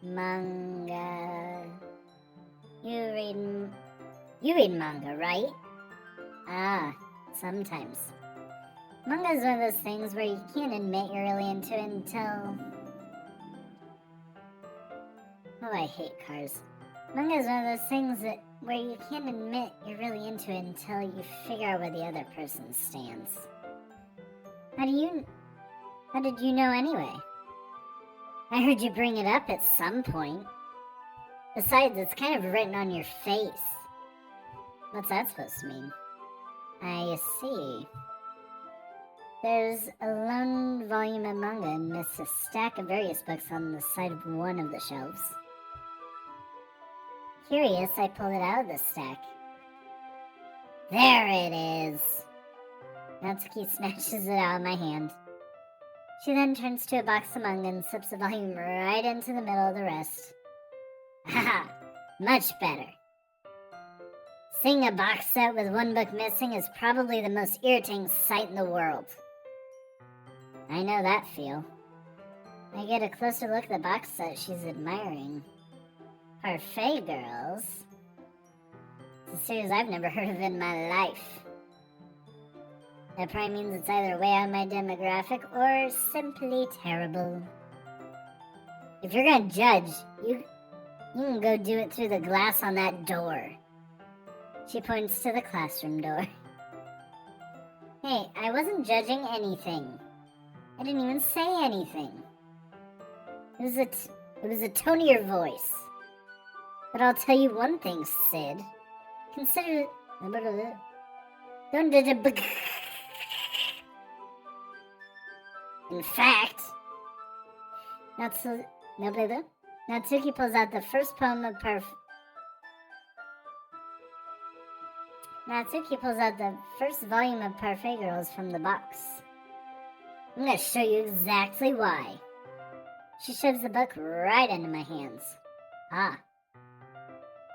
Manga. You read manga, right? Ah, sometimes. Manga is one of those things where you can't admit you're really into it until... Oh, I hate cars. Manga is one of those things where you can't admit you're really into it until you figure out where the other person stands. How did you know anyway? I heard you bring it up at some point. Besides, it's kind of written on your face. What's that supposed to mean? I see. There's a lone volume of manga amidst a stack of various books on the side of one of the shelves. Curious, I pulled it out of the stack. There it is! Natsuki snatches it out of my hand. She then turns to a box of manga and slips the volume right into the middle of the rest. Haha, much better. Seeing a box set with one book missing is probably the most irritating sight in the world. I know that feel. I get a closer look at the box set she's admiring. Parfait Girls? It's a series I've never heard of in my life. That probably means it's either way out of my demographic or simply terrible. If you're gonna judge, you can go do it through the glass on that door. She points to the classroom door. Hey, I wasn't judging anything. I didn't even say anything. It was a tone of your voice. But I'll tell you one thing, Sid. Consider... Don't... In fact... Natsuki pulls out the first poem of Natsuki pulls out the first volume of Parfait Girls from the box. I'm gonna show you exactly why. She shoves the book right into my hands. Ah.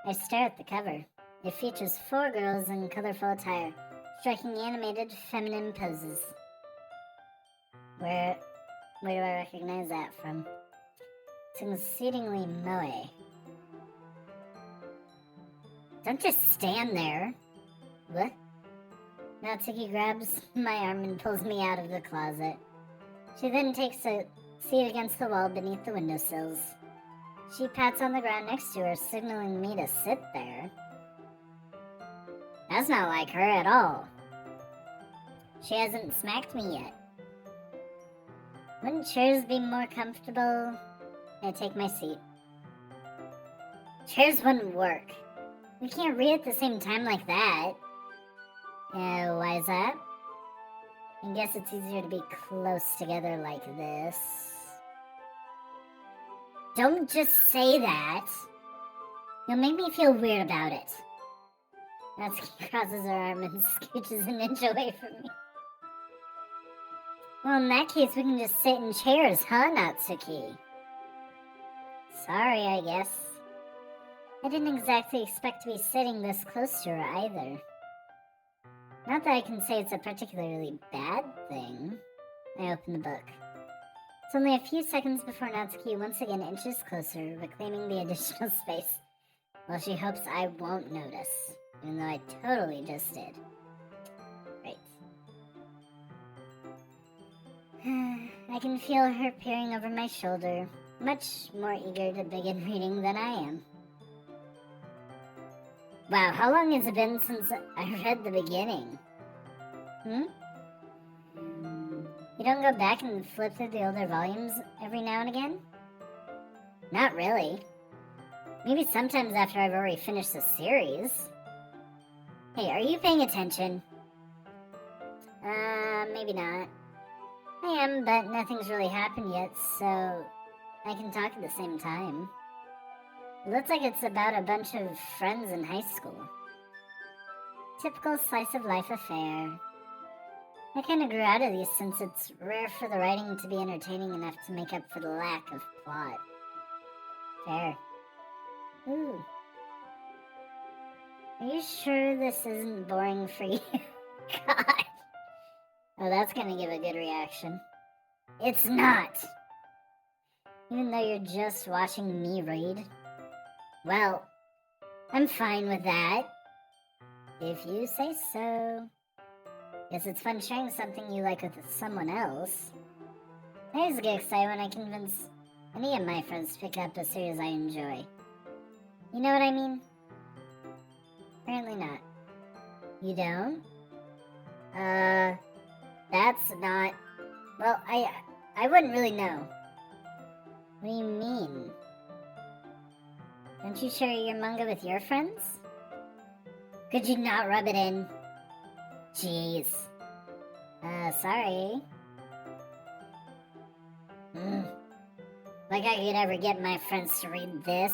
I stare at the cover. It features 4 girls in colorful attire, striking animated feminine poses. Where do I recognize that from? It's exceedingly moe. Don't just stand there. What? Natsuki grabs my arm and pulls me out of the closet. She then takes a seat against the wall beneath the windowsills. She pats on the ground next to her, signaling me to sit there. That's not like her at all. She hasn't smacked me yet. Wouldn't chairs be more comfortable? I take my seat. Chairs wouldn't work. We can't read at the same time like that. Why is that? I guess it's easier to be close together like this. Don't just say that. You'll make me feel weird about it. Natsuki crosses her arm and scooches an inch away from me. Well, in that case, we can just sit in chairs, huh, Natsuki? Sorry, I guess. I didn't exactly expect to be sitting this close to her either. Not that I can say it's a particularly bad thing. I open the book. It's only a few seconds before Natsuki once again inches closer, reclaiming the additional space, while she hopes I won't notice, even though I totally just did. Right. I can feel her peering over my shoulder, much more eager to begin reading than I am. Wow, how long has it been since I read the beginning? You don't go back and flip through the older volumes every now and again? Not really. Maybe sometimes after I've already finished the series. Hey, are you paying attention? Maybe not. I am, but nothing's really happened yet, so I can talk at the same time. It looks like it's about a bunch of friends in high school. Typical slice of life affair. I kind of grew out of these since it's rare for the writing to be entertaining enough to make up for the lack of plot. Fair. Ooh. Are you sure this isn't boring for you? God. Oh, that's gonna give a good reaction. It's not! Even though you're just watching me read? Well, I'm fine with that. If you say so. Guess it's fun sharing something you like with someone else. I always get excited when I convince any of my friends to pick up a series I enjoy. You know what I mean? Apparently not. You don't? That's not... Well, I wouldn't really know. What do you mean? Don't you share your manga with your friends? Could you not rub it in? Jeez. Sorry. Like I could ever get my friends to read this.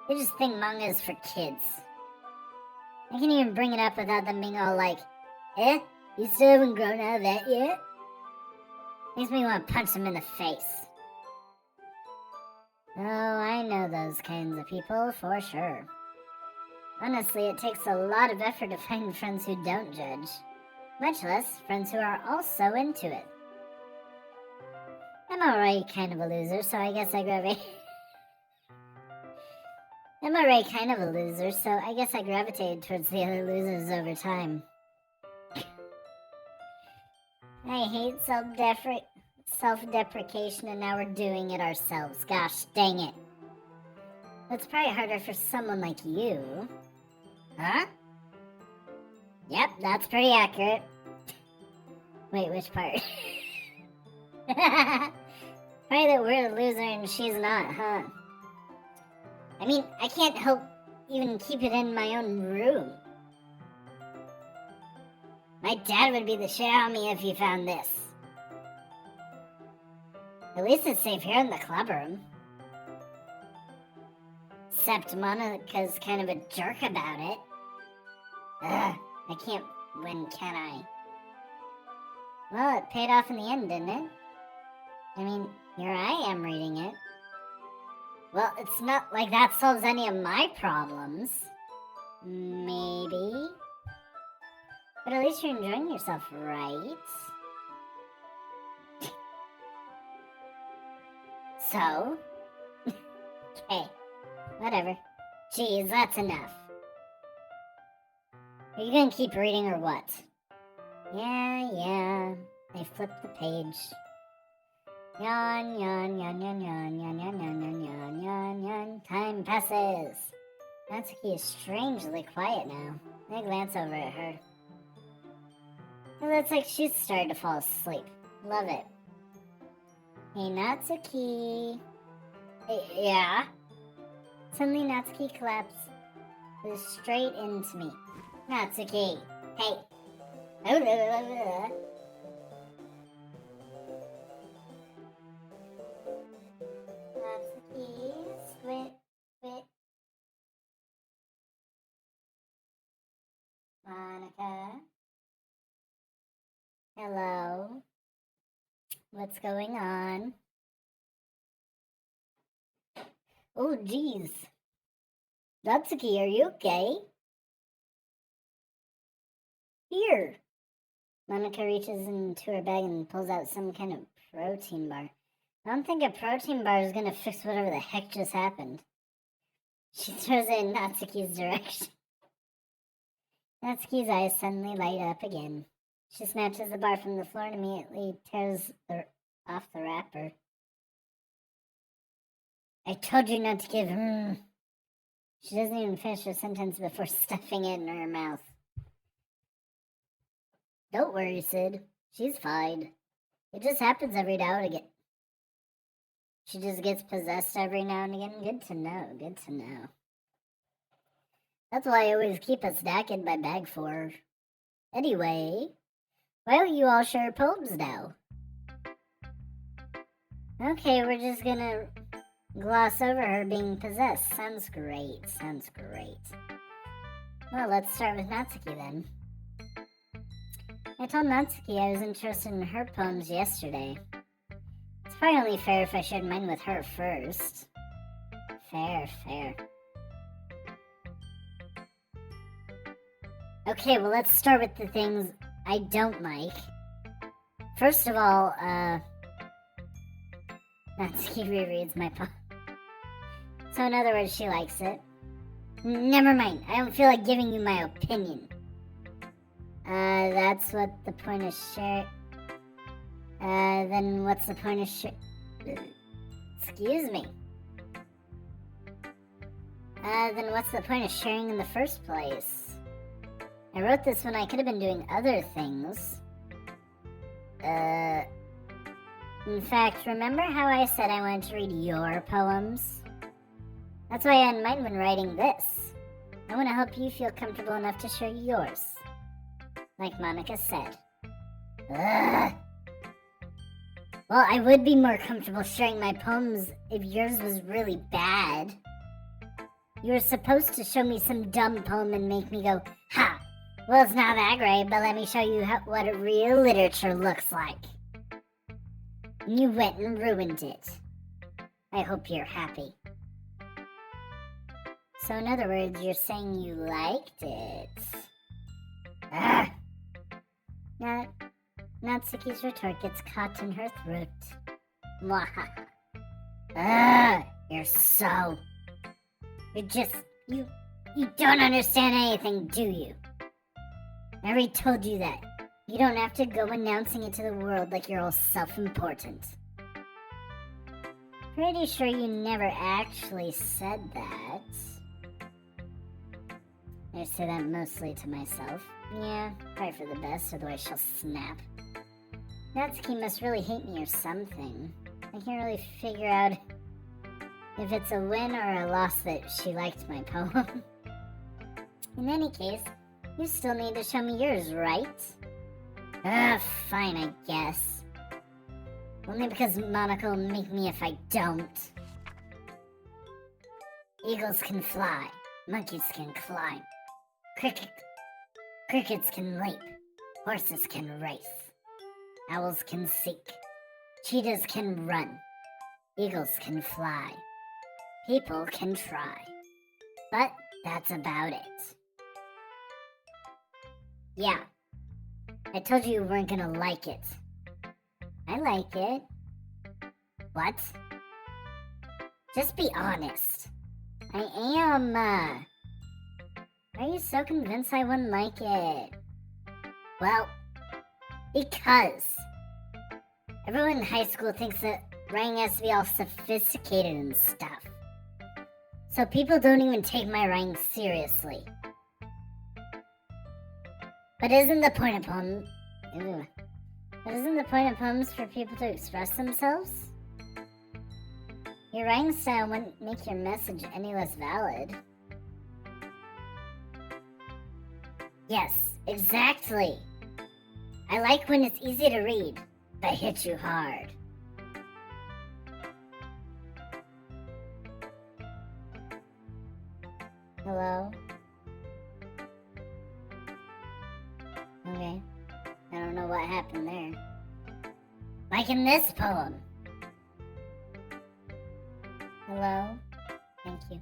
They just think manga is for kids. I can't even bring it up without them being all like, eh? You still haven't grown out of that yet? Makes me want to punch them in the face. Oh, I know those kinds of people, for sure. Honestly, it takes a lot of effort to find friends who don't judge. Much less friends who are also into it. I'm already kind of a loser, so I guess I gravitate... I'm already kind of a loser, so I guess I gravitated towards the other losers over time. I hate self-deprecation, and now we're doing it ourselves. Gosh, dang it. It's probably harder for someone like you. Huh? Yep, that's pretty accurate. Wait, which part? Probably that we're the loser and she's not, huh? I mean, I can't help even keep it in my own room. My dad would be the shit on me if he found this. At least it's safe here in the clubroom. Except Monica's kind of a jerk about it. Ugh, I can't win, can I? Well, it paid off in the end, didn't it? I mean, here I am reading it. Well, it's not like that solves any of my problems. Maybe. But at least you're enjoying yourself, right? So? Okay, whatever. Geez, that's enough. Are you gonna keep reading or what? Yeah. I flipped the page. Yawn. Time passes. Natsuki is strangely quiet now. I glance over at her. It looks like she's started to fall asleep. Love it. Hey, Natsuki. Yeah? Suddenly, Natsuki collapses straight into me. Natsuki. Hey. Natsuki, squid. Monica. Hello. What's going on? Oh, geez. Natsuki, are you okay? Here. Monica reaches into her bag and pulls out some kind of protein bar. I don't think a protein bar is gonna fix whatever the heck just happened. She throws it in Natsuki's direction. Natsuki's eyes suddenly light up again. She snatches the bar from the floor and immediately tears off the wrapper. I told you not to give She doesn't even finish her sentence before stuffing it in her mouth. Don't worry, Sid. She's fine. It just happens every now and again. She just gets possessed every now and again. Good to know, good to know. That's why I always keep a snack in my bag for her. Anyway, why don't you all share poems now? Okay, we're just gonna gloss over her being possessed. Sounds great, sounds great. Well, let's start with Natsuki then. I told Natsuki I was interested in her poems yesterday. It's probably only fair if I shared mine with her first. Fair, fair. Okay, well, let's start with the things I don't like. First of all, Natsuki rereads my poem. So in other words, she likes it. Never mind, I don't feel like giving you my opinion. That's what the point of share. Then what's the point of Excuse me. Then what's the point of sharing in the first place? I wrote this when I could have been doing other things. In fact, remember how I said I wanted to read your poems? That's why I had mine when writing this. I want to help you feel comfortable enough to share yours. Like Monica said. Ugh. Well, I would be more comfortable sharing my poems if yours was really bad. You were supposed to show me some dumb poem and make me go, ha! Well, it's not that great, but let me show you what real literature looks like. And you went and ruined it. I hope you're happy. So in other words, you're saying you liked it. Ugh. Now, Natsuki's retort gets caught in her throat. Mwahaha. Ugh, you're just, you don't understand anything, do you? I already told you that. You don't have to go announcing it to the world like you're all self-important. Pretty sure you never actually said that. I say that mostly to myself. Yeah, probably for the best, otherwise she'll snap. Natsuki must really hate me or something. I can't really figure out if it's a win or a loss that she liked my poem. In any case, you still need to show me yours, right? Fine, I guess. Only because Monica will make me if I don't. Eagles can fly. Monkeys can climb. Crickets can leap. Horses can race. Owls can seek. Cheetahs can run. Eagles can fly. People can try. But that's about it. Yeah. I told you weren't gonna like it. I like it. What? Just be honest. I am. Why are you so convinced I wouldn't like it? Well, because everyone in high school thinks that writing has to be all sophisticated and stuff. So people don't even take my writing seriously. But isn't the point of poems... But isn't the point of poems for people to express themselves? Your writing style wouldn't make your message any less valid. Yes, exactly. I like when it's easy to read, but hit you hard. Hello? Okay. I don't know what happened there. Like in this poem. Hello? Thank you.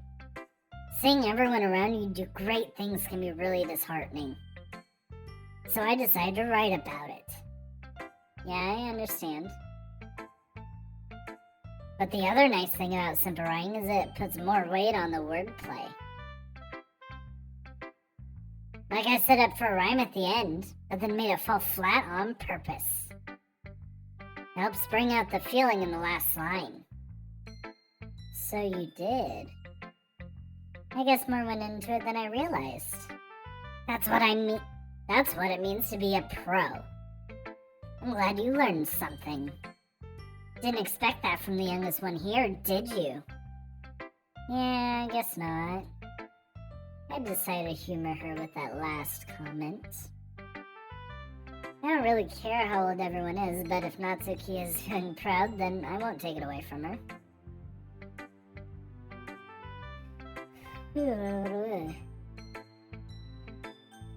Seeing everyone around you do great things can be really disheartening. So I decided to write about it. Yeah, I understand. But the other nice thing about simple writing is it puts more weight on the wordplay. Like I set up for a rhyme at the end, but then made it fall flat on purpose. It helps bring out the feeling in the last line. So you did. I guess more went into it than I realized. That's what I mean. That's what it means to be a pro. I'm glad you learned something. Didn't expect that from the youngest one here, did you? Yeah, I guess not. I decided to humor her with that last comment. I don't really care how old everyone is, but if Natsuki is feeling proud, then I won't take it away from her.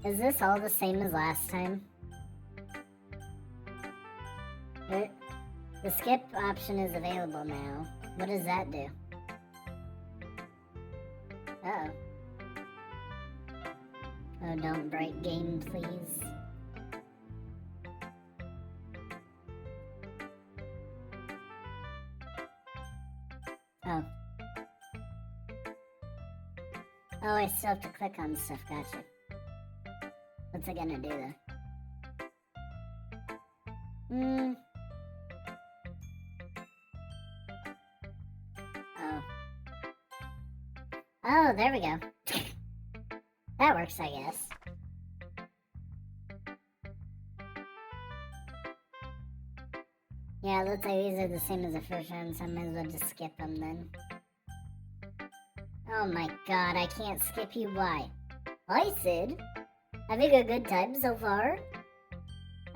Is this all the same as last time? The skip option is available now. What does that do? Uh-oh. Oh, don't break game, please. Oh. Oh, I still have to click on stuff, gotcha. What's it gonna do, though? Oh. Oh, there we go. That works, I guess. Yeah, it looks like these are the same as the first round, so I might as well just skip them then. Oh my god, I can't skip you, why? Hi, Sid. Having a good time so far?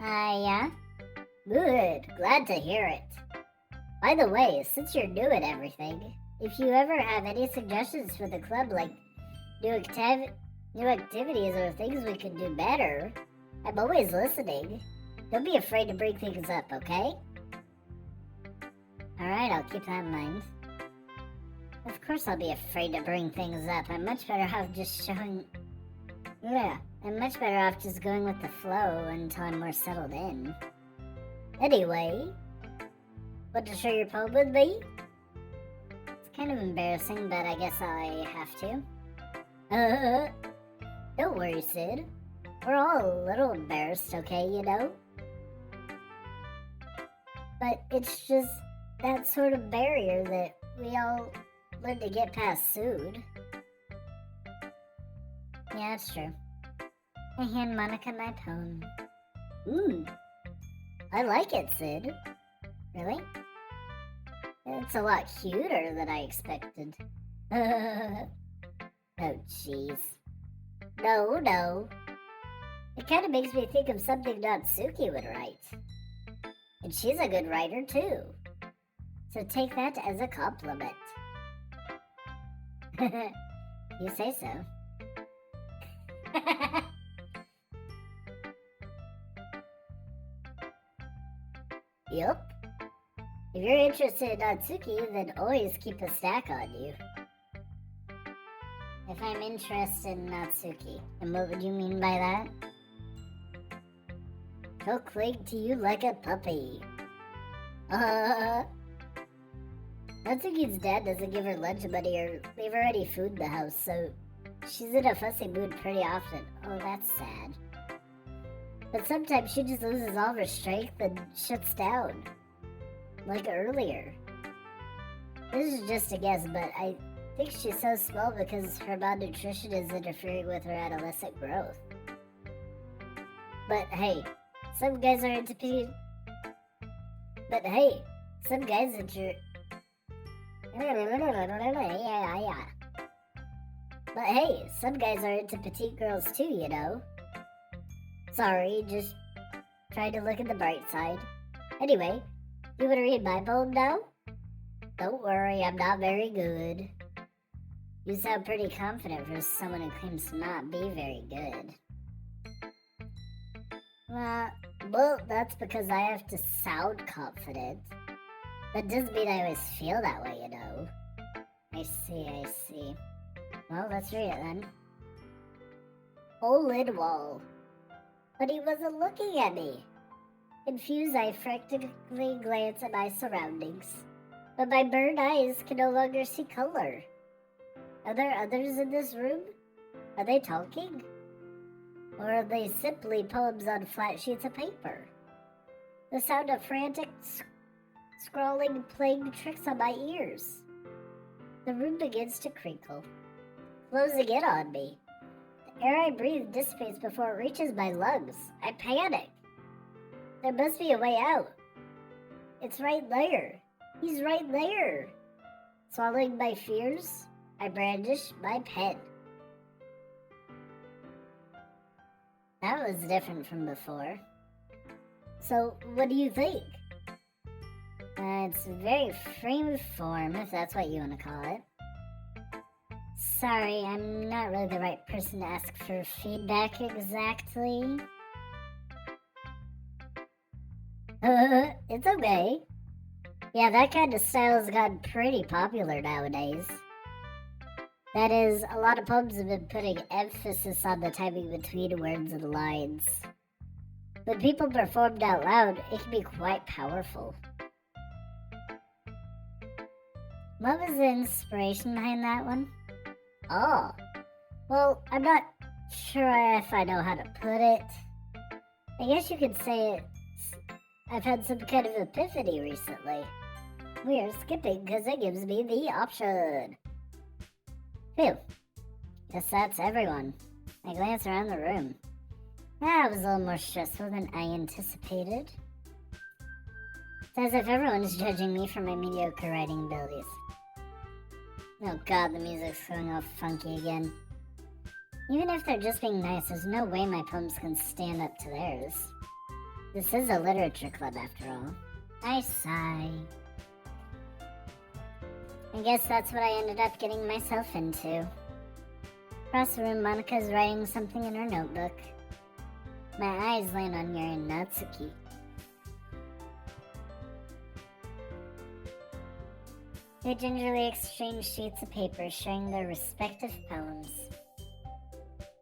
Yeah? Good, glad to hear it. By the way, since you're new at everything, if you ever have any suggestions for the club, like new activities or things we could do better, I'm always listening. Don't be afraid to bring things up, okay? Alright, I'll keep that in mind. Of course I'll be afraid to bring things up. I'm much better off just showing... Yeah, I'm much better off just going with the flow until I'm more settled in. Anyway, want to share your poem with me? It's kind of embarrassing, but I guess I have to. Don't worry, Sid. We're all a little embarrassed, okay, you know? But it's just that sort of barrier that we all learn to get past soon. Yeah, that's true. I hand Monica my poem. I like it, Sid. Really? It's a lot cuter than I expected. Oh, jeez. No. It kind of makes me think of something Natsuki would write. And she's a good writer, too. So take that as a compliment. You say so. Yup. If you're interested in Natsuki, then always keep a stack on you. If I'm interested in Natsuki, and what would you mean by that? He'll cling to you like a puppy. Natsuki's dad doesn't give her lunch money or leave her any food in the house, so she's in a fussy mood pretty often. Oh, that's sad. But sometimes she just loses all her strength and shuts down. Like earlier. This is just a guess, but I think she's so small because her malnutrition is interfering with her adolescent growth. But hey, some guys are into But hey, some guys into... But hey, some guys are into petite girls too, you know. Sorry, just trying to look at the bright side. Anyway, you want to read my poem now? Don't worry, I'm not very good. You sound pretty confident for someone who claims to not be very good. Well, that's because I have to sound confident. That doesn't mean I always feel that way, you know. I see. Well, Well, let's read it then. Whole lid wall. But he wasn't looking at me. Confused, I frantically glance at my surroundings. But my bird eyes can no longer see color. Are there others in this room? Are they talking? Or are they simply poems on flat sheets of paper? The sound of frantic scrawling playing tricks on my ears. The room begins to crinkle, closing in on me. The air I breathe dissipates before it reaches my lungs. I panic. There must be a way out. It's right there. He's right there. Swallowing my fears, I brandish my pen. That was different from before. So, what do you think? It's very free form, if that's what you want to call it. Sorry, I'm not really the right person to ask for feedback exactly. It's okay. Yeah, that kind of style has gotten pretty popular nowadays. That is, a lot of poems have been putting emphasis on the timing between words and lines. When people performed out loud, it can be quite powerful. What was the inspiration behind that one? Oh, well, I'm not sure if I know how to put it. I guess you could say I've had some kind of epiphany recently. We are skipping because it gives me the option. Phew. Guess that's everyone. I glance around the room. That was a little more stressful than I anticipated. It's as if everyone is judging me for my mediocre writing abilities. Oh god, the music's going all funky again. Even if they're just being nice, there's no way my poems can stand up to theirs. This is a literature club after all. I sigh. I guess that's what I ended up getting myself into. Across the room, Monika's writing something in her notebook. My eyes land on Yuri and Natsuki. They gingerly exchange sheets of paper, sharing their respective poems.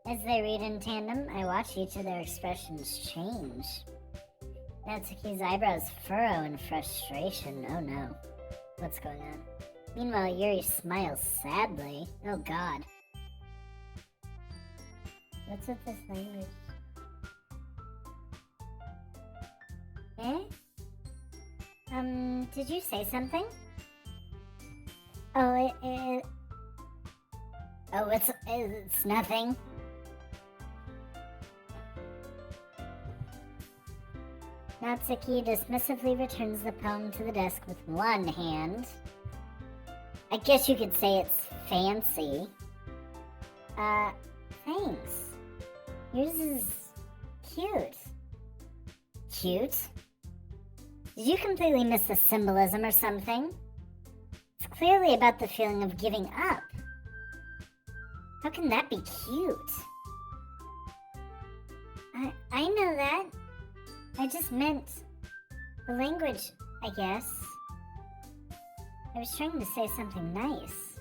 As they read in tandem, I watch each of their expressions change. Natsuki's eyebrows furrow in frustration. Oh no. What's going on? Meanwhile, Yuri smiles sadly. Oh god. What's with this language? Eh? Did you say something? Oh, oh, it's nothing. Natsuki dismissively returns the poem to the desk with one hand. I guess you could say it's fancy. Thanks. Yours is cute. Cute? Did you completely miss the symbolism or something? It's clearly about the feeling of giving up. How can that be cute? I know that. I just meant the language, I guess. I was trying to say something nice.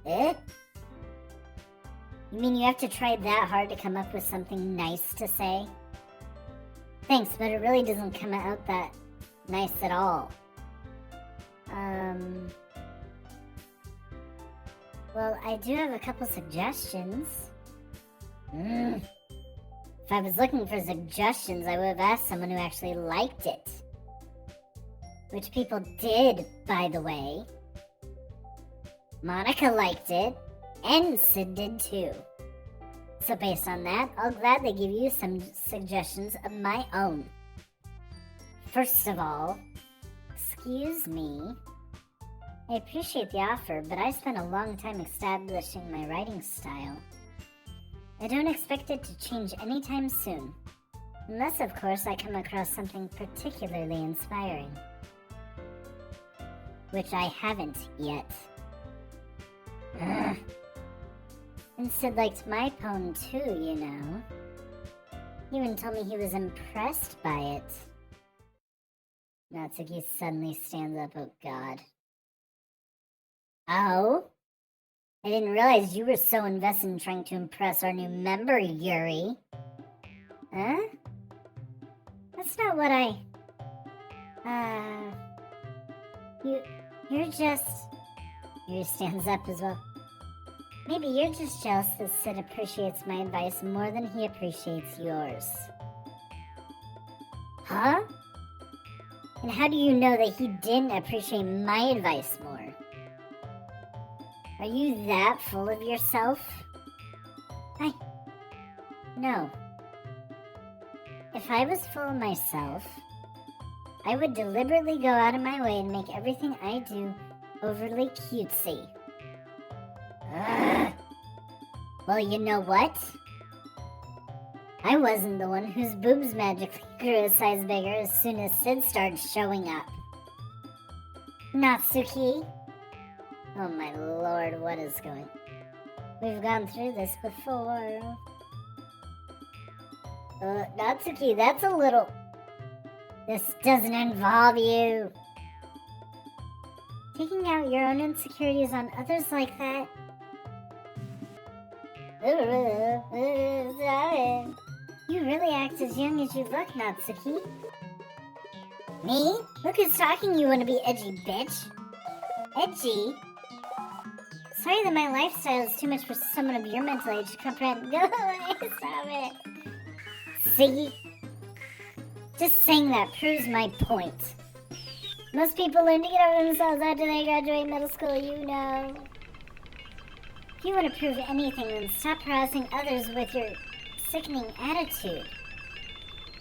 Eh? You mean you have to try that hard to come up with something nice to say? Thanks, but it really doesn't come out that nice at all. Well, I do have a couple suggestions. If I was looking for suggestions, I would have asked someone who actually liked it. Which people did, by the way. Monika liked it, and Sid did too. So based on that, I'll gladly give you some suggestions of my own. First of all, excuse me. I appreciate the offer, but I spent a long time establishing my writing style. I don't expect it to change anytime soon. Unless, of course, I come across something particularly inspiring. Which I haven't yet. Ugh. And Sid liked my poem too, you know. He even told me he was impressed by it. Natsuki suddenly stands up. Oh god. Oh? I didn't realize you were so invested in trying to impress our new member, Yuri. Huh? That's not what I... You're just... Yuri stands up as well. Maybe you're just jealous that Sid appreciates my advice more than he appreciates yours. Huh? And how do you know that he didn't appreciate my advice more? Are you that full of yourself? No. If I was full of myself, I would deliberately go out of my way and make everything I do overly cutesy. Ugh. Well, you know what? I wasn't the one whose boobs magically grew a size bigger as soon as Sid started showing up. Natsuki? Oh my lord, what is going? We've gone through this before. Natsuki, that's a little... This doesn't involve you. Taking out your own insecurities on others like that... You really act as young as you look, Natsuki. Me? Look who's talking, you wanna be edgy bitch. Edgy? Sorry that my lifestyle is too much for someone of your mental age to comprehend. Go away, stop it. See? Just saying that proves my point. Most people learn to get over themselves after they graduate middle school, you know. If you want to prove anything, then stop harassing others with your sickening attitude.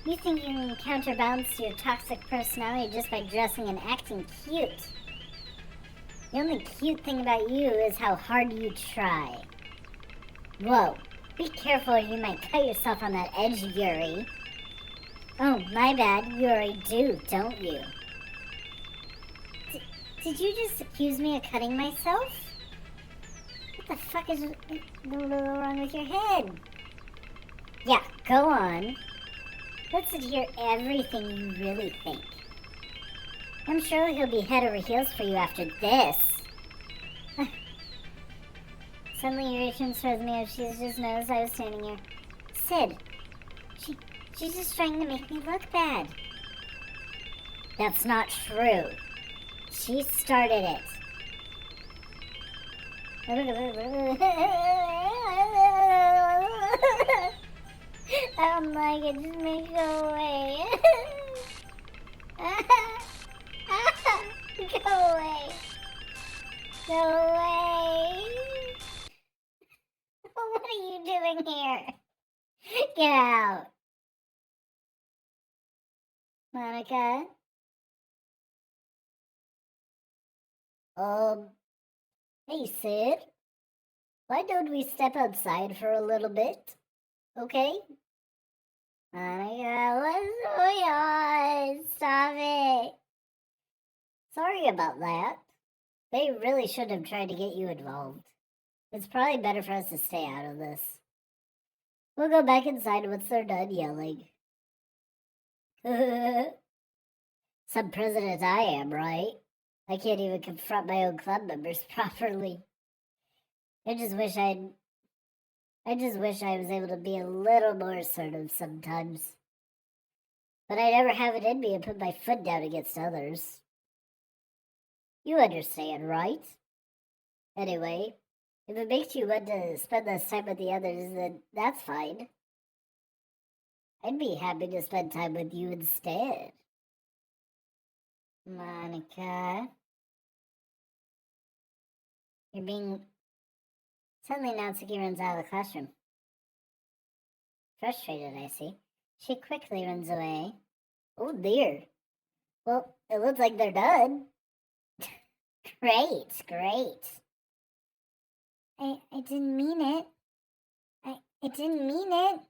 You think you can counterbalance your toxic personality just by dressing and acting cute. The only cute thing about you is how hard you try. Whoa, be careful or you might cut yourself on that edge, Yuri. Oh, my bad, you already do, don't you? Did you just accuse me of cutting myself? What the fuck is wrong with your head? Yeah, go on. Let's hear everything you really think. I'm sure he'll be head over heels for you after this. Suddenly Yuri turns towards me as she's just noticed I was standing here. Sid, she's just trying to make me look bad. That's not true. She started it. I don't like it. Just make it go away. Go away. Go away. What are you doing here? Get out. Monica? Hey Sid. Why don't we step outside for a little bit? Okay? Monica, what's going on? Stop it. Sorry about that. They really should have tried to get you involved. It's probably better for us to stay out of this. We'll go back inside once they're done yelling. Some president I am, right? I can't even confront my own club members properly. I just wish I was able to be a little more assertive sometimes. But I never have it in me to put my foot down against others. You understand, right? Anyway, if it makes you want to spend less time with the others, then that's fine. I'd be happy to spend time with you instead. Monica. You're being... Suddenly Natsuki runs out of the classroom. Frustrated, I see. She quickly runs away. Oh dear. Well, it looks like they're done. Great. I didn't mean it. I didn't mean it.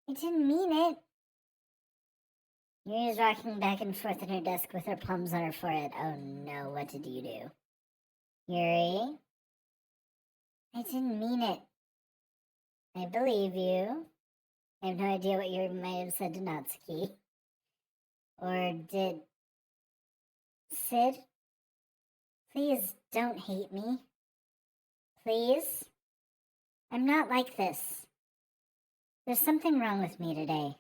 I didn't mean it. Yuri's rocking back and forth in her desk with her palms on her forehead. Oh no, what did you do? Yuri? I didn't mean it. I believe you. I have no idea what you might have said to Natsuki. Or did... Sid? Please don't hate me. Please? I'm not like this. There's something wrong with me today.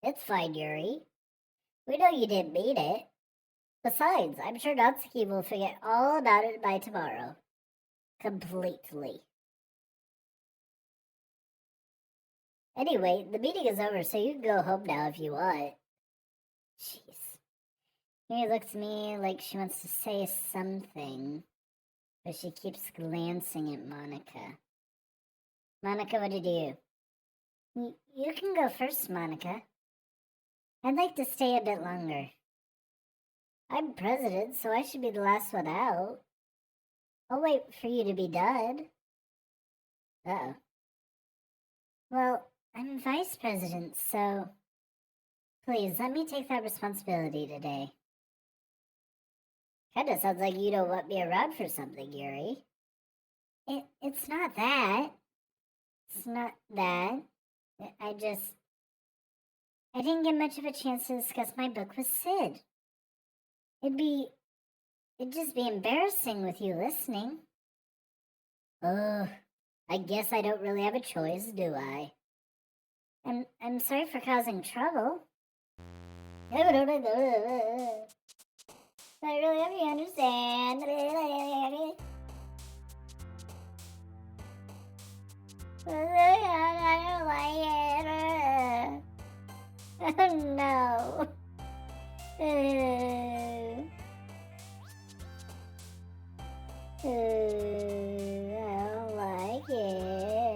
It's fine, Yuri. We know you didn't mean it. Besides, I'm sure Natsuki will forget all about it by tomorrow. Completely. Anyway, the meeting is over, so you can go home now if you want. Jeez. Mary looks at me like she wants to say something, but she keeps glancing at Monica. Monica, what did you? You can go first, Monica. I'd like to stay a bit longer. I'm president, so I should be the last one out. I'll wait for you to be done. Uh-oh. Well, I'm vice president, so please let me take that responsibility today. Kinda sounds like you don't want me around for something, Yuri. It's not that. It's not that. I didn't get much of a chance to discuss my book with Sid. It'd just be embarrassing with you listening. Ugh, I guess I don't really have a choice, do I? I'm sorry for causing trouble. I really hope you understand. I don't like it. Oh no. I don't like it.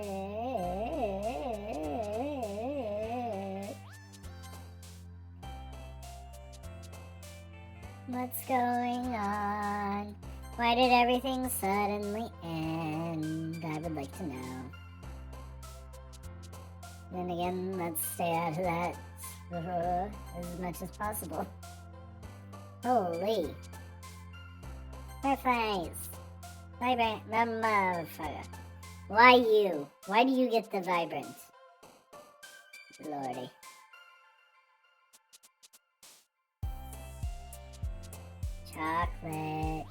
What's going on? Why did everything suddenly end? I would like to know. Then again, let's stay out of that as much as possible. Holy. Fireflies. Vibrant, the motherfucker. Why you? Why do you get the vibrant? Lordy. Chocolate.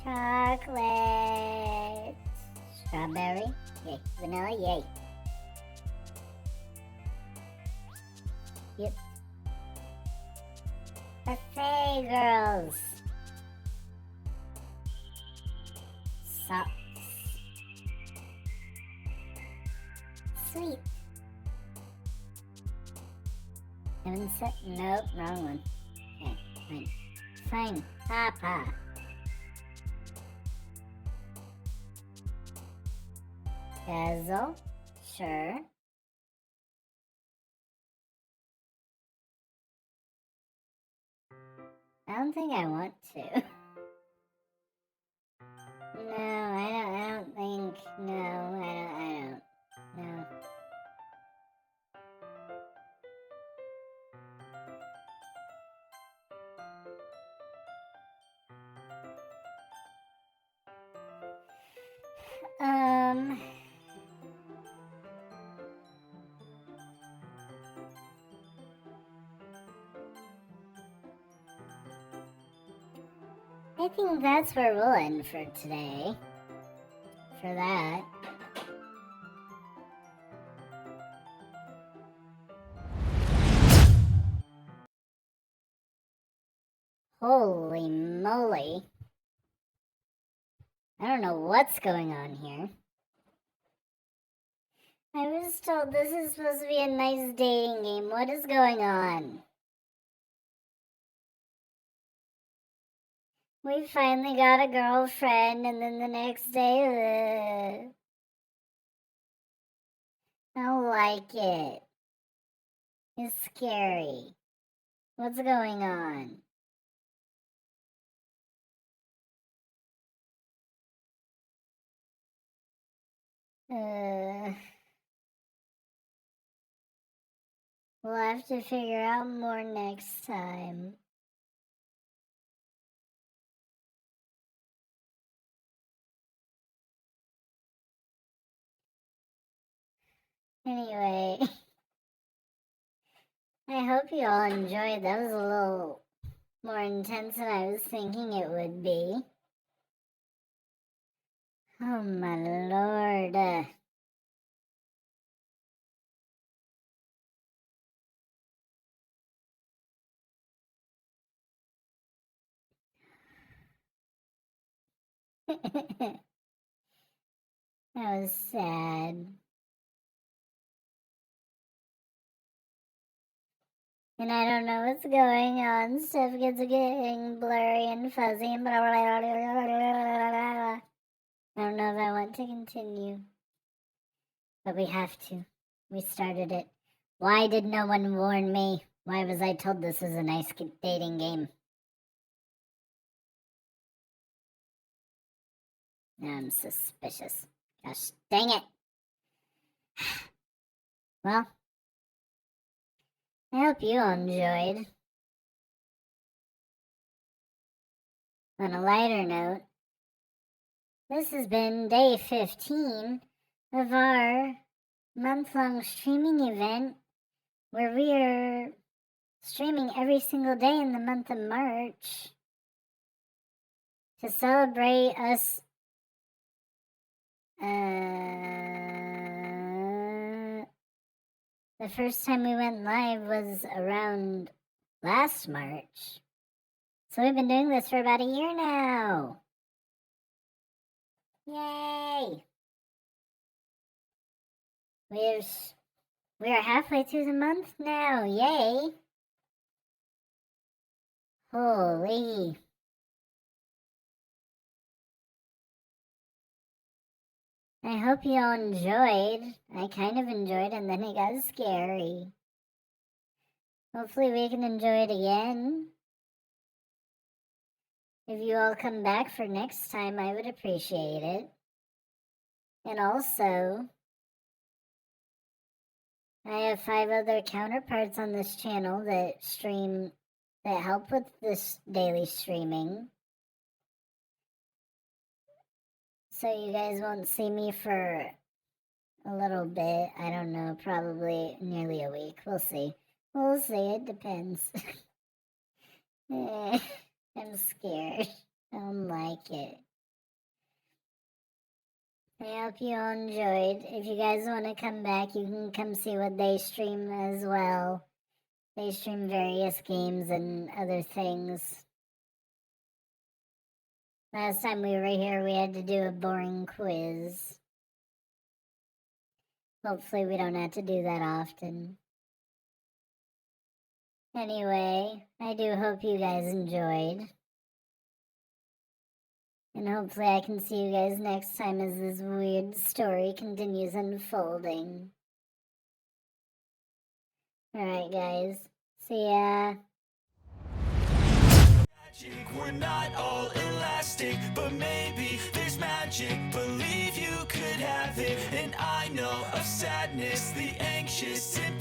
Chocolate. Strawberry. Yay. Vanilla. Yay. Yep. Buffet girls. Socks. Sweet. Haven't set. Nope, wrong one. Okay, fine. Fine. Papa. Dazzle. Sure. I don't think I want to. No, I don't think. No, I don't. No. I think that's where we'll end for today. For that. Holy moly. I don't know what's going on here. I was told this is supposed to be a nice dating game. What is going on? We finally got a girlfriend, and then the next day, I don't like it. It's scary. What's going on? We'll have to figure out more next time. Anyway, I hope you all enjoyed. That was a little more intense than I was thinking it would be. Oh my lord. That was sad. And I don't know what's going on. Stuff gets getting blurry and fuzzy and blah, blah, blah, blah, blah, blah. I don't know if I want to continue. But we have to. We started it. Why did no one warn me? Why was I told this was a nice dating game? Now I'm suspicious. Gosh dang it. Well, I hope you all enjoyed. On a lighter note, this has been day 15 of our month-long streaming event where we are streaming every single day in the month of March to celebrate us the first time we went live was around last March. So we've been doing this for about a year now. Yay! We are halfway through the month now. Yay! Holy. I hope you all enjoyed. I kind of enjoyed, and then it got scary. Hopefully we can enjoy it again. If you all come back for next time, I would appreciate it. And also, I have 5 other counterparts on this channel that help with this daily streaming. So you guys won't see me for a little bit. I don't know, probably nearly a week. We'll see. We'll see. It depends. I'm scared. I don't like it. I hope you all enjoyed. If you guys want to come back, you can come see what they stream as well. They stream various games and other things. Last time we were here, we had to do a boring quiz. Hopefully we don't have to do that often. Anyway, I do hope you guys enjoyed. And hopefully I can see you guys next time as this weird story continues unfolding. Alright guys, see ya. Magic, we're not all elastic, but maybe there's magic. Believe you could have it, and I know of sadness, the anxious and